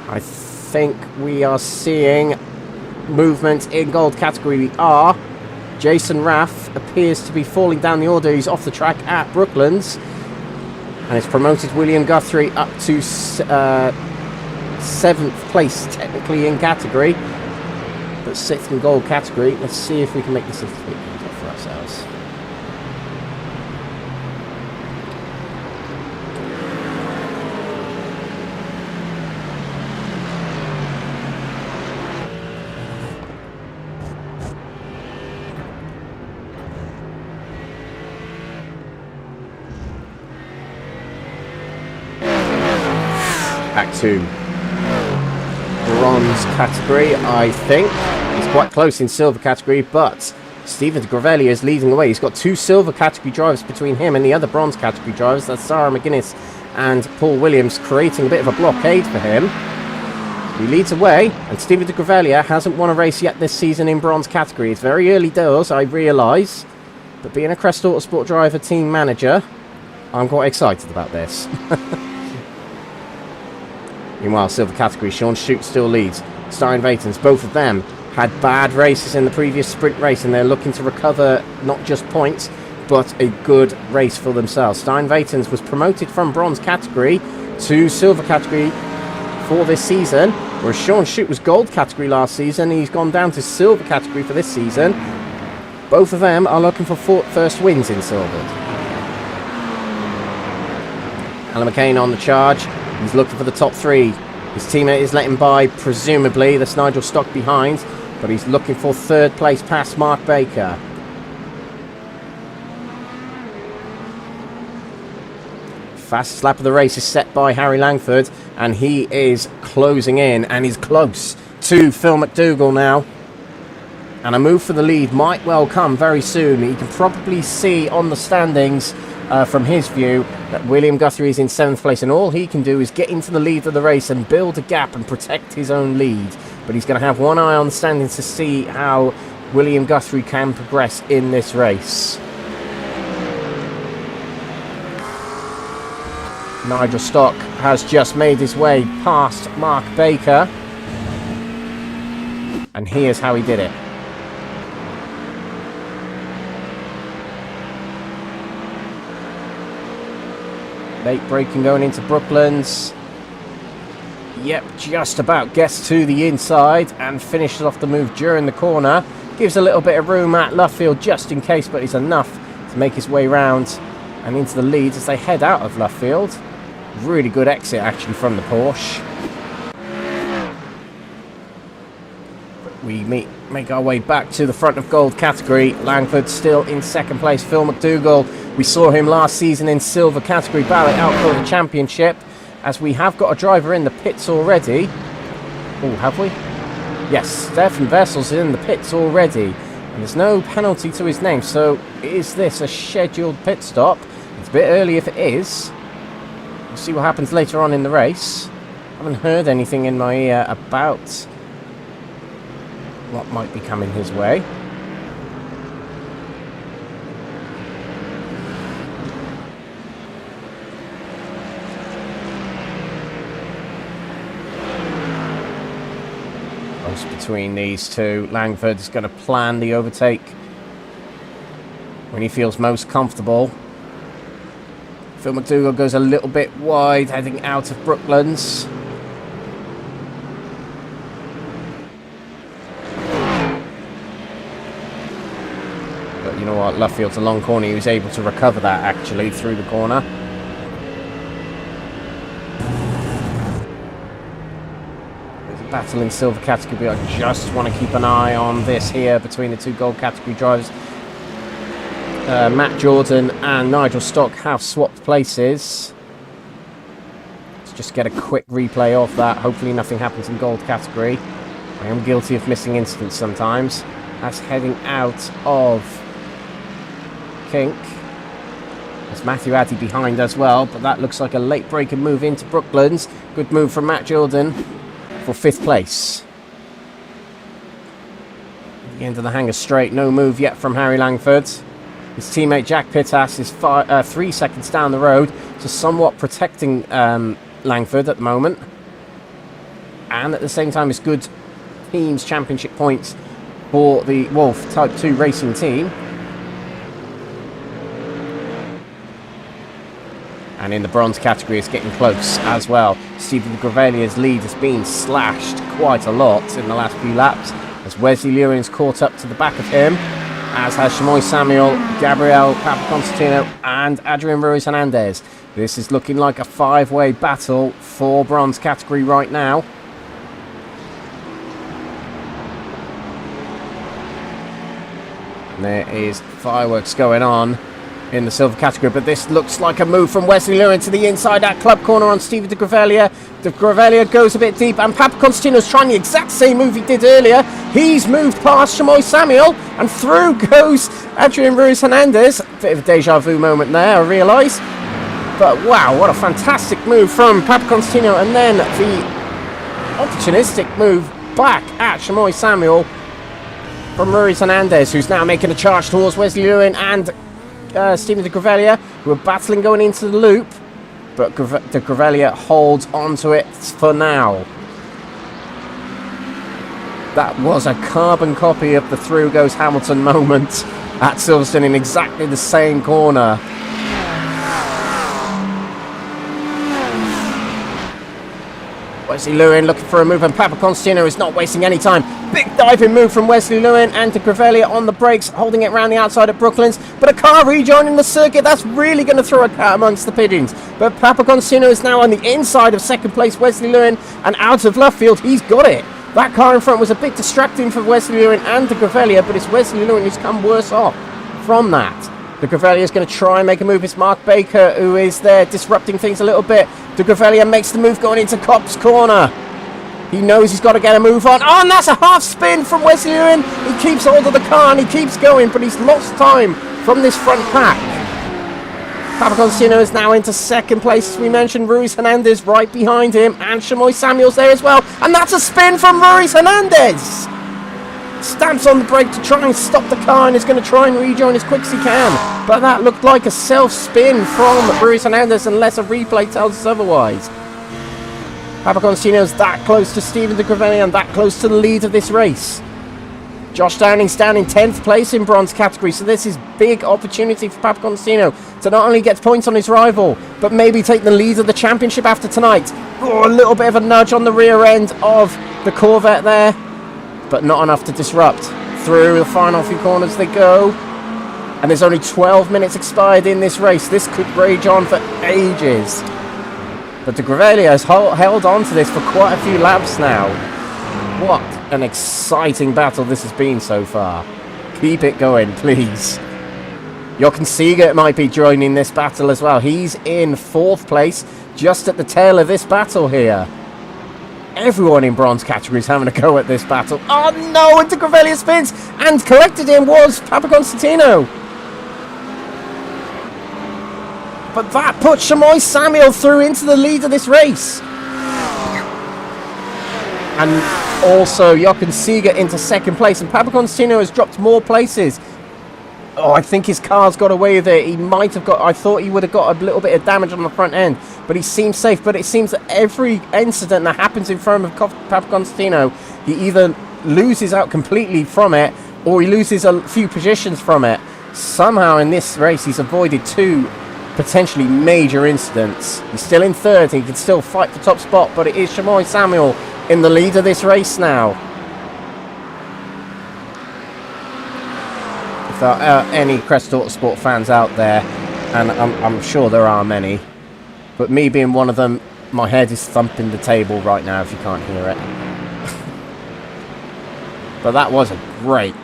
I think we are seeing movement in gold category. We are. Jason Raff appears to be falling down the order. He's off the track at Brooklands. And it's promoted William Guthrie up to 7th place technically in category. But 6th in gold category. Let's see if we can make this a bit easier for ourselves. Back to bronze category, I think. He's quite close in silver category, but Stephen de Gravelia is leading the way. He's got two silver category drivers between him and the other bronze category drivers. That's Sarah McGuinness and Paul Williams, creating a bit of a blockade for him. He leads away, and Stephen de Gravelia hasn't won a race yet this season in bronze category. It's very early doors, I realise, but being a Crest Autosport driver team manager, I'm quite excited about this. Meanwhile, silver category, Sean Shute still leads. Stein Vatens, both of them had bad races in the previous sprint race, and they're looking to recover not just points, but a good race for themselves. Stein Vatens was promoted from bronze category to silver category for this season, whereas Sean Shute was gold category last season. He's gone down to silver category for this season. Both of them are looking for first wins in silver. Alan McCain on the charge. He's looking for the top three. His teammate is letting by, presumably. That's Nigel Stock behind, but he's looking for third place past Mark Baker. Fastest lap of the race is set by Harry Langford, and he is closing in, and he's close to Phil McDougall now. And a move for the lead might well come very soon. You can probably see on the standings from his view that William Guthrie is in 7th place, and all he can do is get into the lead of the race and build a gap and protect his own lead. But he's going to have one eye on the standings to see how William Guthrie can progress in this race. Nigel Stock has just made his way past Mark Baker, and here's how he did it. Late braking going into Brooklands. Yep, just about gets to the inside and finishes off the move during the corner. Gives a little bit of room at Luffield just in case, but it's enough to make his way round and into the lead as they head out of Luffield. Really good exit actually from the Porsche. We make our way back to the front of gold category. Langford still in 2nd place. Phil McDougall, we saw him last season in silver category ballot out for the championship, as we have got a driver in the pits already. Oh, have we? Yes, Stefan Vessel's in the pits already, and there's no penalty to his name. So is this a scheduled pit stop? It's a bit early if it is. We'll see what happens later on in the race. I haven't heard anything in my ear about what might be coming his way. Close between these two. Langford is going to plan the overtake when he feels most comfortable. Phil McDougall goes a little bit wide, heading out of Brooklands. But you know what, Luffield's a long corner. He was able to recover that actually through the corner. There's a battle in silver category. I just want to keep an eye on this here between the two gold category drivers. Matt Jordan and Nigel Stock have swapped places. Let's just get a quick replay of that. Hopefully nothing happens in gold category. I am guilty of missing incidents sometimes. That's heading out of Kink. There's Matthew Addy behind as well, but that looks like a late breaker move into Brooklands. Good move from Matt Jordan for 5th place. At the end of the hanger straight, no move yet from Harry Langford. His teammate Jack Pittas is 3 seconds down the road, so somewhat protecting Langford at the moment. And at the same time, it's good teams championship points for the Wolf Type 2 racing team. And in the bronze category, it's getting close as well. Stephen Gravelia's lead has been slashed quite a lot in the last few laps, as Wesley Lewin's caught up to the back of him, as has Shamoy Samuel, Gabriel Papaconstantino and Adrian Ruiz Hernandez. This is looking like a 5-way battle for bronze category right now. And there is fireworks going on in the silver category, but this looks like a move from Wesley Lewin to the inside at club corner on Stephen de Gravelia. De Gravelia goes a bit deep, and Papaconstantino's trying the exact same move he did earlier. He's moved past Shamoy Samuel, and through goes Adrian Ruiz Hernandez. Bit of a deja vu moment there, I realise. But wow, what a fantastic move from Papaconstantino, and then the opportunistic move back at Shamoy Samuel from Ruiz Hernandez, who's now making a charge towards Wesley Lewin and Stephen de Gravelia, who are battling going into the loop, but de Gravelia holds onto it for now. That was a carbon copy of the through goes Hamilton moment at Silverstone in exactly the same corner. Wesley Lewin looking for a move, and Papa Constantino is not wasting any time. Big diving move from Wesley Lewin, and De Gravelia on the brakes, holding it around the outside of Brooklands. But a car rejoining the circuit, that's really going to throw a cat amongst the pigeons. But Papa Constantino is now on the inside of second place Wesley Lewin, and out of Luffield. He's got it. That car in front was a bit distracting for Wesley Lewin and De Gravelia, but it's Wesley Lewin who's come worse off from that. De Gravelia is going to try and make a move. It's Mark Baker who is there disrupting things a little bit. De Gravelia makes the move going into Cobb's corner. He knows he's got to get a move on. Oh, and that's a half spin from Wesley Lewin. He keeps hold of the car and he keeps going, but he's lost time from this front pack. Papa Constantino is now into second place, as we mentioned. Ruiz Hernandez right behind him, and Chamoy Samuel's there as well. And that's a spin from Ruiz Hernandez. Stamps on the brake to try and stop the car, and is going to try and rejoin as quick as he can. But that looked like a self-spin from Ruiz Hernandez, unless a replay tells us otherwise. Papa Constantino's that close to Stephen De Gravelia and that close to the lead of this race. Josh Downing's down in 10th place in bronze category, so this is big opportunity for Papa Constantino to not only get points on his rival, but maybe take the lead of the championship after tonight. Oh, a little bit of a nudge on the rear end of the Corvette there, but not enough to disrupt. Through the final few corners they go, and there's only 12 minutes expired in this race. This could rage on for ages. But De Gravelia has held on to this for quite a few laps now. What an exciting battle this has been so far. Keep it going, please. Jochen Siegert might be joining this battle as well. He's in 4th place, just at the tail of this battle here. Everyone in bronze category is having a go at this battle. Oh no, and De Gravelia spins, and collected him was Papa Constantino. But that put Chamoy Samuel through into the lead of this race. And also Jochen Siegert into 2nd place, and Papa Constantino has dropped more places. Oh, I think his car's got away with it. He might have got, I thought he would have got a little bit of damage on the front end, but he seems safe. But it seems that every incident that happens in front of Papa Constantino, he either loses out completely from it, or he loses a few positions from it. Somehow in this race he's avoided 2 potentially major incidents. He's still in 3rd, he can still fight for top spot, but it is Chamoy Samuel in the lead of this race now. If there are any Crest Autosport fans out there, and I'm sure there are many, but me being one of them, my head is thumping the table right now if you can't hear it. But that was a great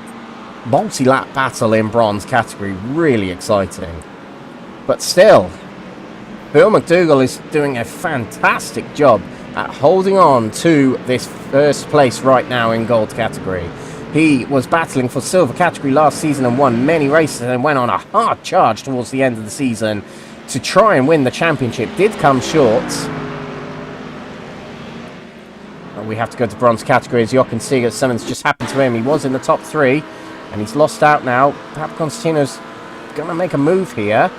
multi-lap battle in bronze category, really exciting. But still, Bill McDougall is doing a fantastic job at holding on to this 1st place right now in gold category. He was battling for silver category last season and won many races, and went on a hard charge towards the end of the season to try and win the championship. Did come short. And we have to go to bronze category as Jochen Siegert. Something's just happened to him. He was in the top 3 and he's lost out now. Papa Constantino's going to make a move here.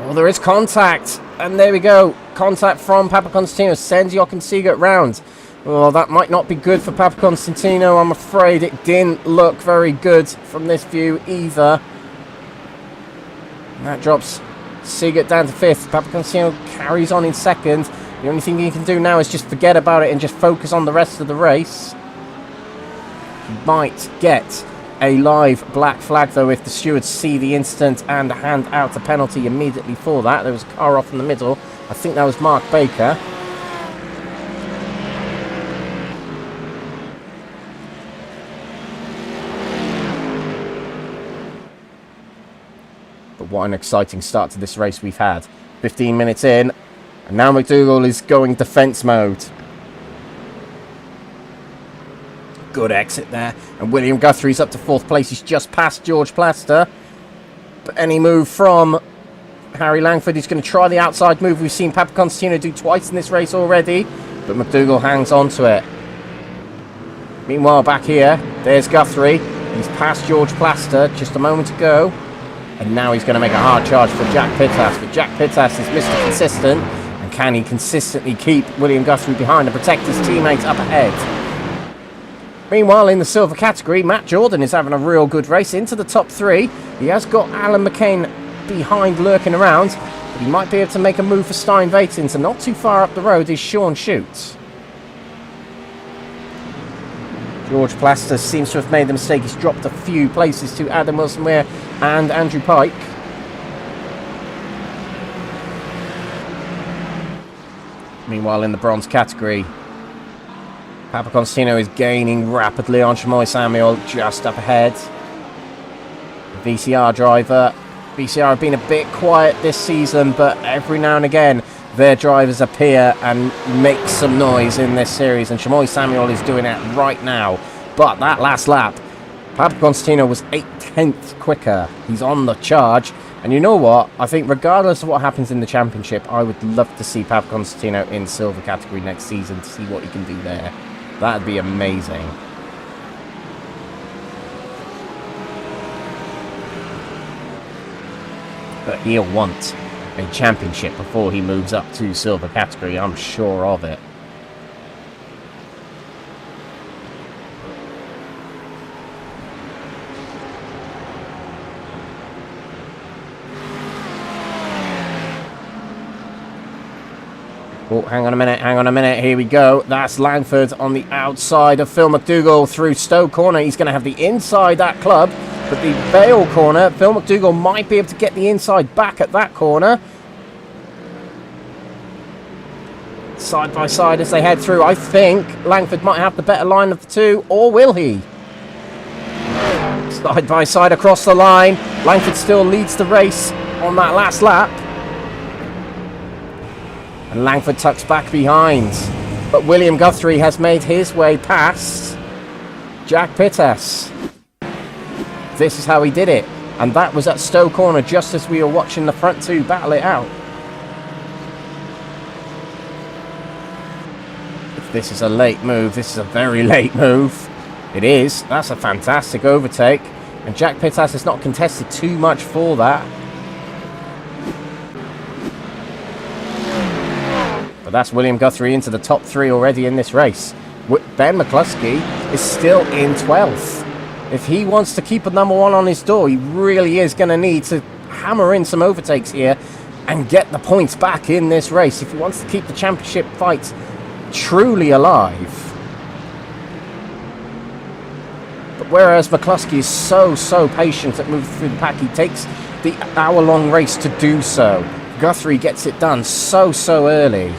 Oh, there is contact, and there we go. Contact from Papa Constantino sends Jochen Siegert round. Well, that might not be good for Papa Constantino. I'm afraid it didn't look very good from this view either. And that drops Siegert down to 5th. Papa Constantino carries on in 2nd. The only thing he can do now is just forget about it and just focus on the rest of the race. He might get a live black flag though if the stewards see the incident and hand out a penalty immediately for that. There was a car off in the middle. I think that was Mark Baker. But what an exciting start to this race we've had. 15 minutes in, and now McDougall is going defense mode. Good exit there, and William Guthrie's up to 4th place. He's just past George Plaster. But any move from Harry Langford, he's going to try the outside move we've seen Papa Constantino do twice in this race already, but McDougall hangs on to it. Meanwhile, back here, there's Guthrie. He's past George Plaster just a moment ago, and now he's going to make a hard charge for Jack Pittas. But Jack Pittas is Mr. Consistent, and can he consistently keep William Guthrie behind and protect his teammates up ahead? Meanwhile, in the silver category, Matt Jordan is having a real good race into the top 3. He has got Alan McCain behind, lurking around. But he might be able to make a move for Stein-Vatins, and not too far up the road is Sean Shoots. George Plaster seems to have made the mistake. He's dropped a few places to Adam Wilson-Weir and Andrew Pike. Meanwhile, in the bronze category, Papa Constantino is gaining rapidly on Chamoy Samuel just up ahead. The VCR driver. VCR have been a bit quiet this season, but every now and again their drivers appear and make some noise in this series, and Chamoy Samuel is doing it right now. But that last lap, Papa Constantino was 8/10 quicker. He's on the charge. And you know what? I think regardless of what happens in the championship, I would love to see Papa Constantino in silver category next season to see what he can do there. That'd be amazing. But he'll want a championship before he moves up to silver category, I'm sure of it. Oh, hang on a minute, here we go. That's Langford on the outside of Phil McDougall through Stowe corner. He's going to have the inside that club, but the Vale corner, Phil McDougall might be able to get the inside back at that corner. Side by side as they head through. I think Langford might have the better line of the two, or will he? Side by side across the line. Langford still leads the race on that last lap. And Langford tucks back behind. But William Guthrie has made his way past Jack Pittas. This is how he did it. And that was at Stowe corner just as we were watching the front two battle it out. If this is a late move, this is a very late move. It is. That's a fantastic overtake. And Jack Pittas has not contested too much for that. That's William Guthrie into the top three already in this race. Ben McCluskey is still in 12th. If he wants to keep a number one on his door, he really is going to need to hammer in some overtakes here and get the points back in this race if he wants to keep the championship fight truly alive. But whereas McCluskey is so patient at moving through the pack, he takes the hour-long race to do so. Guthrie gets it done so early.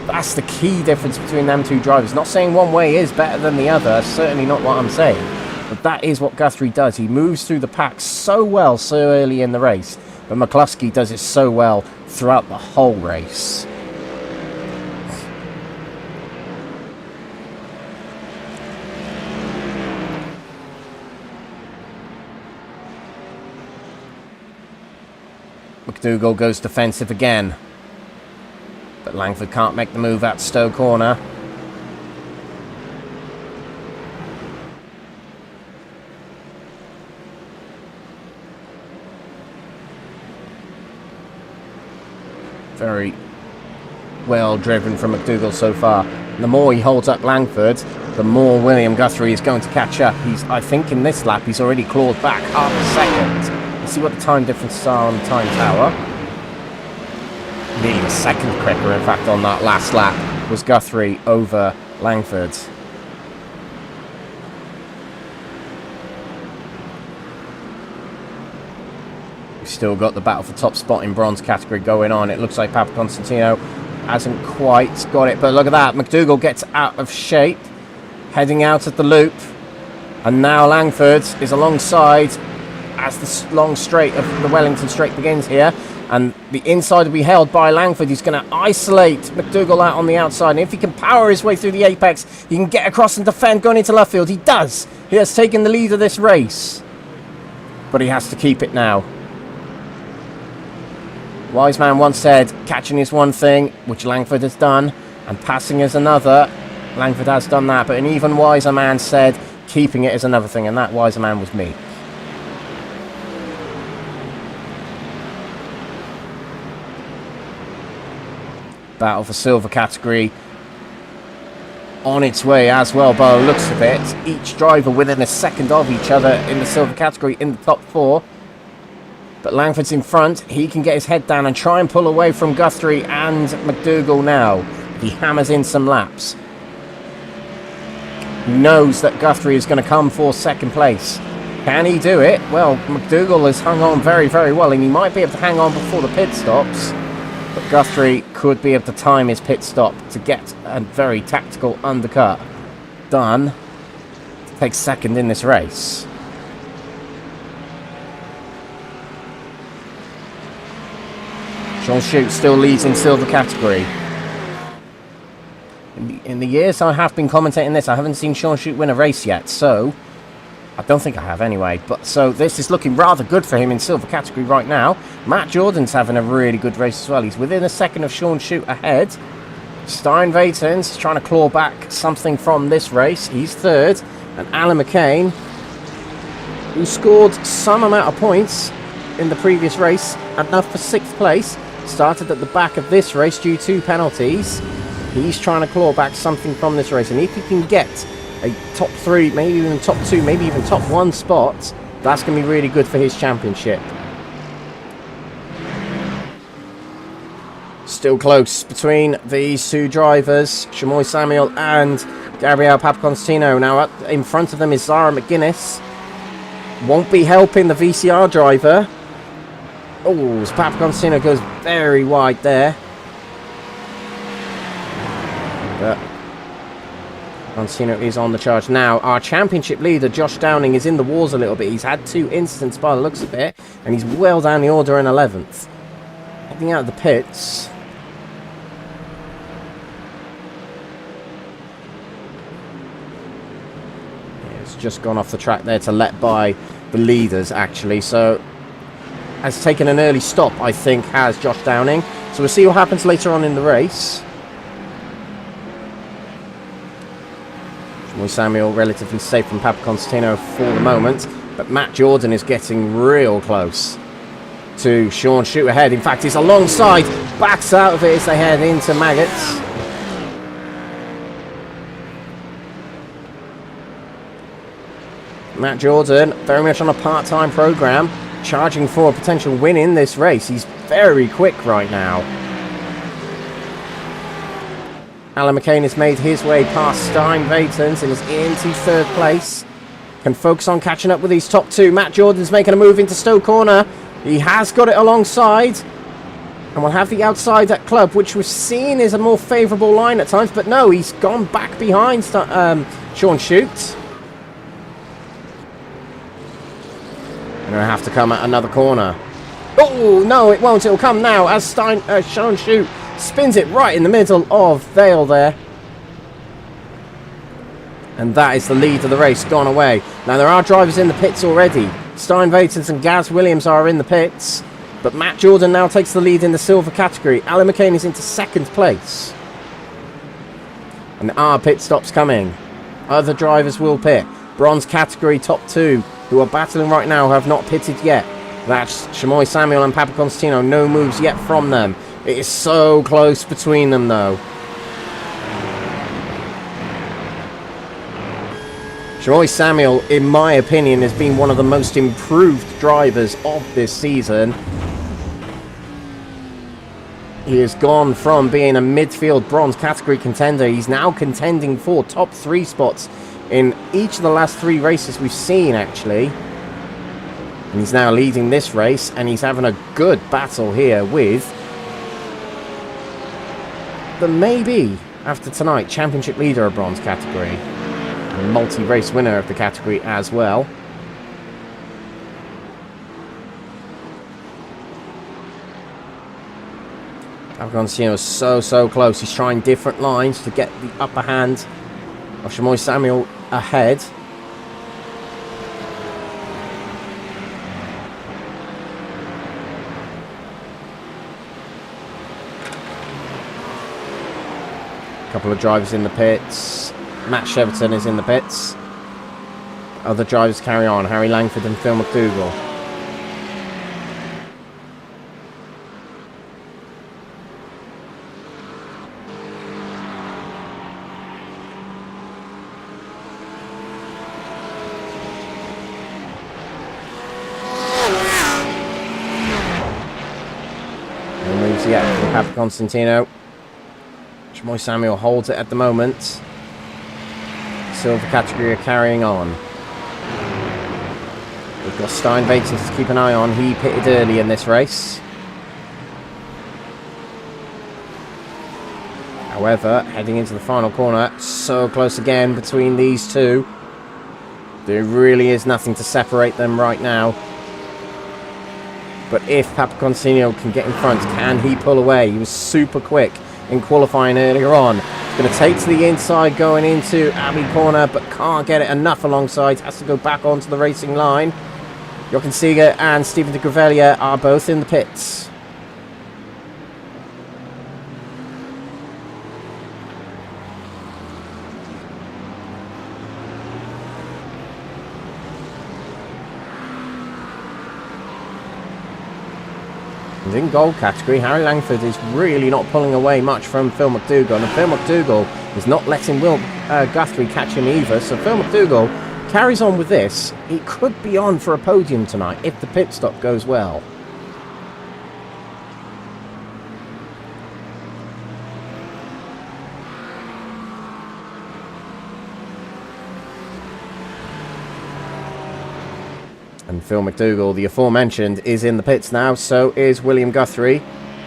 That's the key difference between them two drivers. Not saying one way is better than the other, certainly not what I'm saying. But that is what Guthrie does. He moves through the pack so well so early in the race. But McCluskey does it so well throughout the whole race. McDougall goes defensive again. But Langford can't make the move at Stowe corner. Very well driven from McDougall so far. And the more he holds up Langford, the more William Guthrie is going to catch up. I think in this lap he's already clawed back half a second. Let's see what the time differences are on the time tower. Nearly a second quicker, in fact, on that last lap was Guthrie over Langford. We've still got the battle for top spot in bronze category going on. It looks like Papa Constantino hasn't quite got it, but look at that. McDougall gets out of shape, heading out at the loop. And now Langford is alongside as the long straight of the Wellington Straight begins here. And the inside will be held by Langford. He's going to isolate McDougall out on the outside. And if he can power his way through the apex, he can get across and defend going into Luffield. He does. He has taken the lead of this race. But he has to keep it now. Wise man once said, catching is one thing, which Langford has done, and passing is another. Langford has done that. But an even wiser man said, keeping it is another thing. And that wiser man was me. Battle for silver category on its way as well by the looks of it. Each driver within a second of each other in the silver category in the top four. But Langford's in front. He can get his head down and try and pull away from Guthrie and McDougall now. He hammers in some laps. He knows that Guthrie is going to come for second place. Can he do it? Well, McDougall has hung on very, very well, and he might be able to hang on before the pit stops. But Guthrie could be able to time his pit stop to get a very tactical undercut done to take second in this race. Sean Shute still leads in silver category. In the years I have been commentating this, I haven't seen Sean Shute win a race yet, so I don't think I have anyway. But so this is looking rather good for him in silver category right now. Matt Jordan's having a really good race as well. He's within a second of Sean Shute ahead. Steinvaten's trying to claw back something from this race. He's third, and Alan McCain, who scored some amount of points in the previous race, enough for sixth place, started at the back of this race due to penalties. He's trying to claw back something from this race, and if he can get a top 3, maybe even top 2, maybe even top 1 spot, that's going to be really good for his championship. Still close between these two drivers, Shamoy Samuel and Gabriel Papaconstantino. Now up in front of them is Zara McGuinness. Won't be helping the VCR driver. Oh, Papaconstantino goes very wide there. But Constantino is on the charge now. Our championship leader, Josh Downing, is in the wars a little bit. He's had 2 incidents by the looks of it, and he's well down the order in 11th. Heading out of the pits. It's just gone off the track there to let by the leaders, actually. So has taken an early stop, I think, has Josh Downing. So we'll see what happens later on in the race. Samuel relatively safe from Papaconstantino for the moment, but Matt Jordan is getting real close to Sean Shute ahead. In fact, he's alongside, backs out of it as they head into Maggots. Matt Jordan, very much on a part-time program, charging for a potential win in this race. He's very quick right now. Alan McCain has made his way past Steinvatens and is into third place. Can focus on catching up with these top 2. Matt Jordan's making a move into Stowe corner. He has got it alongside. And we'll have the outside at club, which was seen as a more favourable line at times. But no, he's gone back behind Sean Shute. And we'll have to come at another corner. Oh, no, it won't. It'll come now as Sean Shute spins it right in the middle of Vale there. And that is the lead of the race gone away. Now there are drivers in the pits already. Steinvatens and Gaz Williams are in the pits. But Matt Jordan now takes the lead in the silver category. Alan McCain is into second place. And our pit stop's coming. Other drivers will pit. Bronze category top 2 who are battling right now have not pitted yet. That's Shamoy Samuel and Papaconstantino. No moves yet from them. It is so close between them, though. Shamoy Samuel, in my opinion, has been one of the most improved drivers of this season. He has gone from being a midfield bronze category contender. He's now contending for top 3 spots in each of the last 3 races we've seen, actually. And he's now leading this race, and he's having a good battle here with the maybe, after tonight, championship leader of bronze category. And multi-race winner of the category as well. Papaconstantino is so close. He's trying different lines to get the upper hand of Shamoy Samuel ahead. Couple of drivers in the pits. Matt Cheverton is in the pits. Other drivers carry on. Harry Langford and Phil McDougall. yet from Papa Constantino. Chamoy Samuel holds it at the moment. Silver category are carrying on. We've got Steinvaitens to keep an eye on. He pitted early in this race. However, heading into the final corner, so close again between these two. There really is nothing to separate them right now. But if Papa Constantino can get in front, can he pull away? He was super quick in qualifying earlier on. He's going to take to the inside going into Abbey Corner, but can't get it enough alongside. Has to go back onto the racing line. Jochen Seeger and Stephen de Gravelia are both in the pits. And in gold category, Harry Langford is really not pulling away much from Phil McDougall, and Phil McDougall is not letting Will Guthrie catch him either, so Phil McDougall carries on with this. He could be on for a podium tonight if the pit stop goes well. And Phil McDougall, the aforementioned, is in the pits now. So is William Guthrie.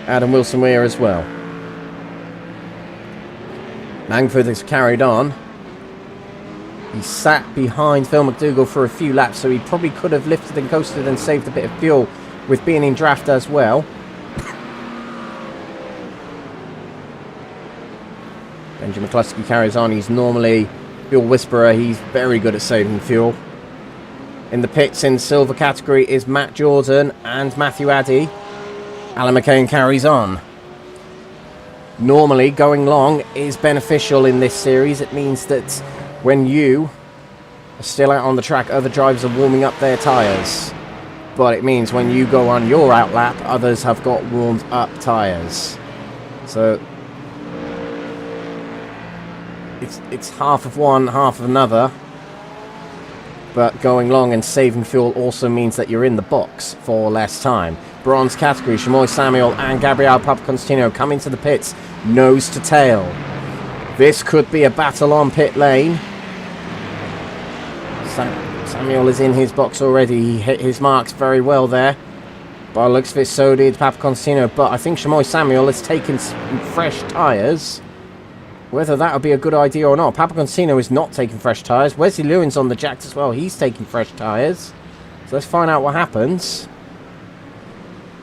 Adam Wilson-Weir as well. Langford has carried on. He sat behind Phil McDougall for a few laps, so he probably could have lifted and coasted and saved a bit of fuel with being in draft as well. Benjamin McCluskey carries on. He's normally fuel whisperer. He's very good at saving fuel. In the pits in silver category is Matt Jordan and Matthew Addy. Alan McCain carries on. Normally, going long is beneficial in this series. It means that when you are still out on the track, other drivers are warming up their tyres. But it means when you go on your out lap, others have got warmed up tyres. So it's half of one, half of another. But going long and saving fuel also means that you're in the box for less time. Bronze category, Chamoy Samuel and Gabriel Papaconstantino come into the pits nose to tail. This could be a battle on pit lane. Samuel is in his box already. He hit his marks very well there. By the looks of it, so did Papaconstantino. But I think Chamoy Samuel has taken some fresh tyres. Whether that would be a good idea or not. Papaconstantino is not taking fresh tyres. Wesley Lewin's on the jacks as well. He's taking fresh tyres. So let's find out what happens.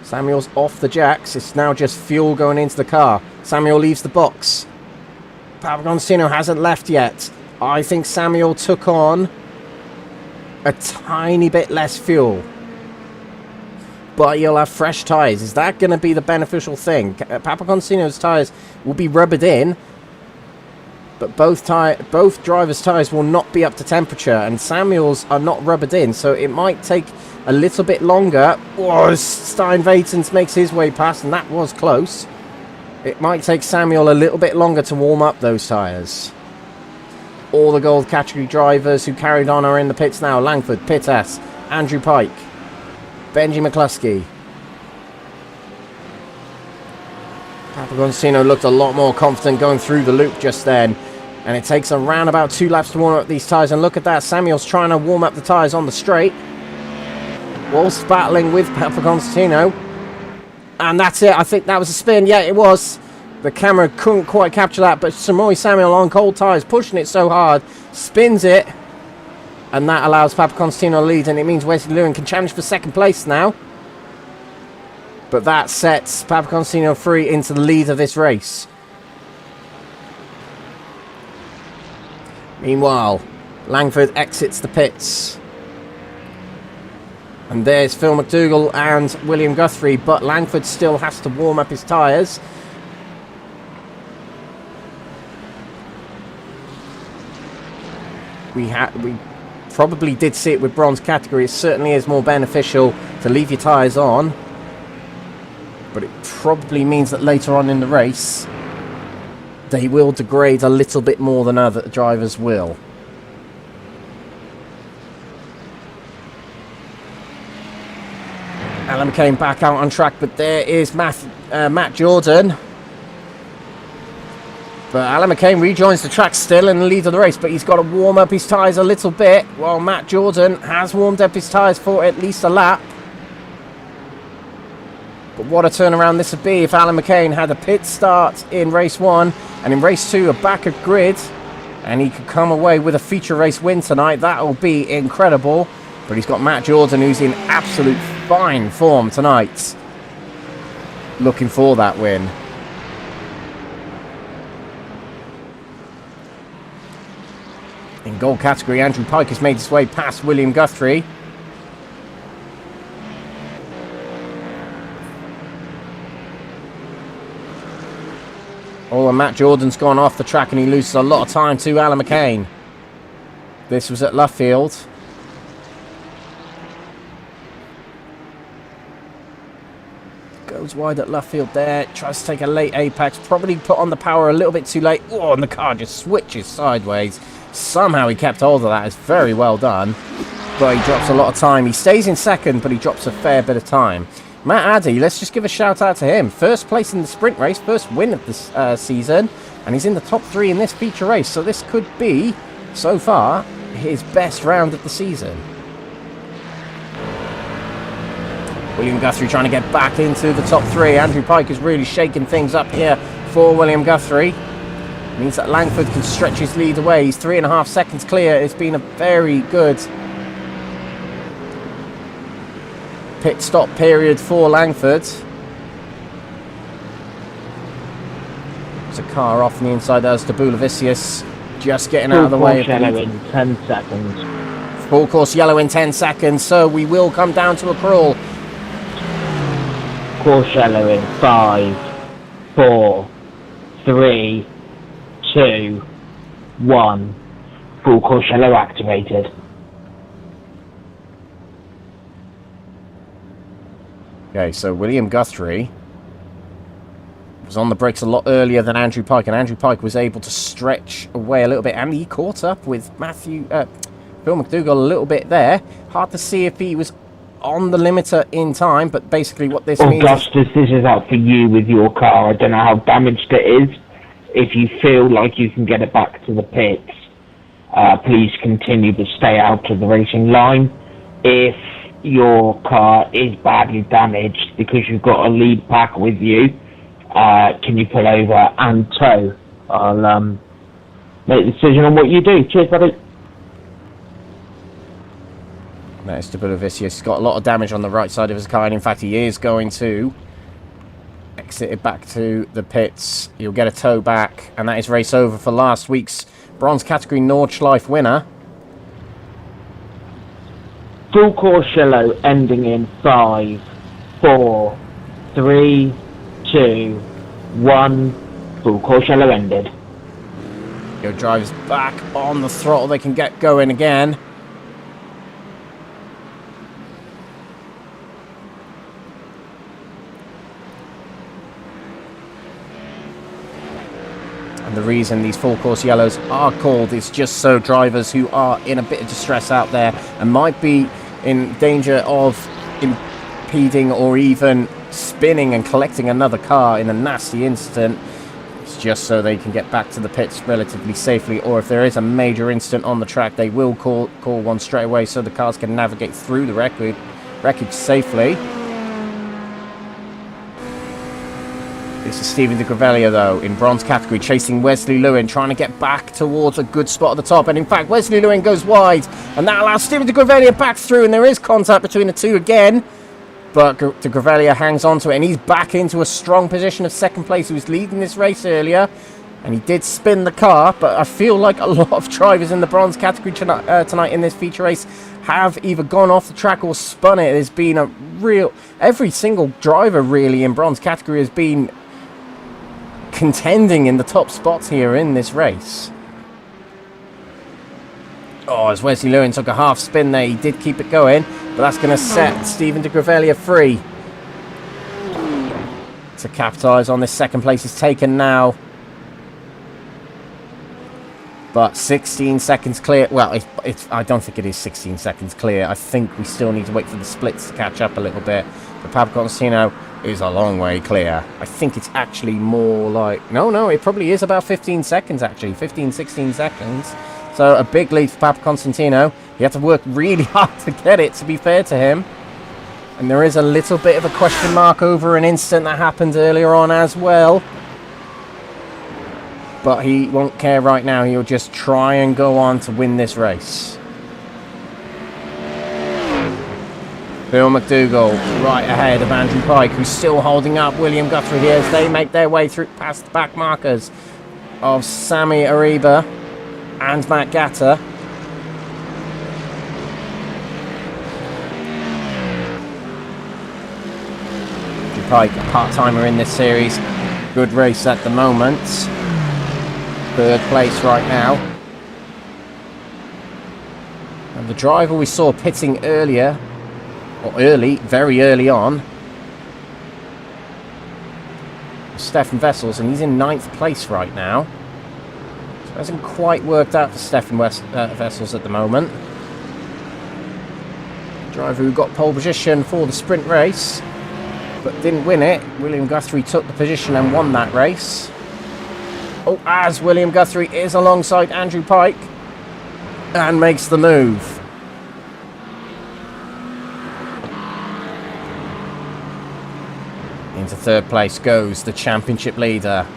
Samuel's off the jacks. It's now just fuel going into the car. Samuel leaves the box. Papaconstantino hasn't left yet. I think Samuel took on a tiny bit less fuel. But you'll have fresh tyres. Is that going to be the beneficial thing? Papaconstantino's tyres will be rubbered in. But both drivers' tyres will not be up to temperature, and Samuel's are not rubbered in, so it might take a little bit longer. Oh, Steinvaitens makes his way past, and that was close. It might take Samuel a little bit longer to warm up those tyres. All the gold category drivers who carried on are in the pits now. Langford, Pittas, Andrew Pike, Benji McCluskey. Papaconstantino looked a lot more confident going through the loop just then. And it takes around about 2 laps to warm up these tyres. And look at that, Samuel's trying to warm up the tyres on the straight. Whilst battling with Papaconstantino. And that's it, I think that was a spin. Yeah, it was. The camera couldn't quite capture that. But Chamoy Samuel on cold tyres, pushing it so hard. Spins it. And that allows Papaconstantino to lead. And it means Wesley Lewin can challenge for second place now. But that sets Papaconstantino free into the lead of this race. Meanwhile, Langford exits the pits. And there's Phil McDougall and William Guthrie, but Langford still has to warm up his tyres. We probably did see it with bronze category. It certainly is more beneficial to leave your tyres on. But it probably means that later on in the race, they will degrade a little bit more than other drivers will. Alan came back out on track, but there is Matt Jordan. But Alan McCain rejoins the track still in the lead of the race, but he's got to warm up his tyres a little bit, while Matt Jordan has warmed up his tyres for at least a lap. But what a turnaround this would be if Alan McCain had a pit start in race 1 and in race 2 a back of grid, and he could come away with a feature race win tonight. That will be incredible. But he's got Matt Jordan, who's in absolute fine form tonight, looking for that win. In gold category, Andrew Pike has made his way past William Guthrie. Oh, and Matt Jordan's gone off the track and he loses a lot of time to Alan McCain. This was at Luffield. Goes wide at Luffield there. Tries to take a late apex. Probably put on the power a little bit too late. Oh, and the car just switches sideways. Somehow he kept hold of that. It's very well done. But he drops a lot of time. He stays in second, but he drops a fair bit of time. Matt Addy, let's just give a shout out to him. First place in the sprint race, first win of this season, and he's in the top 3 in this feature race. So this could be, so far, his best round of the season. William Guthrie trying to get back into the top 3. Andrew Pike is really shaking things up here for William Guthrie. Means that Langford can stretch his lead away. He's 3.5 seconds clear. It's been a very good pit stop period for Langford. There's a car off on the inside. There's the Bulavicius just getting out of the way. Yellow in 10 seconds. Full course yellow in 10 seconds. So we will come down to a crawl. Course yellow in 5, 4, 3, 2, 1. Full course yellow activated. Okay, so William Guthrie was on the brakes a lot earlier than Andrew Pike, and Andrew Pike was able to stretch away a little bit, and he caught up with Phil McDougall a little bit there. Hard to see if he was on the limiter in time, but basically what this means... Augustus, this is out for you with your car. I don't know how damaged it is. If you feel like you can get it back to the pits, please continue to stay out of the racing line. If your car is badly damaged because you've got a lead pack with you, can you pull over and tow? I'll make the decision on what you do. Cheers, buddy. That is Bulavicius. He's got a lot of damage on the right side of his car, and in fact he is going to exit it back to the pits. He'll get a tow back, and that is race over for last week's bronze category Nordschleife winner. Full course yellow ending in 5, 4, 3, 2, 1. Full course yellow ended. Your driver's back on the throttle. They can get going again. And the reason these full course yellows are called is just so drivers who are in a bit of distress out there and might be in danger of impeding or even spinning and collecting another car in a nasty incident, it's just so they can get back to the pits relatively safely, or if there is a major incident on the track, they will call one straight away so the cars can navigate through the wreckage safely. This is Stephen de Gravelia, though, in bronze category, chasing Wesley Lewin, trying to get back towards a good spot at the top. And in fact, Wesley Lewin goes wide, and that allows Stephen de Gravelia back through, and there is contact between the two again. But de Gravelia hangs on to it, and he's back into a strong position of second place. He was leading this race earlier, and he did spin the car. But I feel like a lot of drivers in the bronze category tonight in this feature race have either gone off the track or spun it. There's been a real... Every single driver, really, in bronze category has been contending in the top spots here in this race. Oh, as Wesley Lewin took a half spin there, he did keep it going, but that's going to set Stephen de Gravelia free to capitalise on this second place is taken now. But 16 seconds clear. Well, I don't think it is 16 seconds clear. I think we still need to wait for the splits to catch up a little bit. But Pab Constantino is a long way clear. I think it's actually more like... No, it probably is about 15 seconds, actually. 15, 16 seconds. So a big lead for Pab Constantino. He had to work really hard to get it, to be fair to him. And there is a little bit of a question mark over an incident that happened earlier on as well. But he won't care right now. He'll just try and go on to win this race. Phil McDougall right ahead of Andrew Pike, who's still holding up William Guthrie here as they make their way through past the back markers of Sami Ariba and Matt Gatter. Andrew Pike, a part-timer in this series. Good race at the moment. Third place right now. And the driver we saw pitting earlier, or very early on, Stefan Vessels, and he's in 9th place right now. So it hasn't quite worked out for Stefan Vessels at the moment. The driver who got pole position for the sprint race, but didn't win it. William Guthrie took the position and won that race. Oh, as William Guthrie is alongside Andrew Pike and makes the move. Into third place goes the championship leader.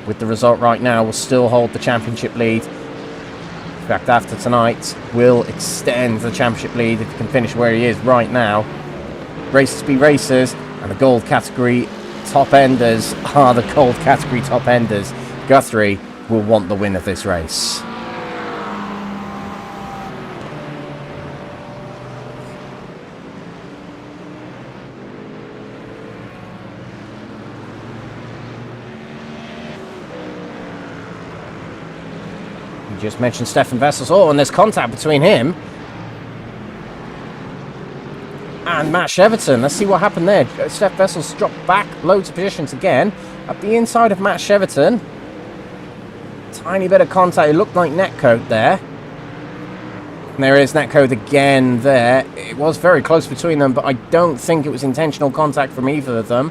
With the result right now, will still hold the championship lead. In fact, after tonight, will extend the championship lead if he can finish where he is right now. Races be racers, and the gold category top enders are the gold category top enders. Guthrie will want the win of this race. You just mentioned Stefan Vessels. Oh, and there's contact between him and Matt Cheverton. Let's see what happened there. Steph Vessels dropped back loads of positions again. Up the inside of Matt Cheverton. Tiny bit of contact. It looked like netcode there. And there is netcode again there. It was very close between them, but I don't think it was intentional contact from either of them.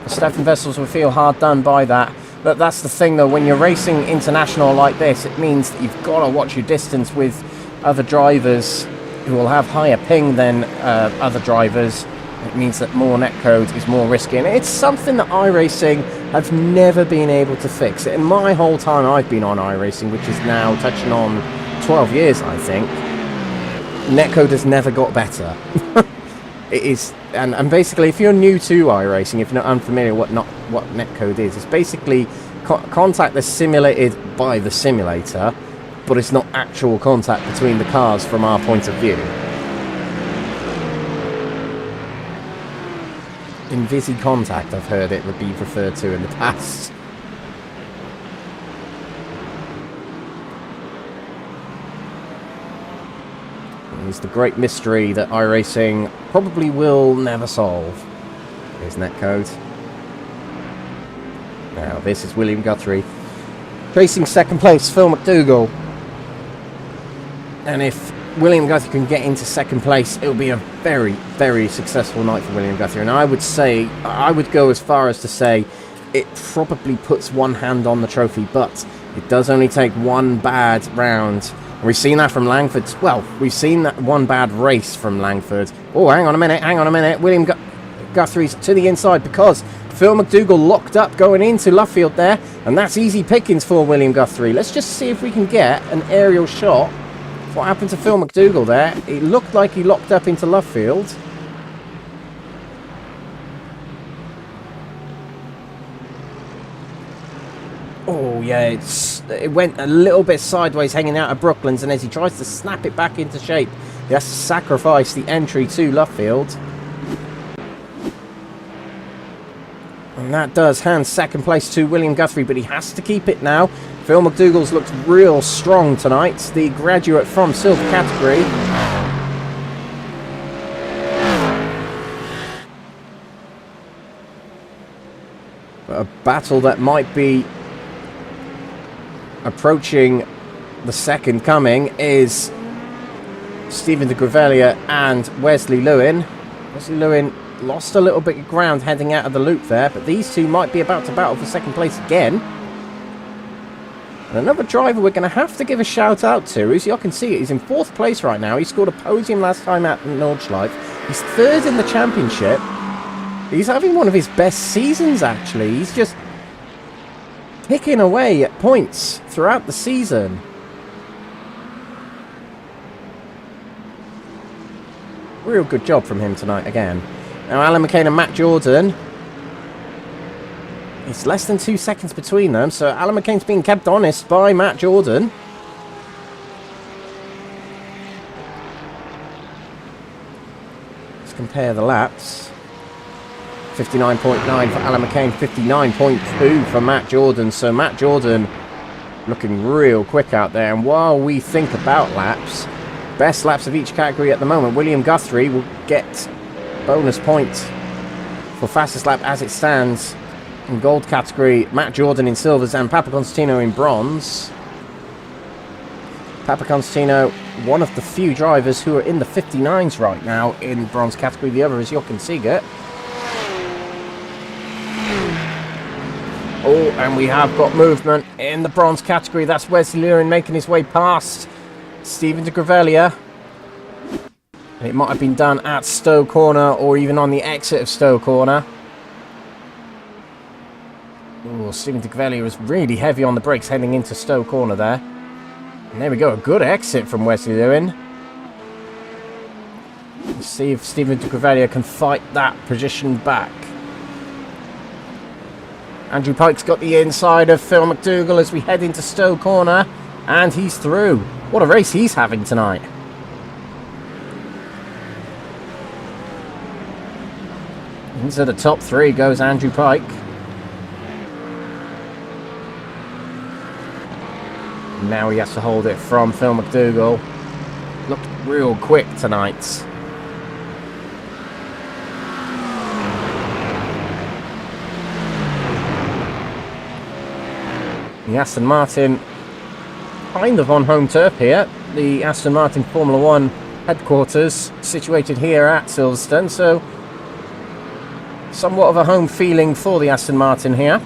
Stefan Vessels will feel hard done by that. But that's the thing, though. When you're racing international like this, it means that you've got to watch your distance with other drivers who will have higher ping than other drivers. It means that more netcode is more risky, and it's something that iRacing have never been able to fix. In my whole time I've been on iRacing, which is now touching on 12 years, I think, netcode has never got better. It is, and basically, if you're new to iRacing, if you're not unfamiliar what netcode is, it's basically contact that's simulated by the simulator, but it's not actual contact between the cars from our point of view. Invisi contact, I've heard it would be referred to in the past. It's the great mystery that iRacing probably will never solve. Here's netcode. Now this is William Guthrie chasing second place, Phil McDougall. And if William Guthrie can get into second place, it'll be a very, very successful night for William Guthrie. And I would go as far as to say it probably puts one hand on the trophy, but it does only take one bad round. And we've seen that from Langford. Well, we've seen that one bad race from Langford. Oh, hang on a minute. William Guthrie's to the inside because Phil McDougall locked up going into Luffield there. And that's easy pickings for William Guthrie. Let's just see if we can get an aerial shot. What happened to Phil McDougall there? It looked like he locked up into Luffield. Oh yeah, it went a little bit sideways hanging out of Brooklands, and as he tries to snap it back into shape, he has to sacrifice the entry to Luffield. And that does hand second place to William Guthrie, but he has to keep it now. Phil McDougall's looked real strong tonight, the graduate from Silver category. But a battle that might be approaching the second coming is Stephen de Grevelier and Wesley Lewin. Wesley Lewin lost a little bit of ground heading out of the loop there, but these two might be about to battle for second place again. And another driver we're going to have to give a shout out to, as you can see, he's in 4th place right now. He scored a podium last time at Nordschleife. He's 3rd in the championship. He's having one of his best seasons, actually. He's just picking away at points throughout the season. Real good job from him tonight again. Now Alan McCain and Matt Jordan. It's less than 2 seconds between them, so Alan McCain's being kept honest by Matt Jordan. Let's compare the laps. 59.9 for Alan McCain, 59.2 for Matt Jordan. So Matt Jordan looking real quick out there. And while we think about laps, best laps of each category at the moment, William Guthrie will get bonus point for fastest lap as it stands in gold category. Matt Jordan in silvers and Papa Constantino in bronze. Papa Constantino, one of the few drivers who are in the 59s right now in bronze category. The other is Jochen Siegert. Oh, and we have got movement in the bronze category. That's Wesley Lewin making his way past Stephen de Grevelier. And it might have been done at Stowe Corner or even on the exit of Stowe Corner. Oh, Stephen de Grevelier was really heavy on the brakes heading into Stowe Corner there. And there we go, a good exit from Wesley Lewin. Let's see if Stephen de Grevelier can fight that position back. Andrew Pike's got the inside of Phil McDougall as we head into Stowe Corner. And he's through. What a race he's having tonight. Into the top 3 goes Andrew Pike. Now he has to hold it from Phil McDougall. Looked real quick tonight. The Aston Martin kind of on home turf here. The Aston Martin Formula 1 headquarters situated here at Silverstone, so somewhat of a home feeling for the Aston Martin here.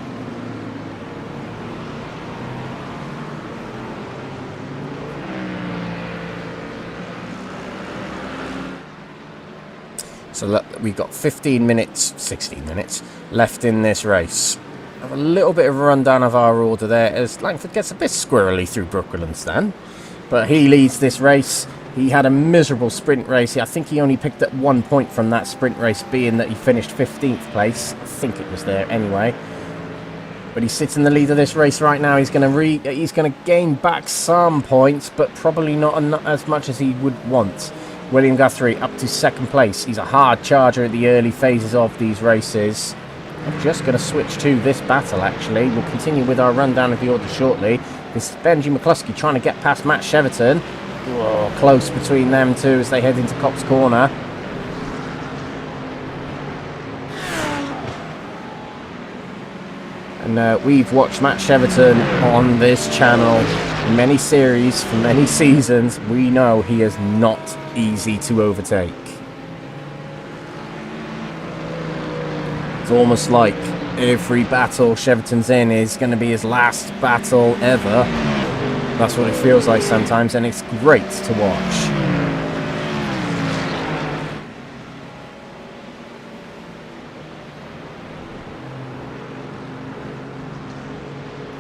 So look, we've got 16 minutes left in this race. Have a little bit of a rundown of our order there as Langford gets a bit squirrely through Brooklands then. But he leads this race. He had a miserable sprint race. I think he only picked up 1 point from that sprint race, being that he finished 15th place. I think it was there anyway. But he sits in the lead of this race right now. He's going to gain back some points, but probably not as much as he would want. William Guthrie up to 2nd place. He's a hard charger at the early phases of these races. I'm just going to switch to this battle, actually. We'll continue with our rundown of the order shortly. This is Benji McCluskey trying to get past Matt Cheverton. Oh, close between them two as they head into Cops Corner. And we've watched Matt Cheverton on this channel in many series for many seasons. We know he is not easy to overtake. It's almost like every battle Cheverton's in is going to be his last battle ever. That's what it feels like sometimes, and it's great to watch.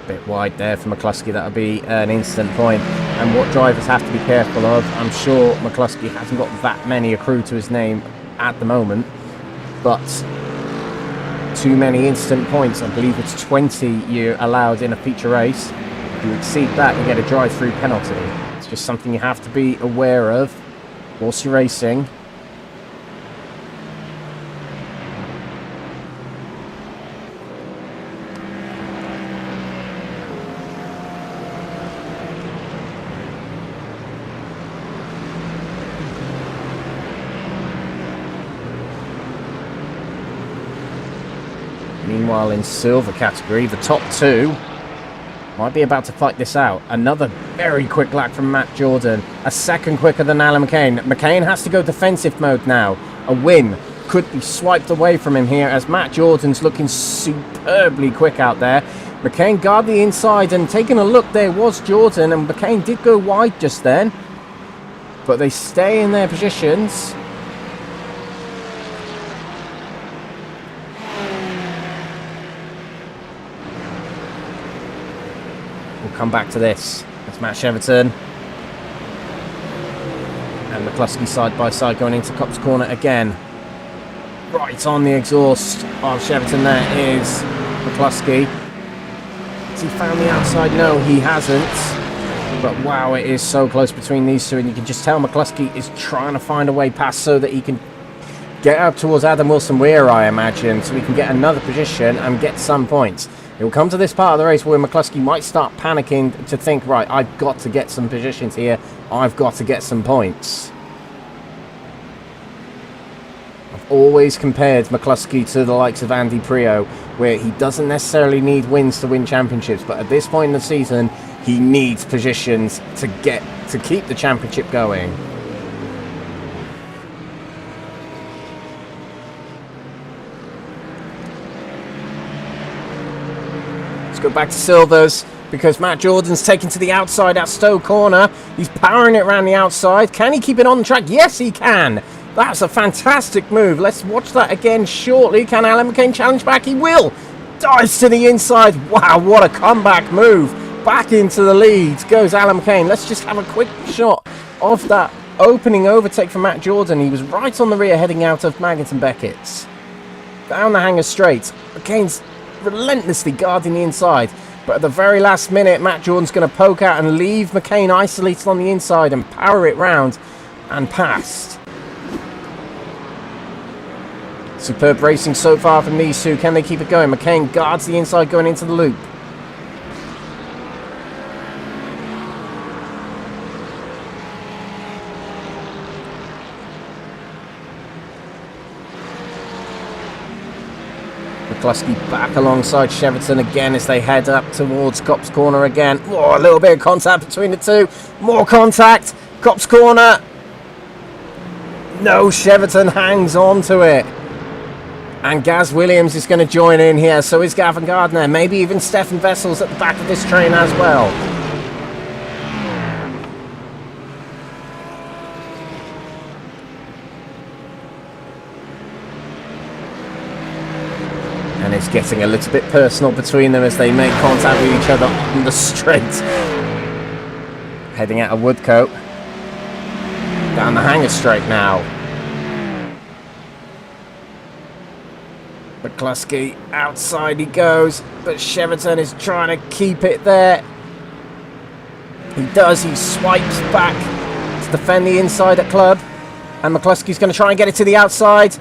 Bit wide there for McCluskey. That'll be an instant point. And what drivers have to be careful of, I'm sure McCluskey hasn't got that many accrued to his name at the moment, but too many instant points. I believe it's 20 you're allowed in a feature race. If you exceed that, you get a drive-through penalty. It's just something you have to be aware of whilst you're racing. Meanwhile, in silver category, the top 2 Might be about to fight this out. Another very quick lap from Matt Jordan. A second quicker than Alan McCain. McCain has to go defensive mode now. A win could be swiped away from him here as Matt Jordan's looking superbly quick out there. McCain guard the inside, and taking a look there was Jordan, and McCain did go wide just then. But they stay in their positions. We'll come back to this. It's Matt Cheverton and McCluskey side by side going into Copse Corner again. Right on the exhaust of Cheverton there is McCluskey. Has he found the outside? No, he hasn't. But wow, it is so close between these two, and you can just tell McCluskey is trying to find a way past so that he can get up towards Adam Wilson-Weir, I imagine, so he can get another position and get some points. It will come to this part of the race where McCluskey might start panicking to think, right, I've got to get some positions here. I've got to get some points. I've always compared McCluskey to the likes of Andy Prio, where he doesn't necessarily need wins to win championships, but at this point in the season, he needs positions to keep the championship going. Let's go back to Silvers, because Matt Jordan's taken to the outside at Stowe Corner. He's powering it around the outside. Can he keep it on the track? Yes, he can. That's a fantastic move. Let's watch that again shortly. Can Alan McCain challenge back? He will. Dives to the inside. Wow, what a comeback move. Back into the lead goes Alan McCain. Let's just have a quick shot of that opening overtake from Matt Jordan. He was right on the rear heading out of Maggots and Becketts. Down the hanger straight. McCain's relentlessly guarding the inside. But at the very last minute, Matt Jordan's going to poke out and leave McCain isolated on the inside and power it round and past. Superb racing so far from these two. Can they keep it going? McCain guards the inside going into the loop. McCluskey back alongside Cheverton again as they head up towards Copse Corner again. Oh, a little bit of contact between the two. More contact. Copse Corner. No, Cheverton hangs on to it. And Gaz Williams is going to join in here. So is Gavin Gardner. Maybe even Stefan Vessels at the back of this train as well. And it's getting a little bit personal between them as they make contact with each other on the straight. Heading out of Woodcote. Down the hanger straight now. McCluskey, outside he goes, but Cheverton is trying to keep it there. He does, he swipes back to defend the inside at Club. And McCluskey's going to try and get it to the outside.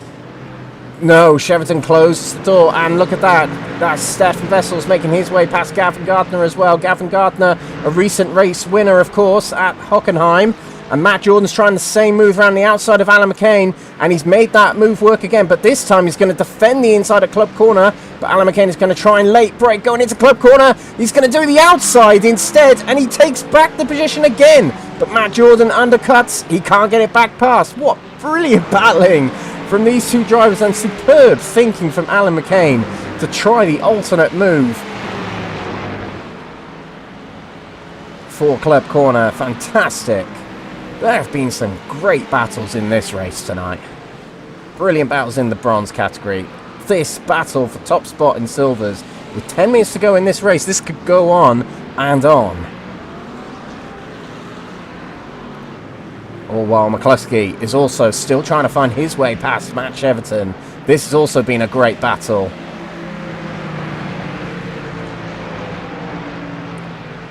No, Cheverton closes the door, and look at that. That's Stefan Vessels making his way past Gavin Gardner as well. Gavin Gardner, a recent race winner, of course, at Hockenheim. And Matt Jordan's trying the same move around the outside of Alan McCain, and he's made that move work again, but this time he's going to defend the inside of Club Corner, but Alan McCain is going to try and late break going into Club Corner. He's going to do the outside instead, and he takes back the position again, but Matt Jordan undercuts. He can't get it back past. What brilliant battling from these two drivers, and superb thinking from Alan McCain to try the alternate move for Club Corner. Fantastic. There have been some great battles in this race tonight. Brilliant battles in the bronze category. This battle for top spot in silvers. With 10 minutes to go in this race, this could go on and on. All while McCluskey is also still trying to find his way past Matt Cheverton. This has also been a great battle.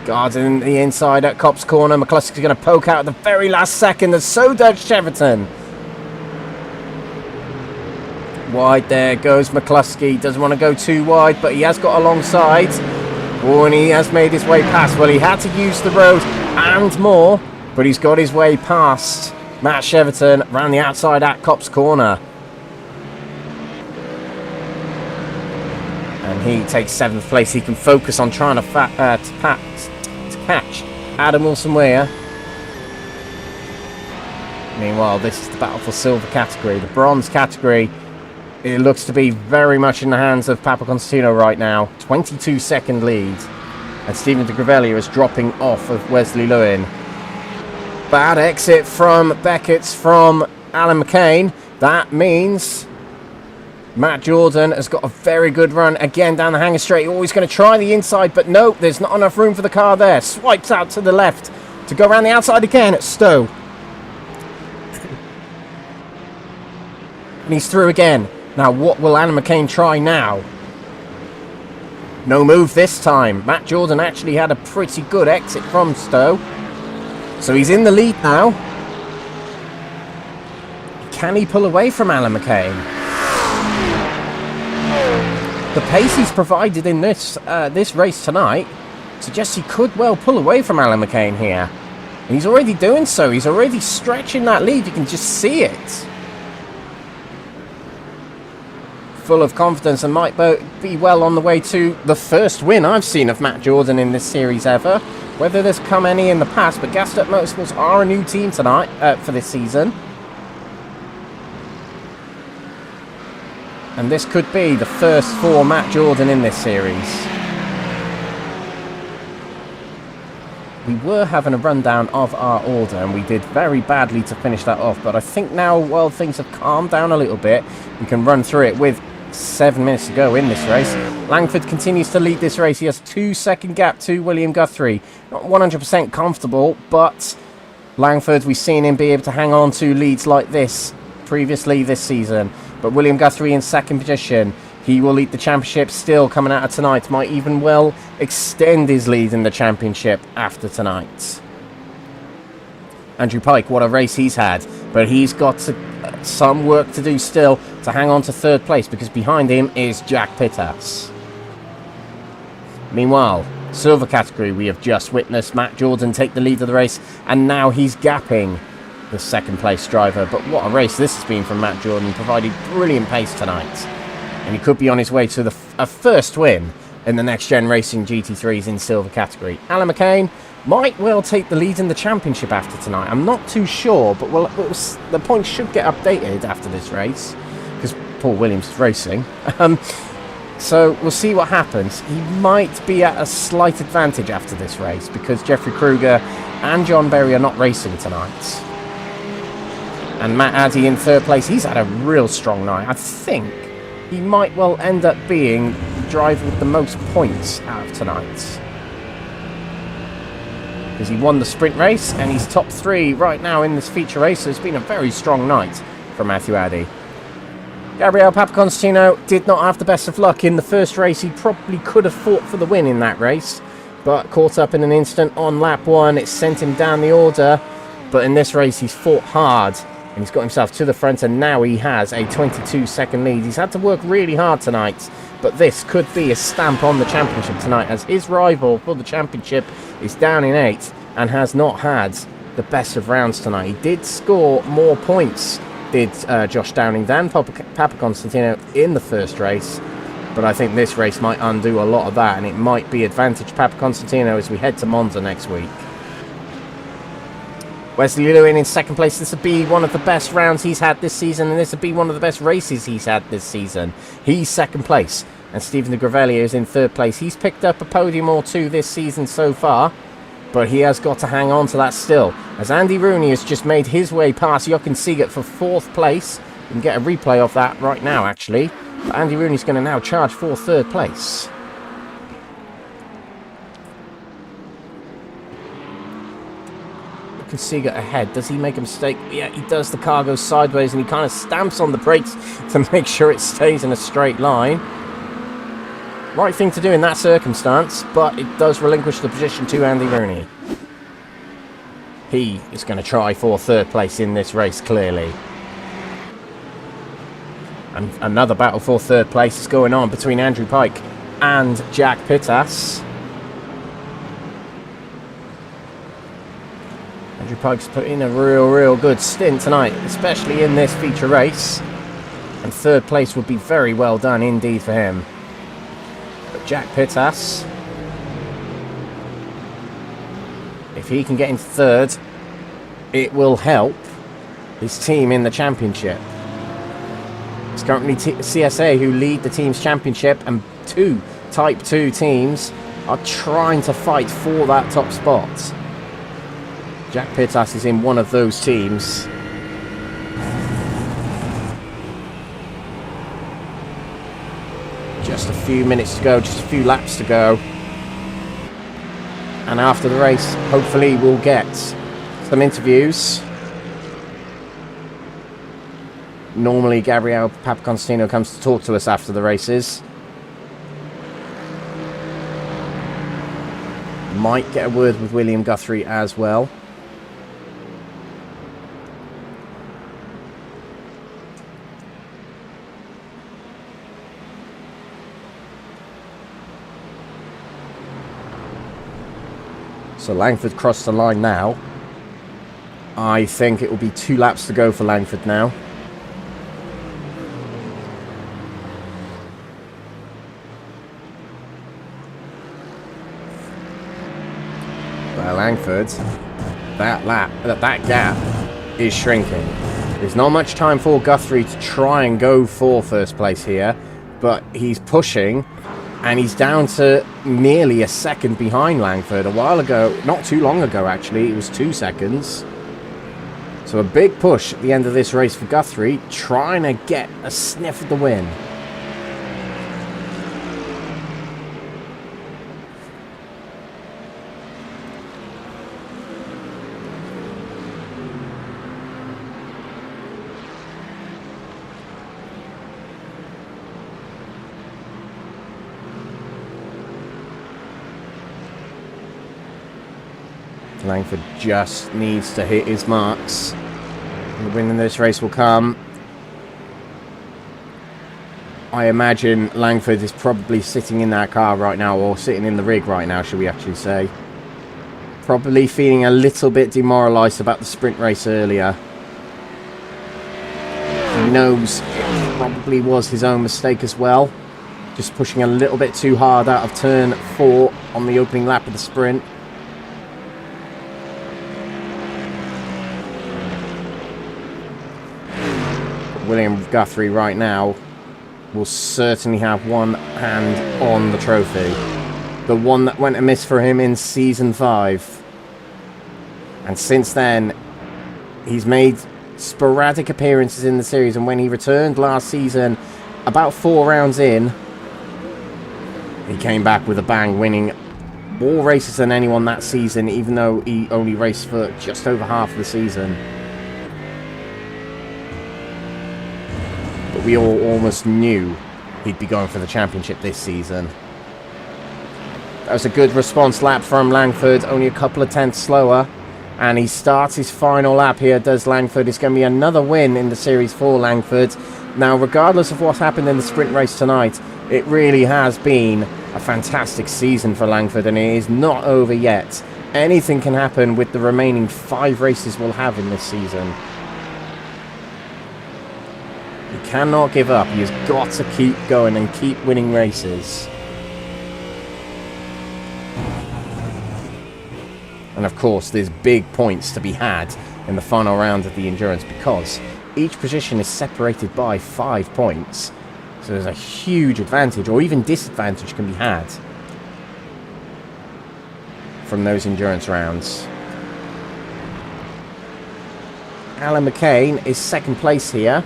Guarding the inside at Copse Corner. McCluskey's going to poke out at the very last second, and so does Cheverton. Wide there goes McCluskey. Doesn't want to go too wide, but he has got alongside. Oh, and he has made his way past. Well, he had to use the road and more, but he's got his way past Matt Cheverton around the outside at Copse Corner. And he takes 7th place. He can focus on trying to catch Adam Wilson-Weir. Meanwhile, this is the battle for silver category. The bronze category, it looks to be very much in the hands of Papa Constantino right now. 22-second lead. And Stephen de Grevelier is dropping off of Wesley Lewin. Bad exit from Becketts from Alan McCain. That means Matt Jordan has got a very good run again down the hanger straight. Always going to try the inside, but no, there's not enough room for the car there. Swipes out to the left to go around the outside again at Stowe. And he's through again. Now, what will Alan McCain try now? No move this time. Matt Jordan actually had a pretty good exit from Stowe. So he's in the lead now. Can he pull away from Alan McCain? The pace he's provided in this race tonight suggests he could well pull away from Alan McCain here. And he's already doing so. He's already stretching that lead. You can just see it. Full of confidence and might be well on the way to the first win I've seen of Matt Jordan in this series ever. Whether there's come any in the past, but Gassed Up Motorsports are a new team tonight for this season. And this could be the first for Matt Jordan in this series. We were having a rundown of our order and we did very badly to finish that off, but I think now while things have calmed down a little bit, we can run through it with 7 minutes to go in this race. Langford continues to lead this race. He has 2-second gap to William Guthrie. Not 100% comfortable, but Langford, we've seen him be able to hang on to leads like this previously this season. But William Guthrie in 2nd position. He will lead the championship still coming out of tonight. Might even well extend his lead in the championship after tonight. Andrew Pike, what a race he's had. But he's got some work to do still to hang on to 3rd place, because behind him is Jack Pittas. Meanwhile, silver category, we have just witnessed Matt Jordan take the lead of the race, and now he's gapping the 2nd place driver. But what a race this has been from Matt Jordan, provided brilliant pace tonight. And he could be on his way to a first win in the NXTGEN Racing GT3s in silver category. Alan McCain might well take the lead in the championship after tonight. I'm not too sure, but the points should get updated after this race, because Paul Williams is racing. So we'll see what happens. He might be at a slight advantage after this race, because Jeffrey Kruger and John Berry are not racing tonight. And Matt Addy in 3rd place, he's had a real strong night. I think he might well end up being the driver with the most points out of tonight, because he won the sprint race and he's top 3 right now in this feature race. So it's been a very strong night for Matthew Addy. Gabriel Papaconstantino did not have the best of luck in the first race. He probably could have fought for the win in that race, but caught up in an instant on lap 1. It sent him down the order, but in this race he's fought hard and he's got himself to the front, and now he has a 22-second lead. He's had to work really hard tonight, but this could be a stamp on the championship tonight, as his rival for the championship is down in 8th and has not had the best of rounds tonight. He did score more points, did Josh Downing, than Papaconstantino in the first race, but I think this race might undo a lot of that, and it might be advantage Papaconstantino as we head to Monza next week. Wesley Lewin in 2nd place. This will be one of the best rounds he's had this season, and this will be one of the best races he's had this season. He's 2nd place, and Stephen de Grevelier is in 3rd place. He's picked up a podium or 2 this season so far, but he has got to hang on to that still, as Andy Rooney has just made his way past Jochen Siegert for 4th place. You can get a replay of that right now, actually. But Andy Rooney's going to now charge for 3rd place. Siegert ahead. Does he make a mistake? Yeah, he does. The car goes sideways and he kind of stamps on the brakes to make sure it stays in a straight line. Right thing to do in that circumstance, but it does relinquish the position to Andy Rooney. He is going to try for 3rd place in this race, clearly. And another battle for 3rd place is going on between Andrew Pike and Jack Pittas. Andrew Pike's put in a real good stint tonight, especially in this feature race. And 3rd place would be very well done indeed for him. But Jack Pittas, if he can get into third, it will help his team in the championship. It's currently CSA who lead the team's championship, and two Type 2 teams are trying to fight for that top spot. Jack Pittas is in one of those teams. Just a few minutes to go, just a few laps to go. And after the race, hopefully we'll get some interviews. Normally Gabriele Papaconstantino comes to talk to us after the races. Might get a word with William Guthrie as well. So Langford crossed the line now. I think it will be 2 laps to go for Langford now. Well, Langford, that gap is shrinking. There's not much time for Guthrie to try and go for first place here, but he's pushing. And he's down to nearly a second behind Langford. A while ago, not too long ago actually, it was 2 seconds. So a big push at the end of this race for Guthrie, trying to get a sniff of the win. Langford just needs to hit his marks. The win in this race will come. I imagine Langford is probably sitting in that car right now, or sitting in the rig right now, should we actually say. Probably feeling a little bit demoralised about the sprint race earlier. He knows it probably was his own mistake as well. Just pushing a little bit too hard out of turn 4 on the opening lap of the sprint. William Guthrie right now will certainly have one hand on the trophy. The one that went amiss for him in Season 5. And since then, he's made sporadic appearances in the series, and when he returned last season, about 4 rounds in, he came back with a bang, winning more races than anyone that season, even though he only raced for just over half of the season. We all almost knew he'd be going for the championship this season. That was a good response lap from Langford, only a couple of tenths slower. And he starts his final lap here, does Langford. It's going to be another win in the series for Langford. Now, regardless of what happened in the sprint race tonight, it really has been a fantastic season for Langford, and it is not over yet. Anything can happen with the remaining 5 races we'll have in this season. He cannot give up. He has got to keep going and keep winning races. And of course, there's big points to be had in the final round of the endurance, because each position is separated by 5 points. So there's a huge advantage, or even disadvantage, can be had from those endurance rounds. Alan McCain is second place here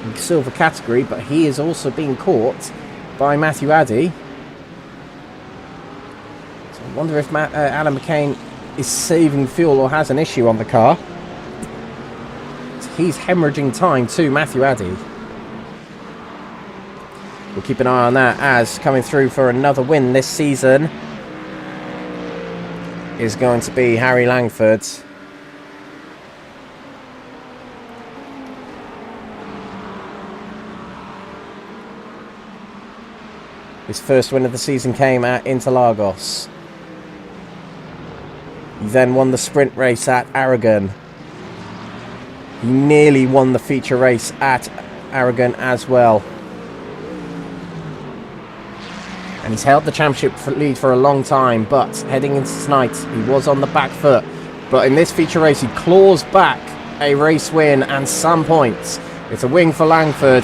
in the silver category, but he is also being caught by Matthew Addy. So I wonder if Alan McCain is saving fuel or has an issue on the car. So he's hemorrhaging time to Matthew Addy. We'll keep an eye on that, as coming through for another win this season is going to be Harry Langford. His first win of the season came at Interlagos. He then won the sprint race at Aragon. He nearly won the feature race at Aragon as well. and he's held the championship lead for a long time, but heading into tonight, he was on the back foot. But in this feature race, he claws back a race win and some points. It's a win for Langford,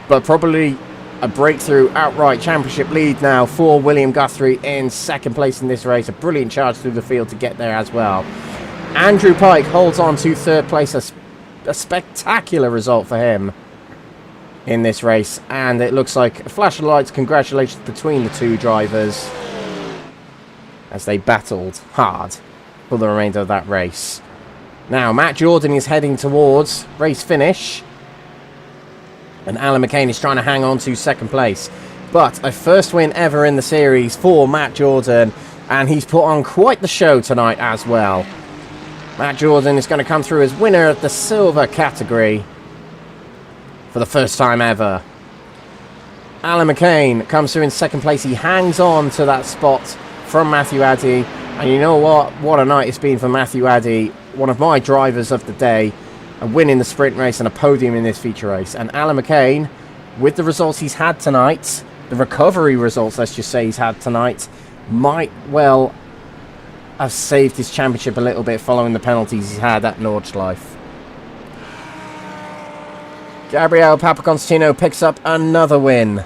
but probably a breakthrough outright championship lead now for William Guthrie in second place in this race. A brilliant charge through the field to get there as well. Andrew Pike holds on to third place, a spectacular result for him in this race, and it looks like a flash of lights. Congratulations between the two drivers as they battled hard for the remainder of that race. Now Matt Jordan is heading towards race finish, and Alan McCain is trying to hang on to second place. But a first win ever in the series for Matt Jordan, and he's put on quite the show tonight as well. Matt Jordan is going to come through as winner of the silver category for the first time ever. Alan McCain comes through in second place. He hangs on to that spot from Matthew Addy. And you know what? What a night it's been for Matthew Addy, one of my drivers of the day. A win in the sprint race and a podium in this feature race. And Alan McCain, with the results he's had tonight, the recovery results, let's just say, he's had tonight, might well have saved his championship a little bit following the penalties he's had at Nordschleife. Gabriel Papaconstantino picks up another win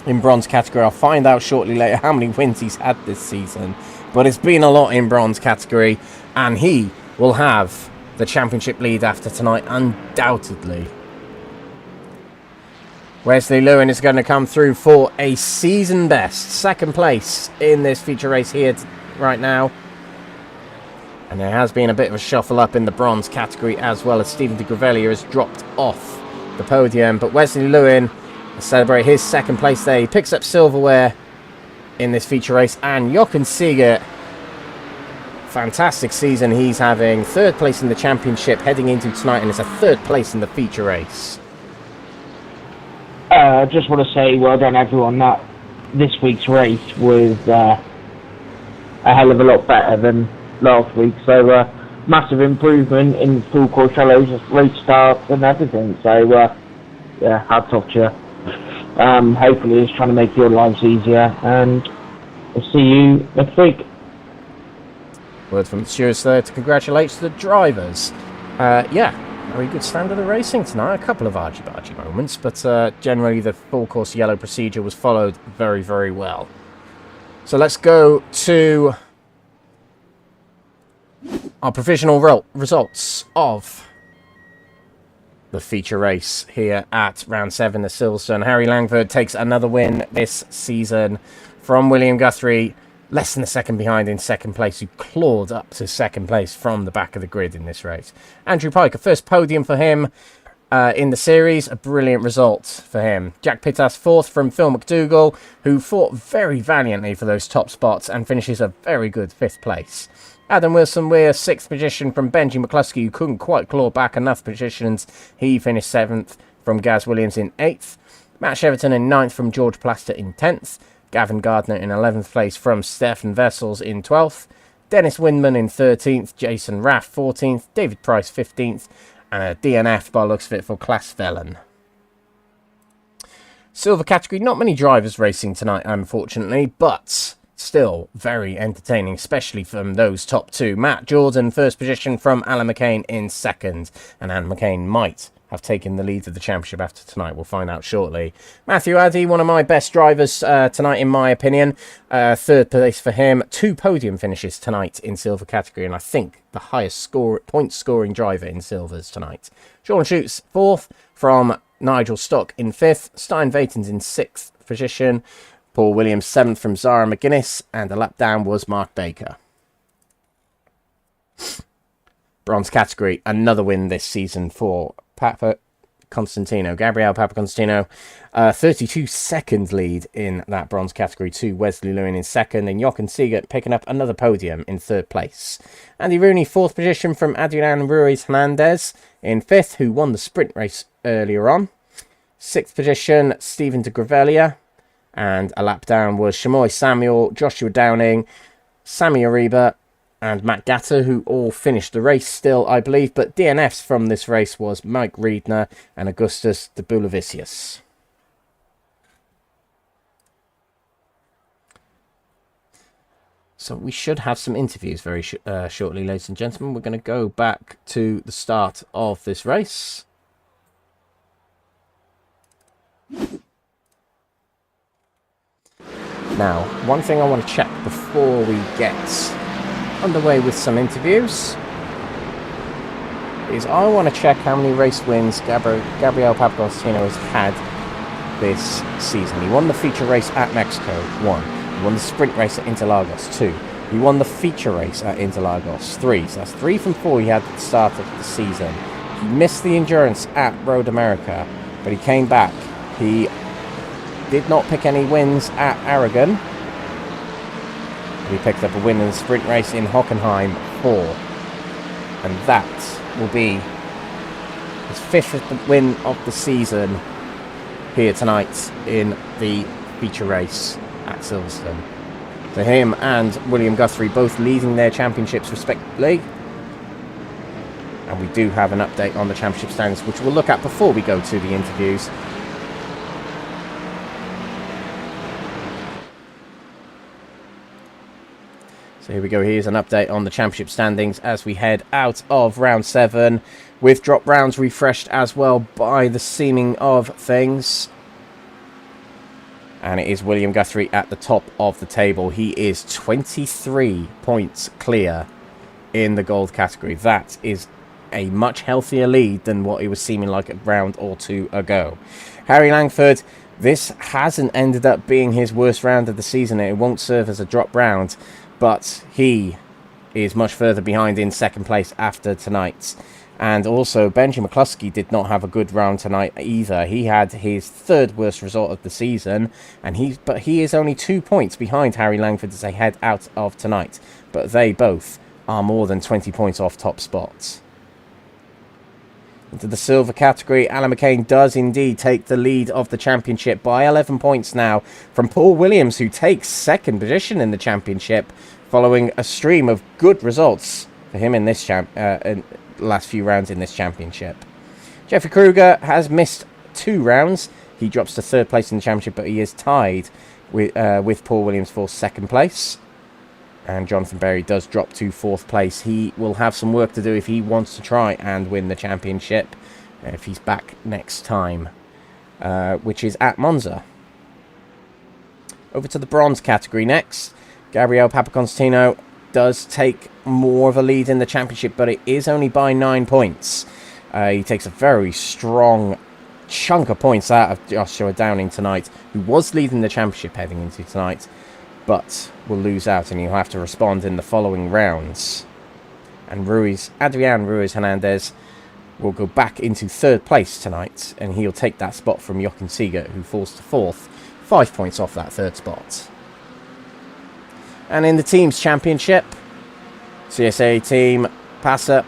in bronze category. I'll find out shortly later how many wins he's had this season, but it's been a lot in bronze category, and he will have the championship lead after tonight, undoubtedly. Wesley Lewin is going to come through for a season best second place in this feature race here right now. And there has been a bit of a shuffle up in the bronze category as well, as Stephen de Gravelia has dropped off the podium. But Wesley Lewin will celebrate his second place there. He picks up silverware in this feature race. And Jochen Siegert, fantastic season he's having. Third place in the championship heading into tonight, and it's a third place in the feature race. I just want to say well done everyone. That this week's race was a hell of a lot better than last week, so massive improvement in full course shallows, race starts and everything, so yeah, hats off to you. Hopefully it's trying to make your lives easier, and we'll see you next week. Word from Stewards there to congratulate the drivers. Yeah, very good standard of racing tonight. A couple of argy-bargy moments, but generally the full course yellow procedure was followed very, very well. So let's go to our provisional results of the feature race here at round 7 of Silverstone. Harry Langford takes another win this season from William Guthrie, less than a second behind in second place, who clawed up to second place from the back of the grid in this race. Andrew Pike, a first podium for him in the series, a brilliant result for him. Jack Pittas fourth from Phil McDougall, who fought very valiantly for those top spots and finishes a very good fifth place. Adam Wilson-Weir, sixth position from Benji McCluskey, who couldn't quite claw back enough positions. He finished seventh from Gaz Williams in eighth. Matt Cheverton in ninth from George Plaster in 10th. Gavin Gardner in 11th place from Stefan Vessels in 12th. Dennis Windman in 13th. Jason Raff 14th. David Price 15th. And a DNF by looks of it for Klaas Vellen. Silver category, not many drivers racing tonight, unfortunately, but still very entertaining, especially from those top two. Matt Jordan, first position from Alan McCain in second. And Alan McCain might have taken the lead of the championship after tonight. We'll find out shortly. Matthew Addy, one of my best drivers tonight, in my opinion. Third place for him. 2 podium finishes tonight in silver category, and I think the highest point scoring driver in silvers tonight. Sean Schutz, fourth from Nigel Stock in 5th. Stein Vatens in 6th position. Paul Williams 7th from Zara McGuinness, and the lap down was Mark Baker. Bronze category, another win this season for Papa Constantino. Gabriel Papaconstantino, 32-second lead in that bronze category to Wesley Lewin in second, and Jochen Siegert picking up another podium in third place. Andy Rooney, fourth position from Adrian Ruiz Hernandez in 5th, who won the sprint race earlier on. 6th position, Stephen de Gravelia, and a lap down was Shamoy Samuel, Joshua Downing, Sammy Ariba, and Matt Gatter, who all finished the race still, I believe. But DNFs from this race was Mike Riedner and Augustus de Bulavicius. So we should have some interviews very shortly, ladies and gentlemen. We're going to go back to the start of this race. Now, one thing I want to check before we get underway with some interviews is I want to check how many race wins Gabriel Papagostino has had this season. He won the feature race at Mexico, 1. He won the sprint race at Interlagos, 2. He won the feature race at Interlagos, 3. So that's 3 from 4 he had at the start of the season. He missed the endurance at Road America, but he came back. He did not pick any wins at Aragon. He picked up a win in the sprint race in Hockenheim, 4. And that will be his 5th win of the season here tonight in the feature race at Silverstone. So him and William Guthrie both leading their championships respectively. And we do have an update on the championship standings, which we'll look at before we go to the interviews. So here we go. Here's an update on the championship standings as we head out of round 7, with drop rounds refreshed as well by the seeming of things. And it is William Guthrie at the top of the table. He is 23 points clear in the gold category. That is a much healthier lead than what it was seeming like a round or 2 ago. Harry Langford, this hasn't ended up being his worst round of the season. It won't serve as a drop round, but he is much further behind in second place after tonight. And also, Benji McCluskey did not have a good round tonight either. He had his 3rd worst result of the season, and he is only 2 points behind Harry Langford as they head out of tonight. But they both are more than 20 points off top spots. Into the silver category, Alan McCain does indeed take the lead of the championship by 11 points now from Paul Williams, who takes 2nd position in the championship following a stream of good results for him in this last few rounds in this championship. Jeffrey Kruger has missed 2 rounds. He drops to 3rd place in the championship, but he is tied with Paul Williams for 2nd place. And Jonathan Berry does drop to 4th place. He will have some work to do if he wants to try and win the championship, if he's back next time, which is at Monza. Over to the bronze category next. Gabriel Papaconstantino does take more of a lead in the championship, but it is only by 9 points. He takes a very strong chunk of points out of Joshua Downing tonight, who was leading the championship heading into tonight, but will lose out and he'll have to respond in the following rounds. And Adrian Ruiz Hernandez will go back into 3rd place tonight, and he'll take that spot from Jochen Seeger, who falls to 4th, 5 points off that 3rd spot. And in the team's championship, CSA team pass up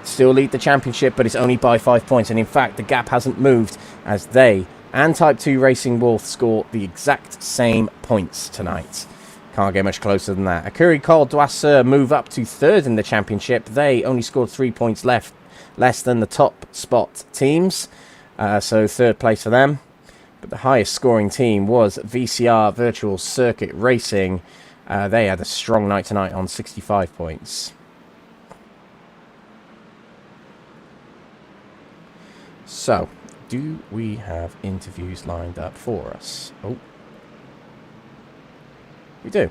still lead the championship, but it's only by 5 points, and in fact the gap hasn't moved as they and Type 2 Racing Wolf score the exact same points tonight. Can't get much closer than that. Akuri Cole Doisseur move up to 3rd in the championship. They only scored 3 points less than the top spot teams, so 3rd place for them. But the highest scoring team was VCR Virtual Circuit Racing. They had a strong night tonight on 65 points. So, do we have interviews lined up for us? Oh, we do.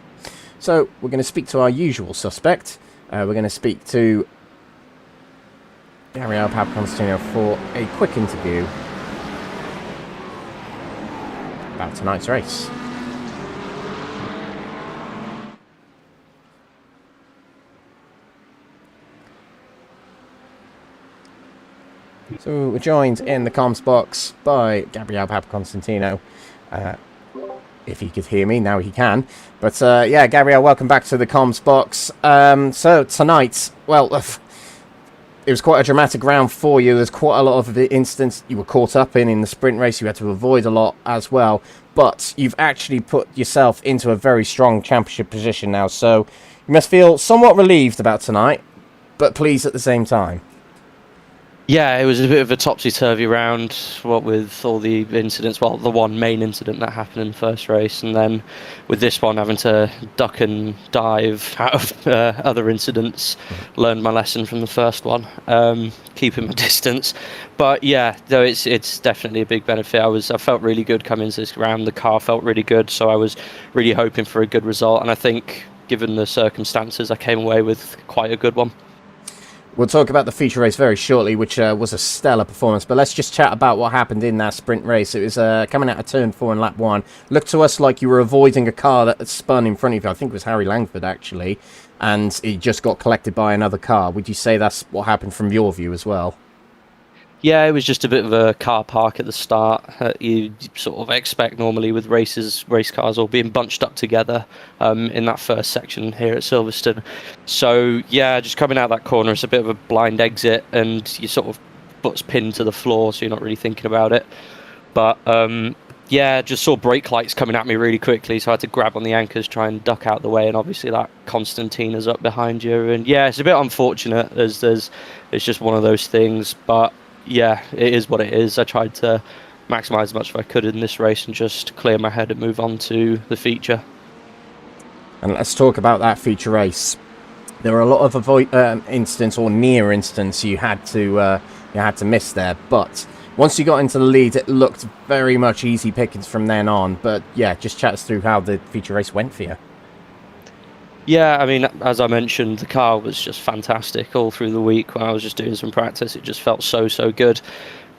So, we're going to speak to our usual suspect. We're going to speak to Gabriel Papaconstantino for a quick interview about tonight's race. So we're joined in the comms box by Gabriel Papaconstantino. If he could hear me, now he can. But yeah, Gabriel, welcome back to the comms box. So tonight, well, it was quite a dramatic round for you. There's quite a lot of the incidents you were caught up in the sprint race. You had to avoid a lot as well. But you've actually put yourself into a very strong championship position now. So you must feel somewhat relieved about tonight, but pleased at the same time. Yeah, it was a bit of a topsy-turvy round, what with all the incidents, well, the one main incident that happened in the first race, and then with this one having to duck and dive out of other incidents, learned my lesson from the first one, keeping my distance. But yeah, though it's definitely a big benefit. I felt really good coming into this round, the car felt really good, so I was really hoping for a good result, and I think, given the circumstances, I came away with quite a good one. We'll talk about the feature race very shortly, which was a stellar performance. But let's just chat about what happened in that sprint race. It was coming out of turn 4 in lap 1. Looked to us like you were avoiding a car that spun in front of you. I think it was Harry Langford, actually. And it just got collected by another car. Would you say that's what happened from your view as well? Yeah, it was just a bit of a car park at the start. You sort of expect normally with race cars all being bunched up together in that first section here at Silverstone. So yeah, just coming out that corner, it's a bit of a blind exit, and you sort of foot's pinned to the floor, so you're not really thinking about it. But yeah, just saw brake lights coming at me really quickly, so I had to grab on the anchors, try and duck out the way, and obviously that Constantina's up behind you, and yeah, it's a bit unfortunate as it's just one of those things, but yeah, it is what it is. I tried to maximise as much as I could in this race and just clear my head and move on to the feature. And let's talk about that feature race. There were a lot of incidents or near incidents you had to miss there, but once you got into the lead, it looked very much easy pickings from then on. But yeah, just chat us through how the feature race went for you. Yeah, I mean, as I mentioned, the car was just fantastic all through the week. When I was just doing some practice, it just felt so good.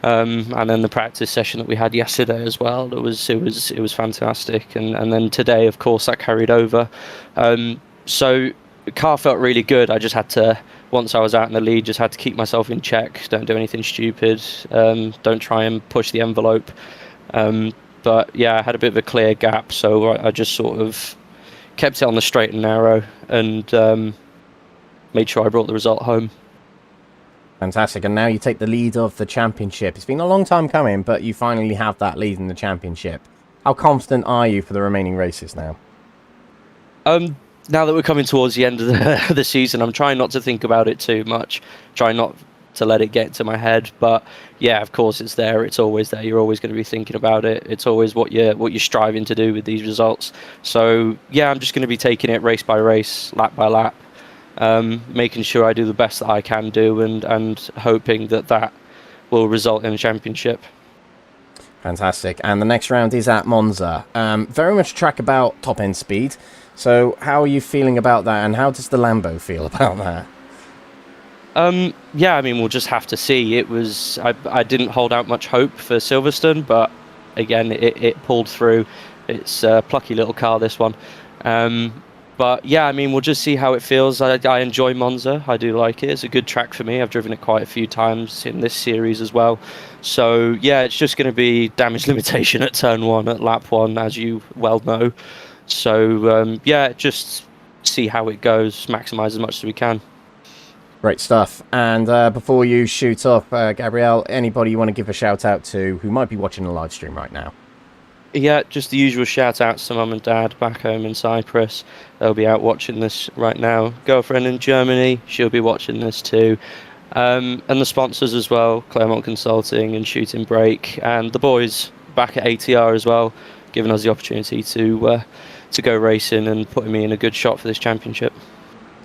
And then the practice session that we had yesterday as well, it was fantastic. And then today, of course, that carried over. So the car felt really good. I just had to, once I was out in the lead, just had to keep myself in check. Don't do anything stupid. Don't try and push the envelope. But yeah, I had a bit of a clear gap, so I just sort of kept it on the straight and narrow, and made sure I brought the result home. Fantastic. And now you take the lead of the championship. It's been a long time coming, but you finally have that lead in the championship. How confident are you for the remaining races now? Now that we're coming towards the end of the season, I'm trying not to think about it too much, trying not to let it get to my head. But yeah, of course it's there, it's always there, you're always going to be thinking about it, it's always what you're striving to do with these results. So yeah, I'm just going to be taking it race by race, lap by lap, making sure I do the best that I can do, and hoping that will result in a championship. Fantastic. And the next round is at Monza. Very much track about top end speed. So how are you feeling about that, and how does the Lambo feel about that? Yeah, I mean, we'll just have to see. I didn't hold out much hope for Silverstone, but again, it pulled through. It's a plucky little car, this one. But yeah, I mean, we'll just see how it feels. I enjoy Monza. I do like it. It's a good track for me. I've driven it quite a few times in this series as well. So yeah, it's just going to be damage limitation at turn 1, at lap 1, as you well know. So yeah, just see how it goes, maximise as much as we can. Great stuff. And before you shoot off, Gabrielle, anybody you want to give a shout out to who might be watching the live stream right now? Yeah, just the usual shout outs to mum and dad back home in Cyprus. They'll be out watching this right now. Girlfriend in Germany, she'll be watching this too. And the sponsors as well, Claremont Consulting and Shooting Brake, and the boys back at ATR as well, giving us the opportunity to go racing and putting me in a good shot for this championship.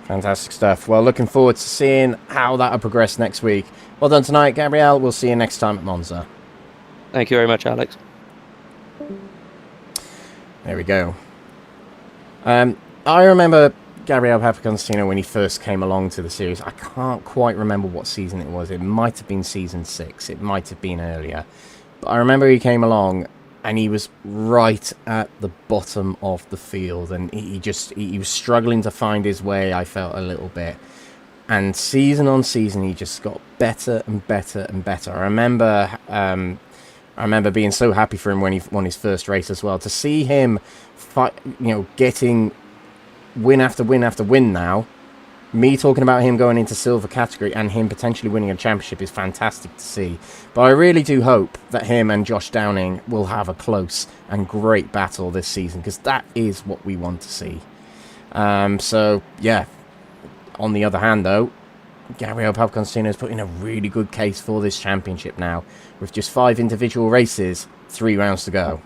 Fantastic stuff. Well, looking forward to seeing how that will progress next week. Well done tonight, Gabrielle. We'll see you next time at Monza. Thank you very much, Alex. There we go. I remember Gabriel Papaconstantino when he first came along to the series. I can't quite remember what season it was. It might have been season 6. It might have been earlier. But I remember he came along and he was right at the bottom of the field, and he was struggling to find his way, I felt, a little bit. And season on season, he just got better and better and better. I remember being so happy for him when he won his first race as well. To see him fight, getting win after win after win now, me talking about him going into silver category and him potentially winning a championship is fantastic to see. But I really do hope that him and Josh Downing will have a close and great battle this season, because that is what we want to see. So, yeah. On the other hand, though, Gabriel Papconstino has put in a really good case for this championship now, with just 5 individual races, 3 rounds to go.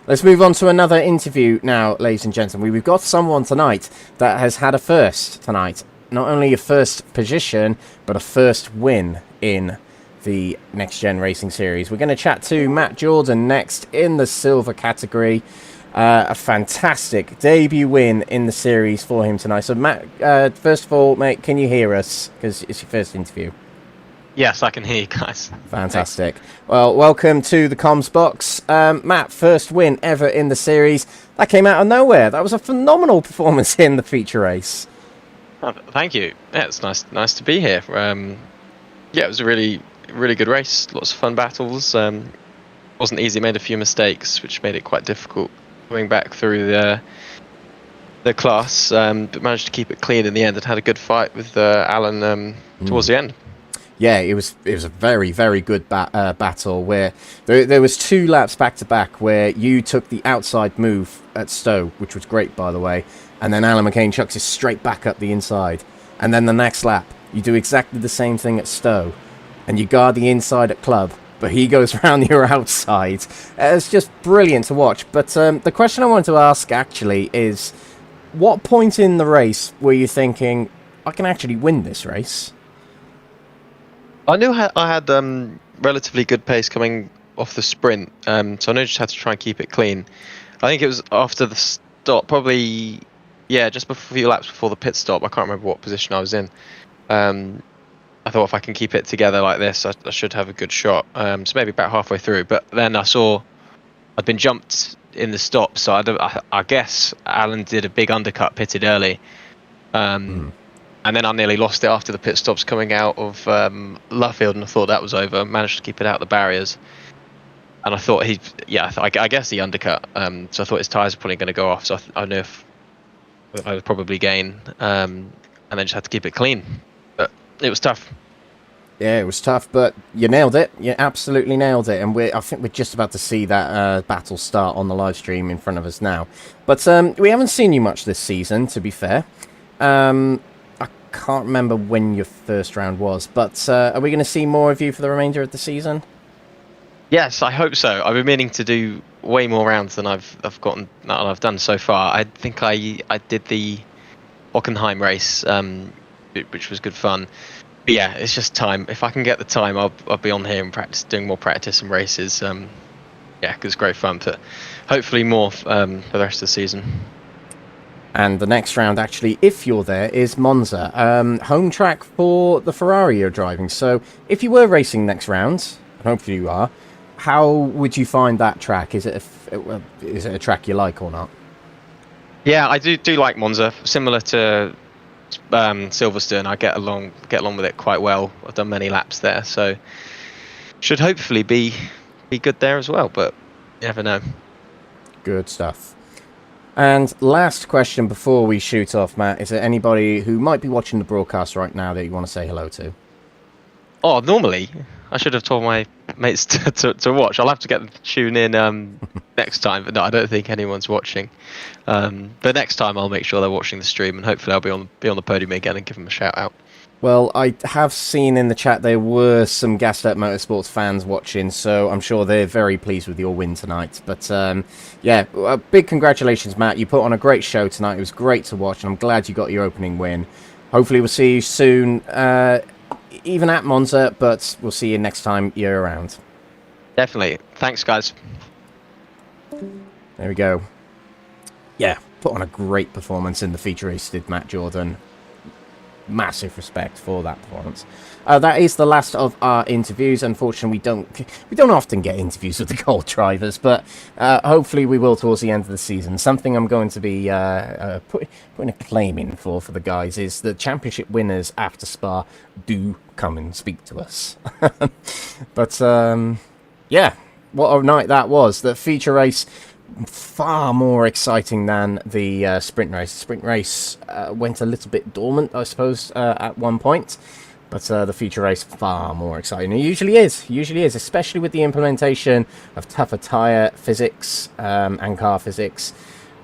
Let's move on to another interview now, ladies and gentlemen. We've got someone tonight that has had a first tonight. Not only a first position, but a first win in the Next Gen Racing Series. We're going to chat to Matt Jordan next in the silver category. A fantastic debut win in the series for him tonight. So, Matt, first of all, mate, can you hear us? Because it's your first interview. Yes, I can hear you guys. Fantastic. Well, welcome to the comms box. Matt, first win ever in the series. That came out of nowhere. That was a phenomenal performance in the feature race. Oh, thank you. Yeah, it's nice to be here. Yeah, it was a really good race. Lots of fun battles. Wasn't easy. Made a few mistakes, which made it quite difficult going back through the class. But managed to keep it clean in the end and had a good fight with Alan towards the end. Yeah, it was a very, very good battle where there was 2 laps back to back where you took the outside move at Stowe, which was great, by the way, and then Alan McCain chucks it straight back up the inside. And then the next lap, you do exactly the same thing at Stowe, and you guard the inside at Club, but he goes around your outside. It's just brilliant to watch. But the question I wanted to ask, actually, is what point in the race were you thinking, I can actually win this race? I knew I had relatively good pace coming off the sprint, so I knew I just had to try and keep it clean. I think it was after the stop, probably, yeah, just a few laps before the pit stop. I can't remember what position I was in. I thought if I can keep it together like this, I should have a good shot. So maybe about halfway through, but then I saw I'd been jumped in the stop, so I guess Alan did a big undercut, pitted early. And then I nearly lost it after the pit stops coming out of Luffield, and I thought that was over. Managed to keep it out the barriers, and I thought I guess he undercut. So I thought his tyres were probably going to go off. So I knew if I would probably gain, and then just had to keep it clean. But it was tough. Yeah, it was tough, but you nailed it. You absolutely nailed it, and I think we're just about to see that battle start on the live stream in front of us now. But we haven't seen you much this season, to be fair. Can't remember when your first round was, but are we going to see more of you for the remainder of the season? Yes, I hope so. I've been meaning to do way more rounds than I've done so far. I think I did the Hockenheim race, which was good fun. But yeah, it's just time. If I can get the time, I'll be on here and doing more practice and races. Yeah, because it's great fun. But hopefully more for the rest of the season. And the next round, actually, if you're there, is Monza. Home track for the Ferrari you're driving. So if you were racing next round, and hopefully you are, how would you find that track? Is it a track you like or not? Yeah, I do like Monza. Similar to Silverstone, I get along with it quite well. I've done many laps there, so should hopefully be good there as well. But you never know. Good stuff. And last question before we shoot off, Matt, is there anybody who might be watching the broadcast right now that you want to say hello to? Oh, normally I should have told my mates to watch. I'll have to get them to tune in next time, but no, I don't think anyone's watching. But next time I'll make sure they're watching the stream, and hopefully I'll be on the podium again and give them a shout out. Well, I have seen in the chat there were some Gassed Up Motorsports fans watching, so I'm sure they're very pleased with your win tonight. But yeah, big congratulations, Matt. You put on a great show tonight. It was great to watch, and I'm glad you got your opening win. Hopefully we'll see you soon, even at Monza, but we'll see you next time you're around. Definitely. Thanks, guys. There we go. Yeah, put on a great performance in the feature race, did Matt Jordan. Massive respect for that performance. That is the last of our interviews. Unfortunately, we don't often get interviews with the Gold drivers, but hopefully we will towards the end of the season. Something I'm going to be putting a claim in for the guys is the championship winners after Spa do come and speak to us. But yeah, what a night that was. The feature race, far more exciting than the sprint race. The sprint race went a little bit dormant, I suppose, at one point, but the feature race far more exciting. It usually is, especially with the implementation of tougher tyre physics and car physics.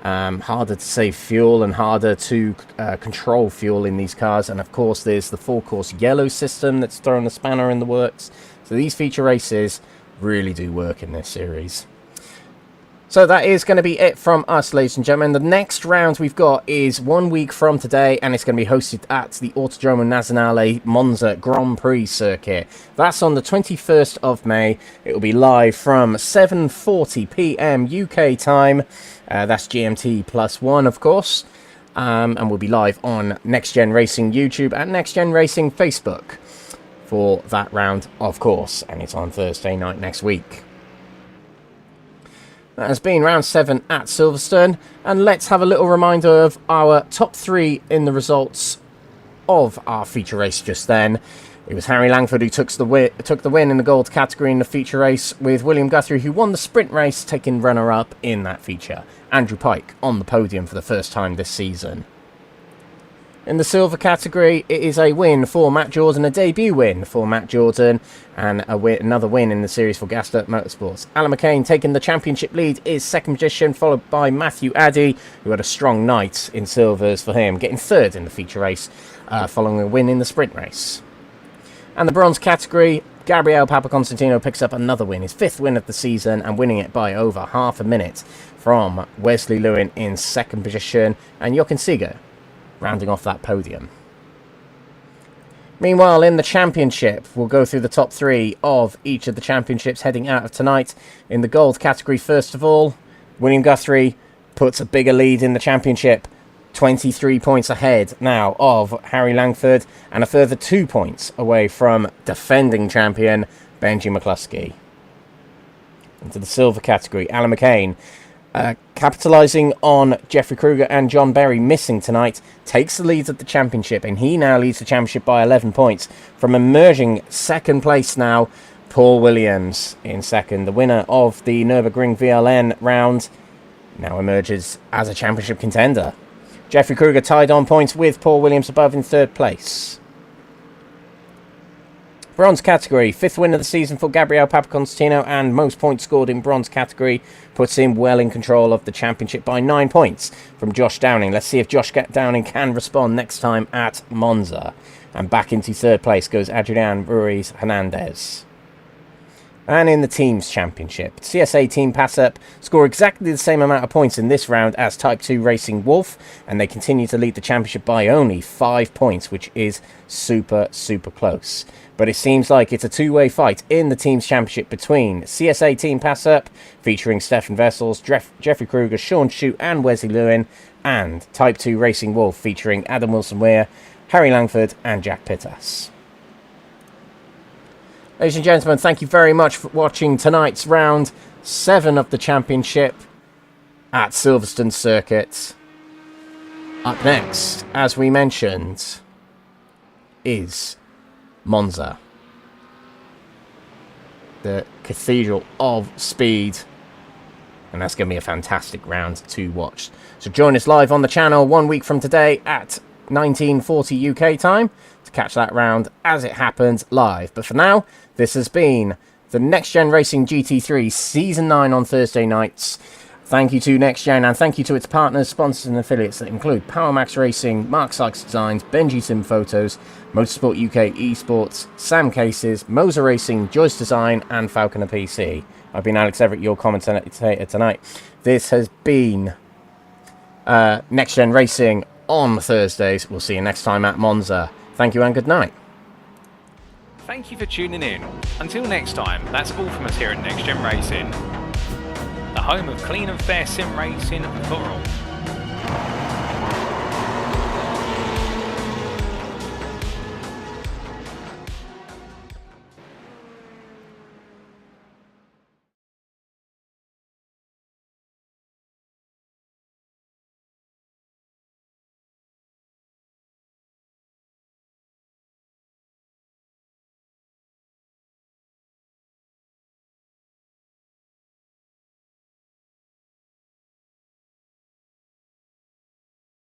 harder to save fuel and harder to control fuel in these cars. And of course there's the four-course yellow system that's thrown a spanner in the works. So these feature races really do work in this series. So that is going to be it from us, ladies and gentlemen. The next round we've got is 1 week from today, and it's going to be hosted at the Autodromo Nazionale Monza Grand Prix circuit. That's on the 21st of May. It will be live from 7:40 p.m. UK time. That's GMT +1, of course. And we'll be live on NXTGEN Racing YouTube and NXTGEN Racing Facebook for that round, of course. And it's on Thursday night next week. That has been round 7 at Silverstone, and let's have a little reminder of our top 3 in the results of our feature race just then. It was Harry Langford who took the win in the gold category in the feature race, with William Guthrie who won the sprint race, taking runner-up in that feature. Andrew Pike on the podium for the first time this season. In the silver category, it is a win for Matt Jordan, a debut win for Matt Jordan, and another win in the series for Gaslit Motorsports. Alan McCain taking the championship lead is second position, followed by Matthew Addy, who had a strong night in silvers for him, getting third in the feature race, following a win in the sprint race. And the bronze category, Gabriele Papaconstantino picks up another win, his 5th win of the season, and winning it by over half a minute from Wesley Lewin in second position, and Jochen Seeger rounding off that podium. Meanwhile, in the championship, we'll go through the top 3 of each of the championships heading out of tonight. In the gold category, first of all, William Guthrie puts a bigger lead in the championship, 23 points ahead now of Harry Langford, and a further 2 points away from defending champion Benji McCluskey. Into the silver category, Alan McCain, capitalising on Jeffrey Kruger and John Berry missing tonight, takes the lead of the championship, and he now leads the championship by 11 points from emerging second place now. Paul Williams in second. The winner of the Nürburgring VLN round now emerges as a championship contender. Jeffrey Kruger tied on points with Paul Williams above in third place. Bronze category, 5th win of the season for Gabriele Papaconstantino, and most points scored in bronze category puts him well in control of the championship by 9 points from Josh Downing. Let's see if Josh Downing can respond next time at Monza. And back into third place goes Adrian Ruiz Hernandez. And in the Teams Championship, CSA Team Pass-Up score exactly the same amount of points in this round as Type 2 Racing Wolf, and they continue to lead the championship by only 5 points, which is super, super close. But it seems like it's a two-way fight in the Teams Championship between CSA Team Pass-Up, featuring Stefan Vessels, Jeffrey Kruger, Sean Shute and Wesley Lewin, and Type 2 Racing Wolf, featuring Adam Wilson-Weir, Harry Langford and Jack Pittas. Ladies and gentlemen, thank you very much for watching tonight's round 7 of the championship at Silverstone Circuit. Up next, as we mentioned, is Monza, the Cathedral of Speed, and that's going to be a fantastic round to watch. So join us live on the channel 1 week from today at 19:40 UK time to catch that round as it happens live. But for now, this has been the NXTGEN Racing GT3 Season 9 on Thursday nights. Thank you to NXTGEN, and thank you to its partners, sponsors and affiliates that include PowerMax Racing, Mark Sykes Designs, Benji Sim Photos, Motorsport UK Esports, Sam Cases, Moser Racing, Joyce Design and Falconer PC. I've been Alex Everett, your commentator tonight. This has been NXTGEN Racing on Thursdays. We'll see you next time at Monza. Thank you and good night. Thank you for tuning in. Until next time, that's all from us here at NXTGEN Racing, the home of clean and fair sim racing for all.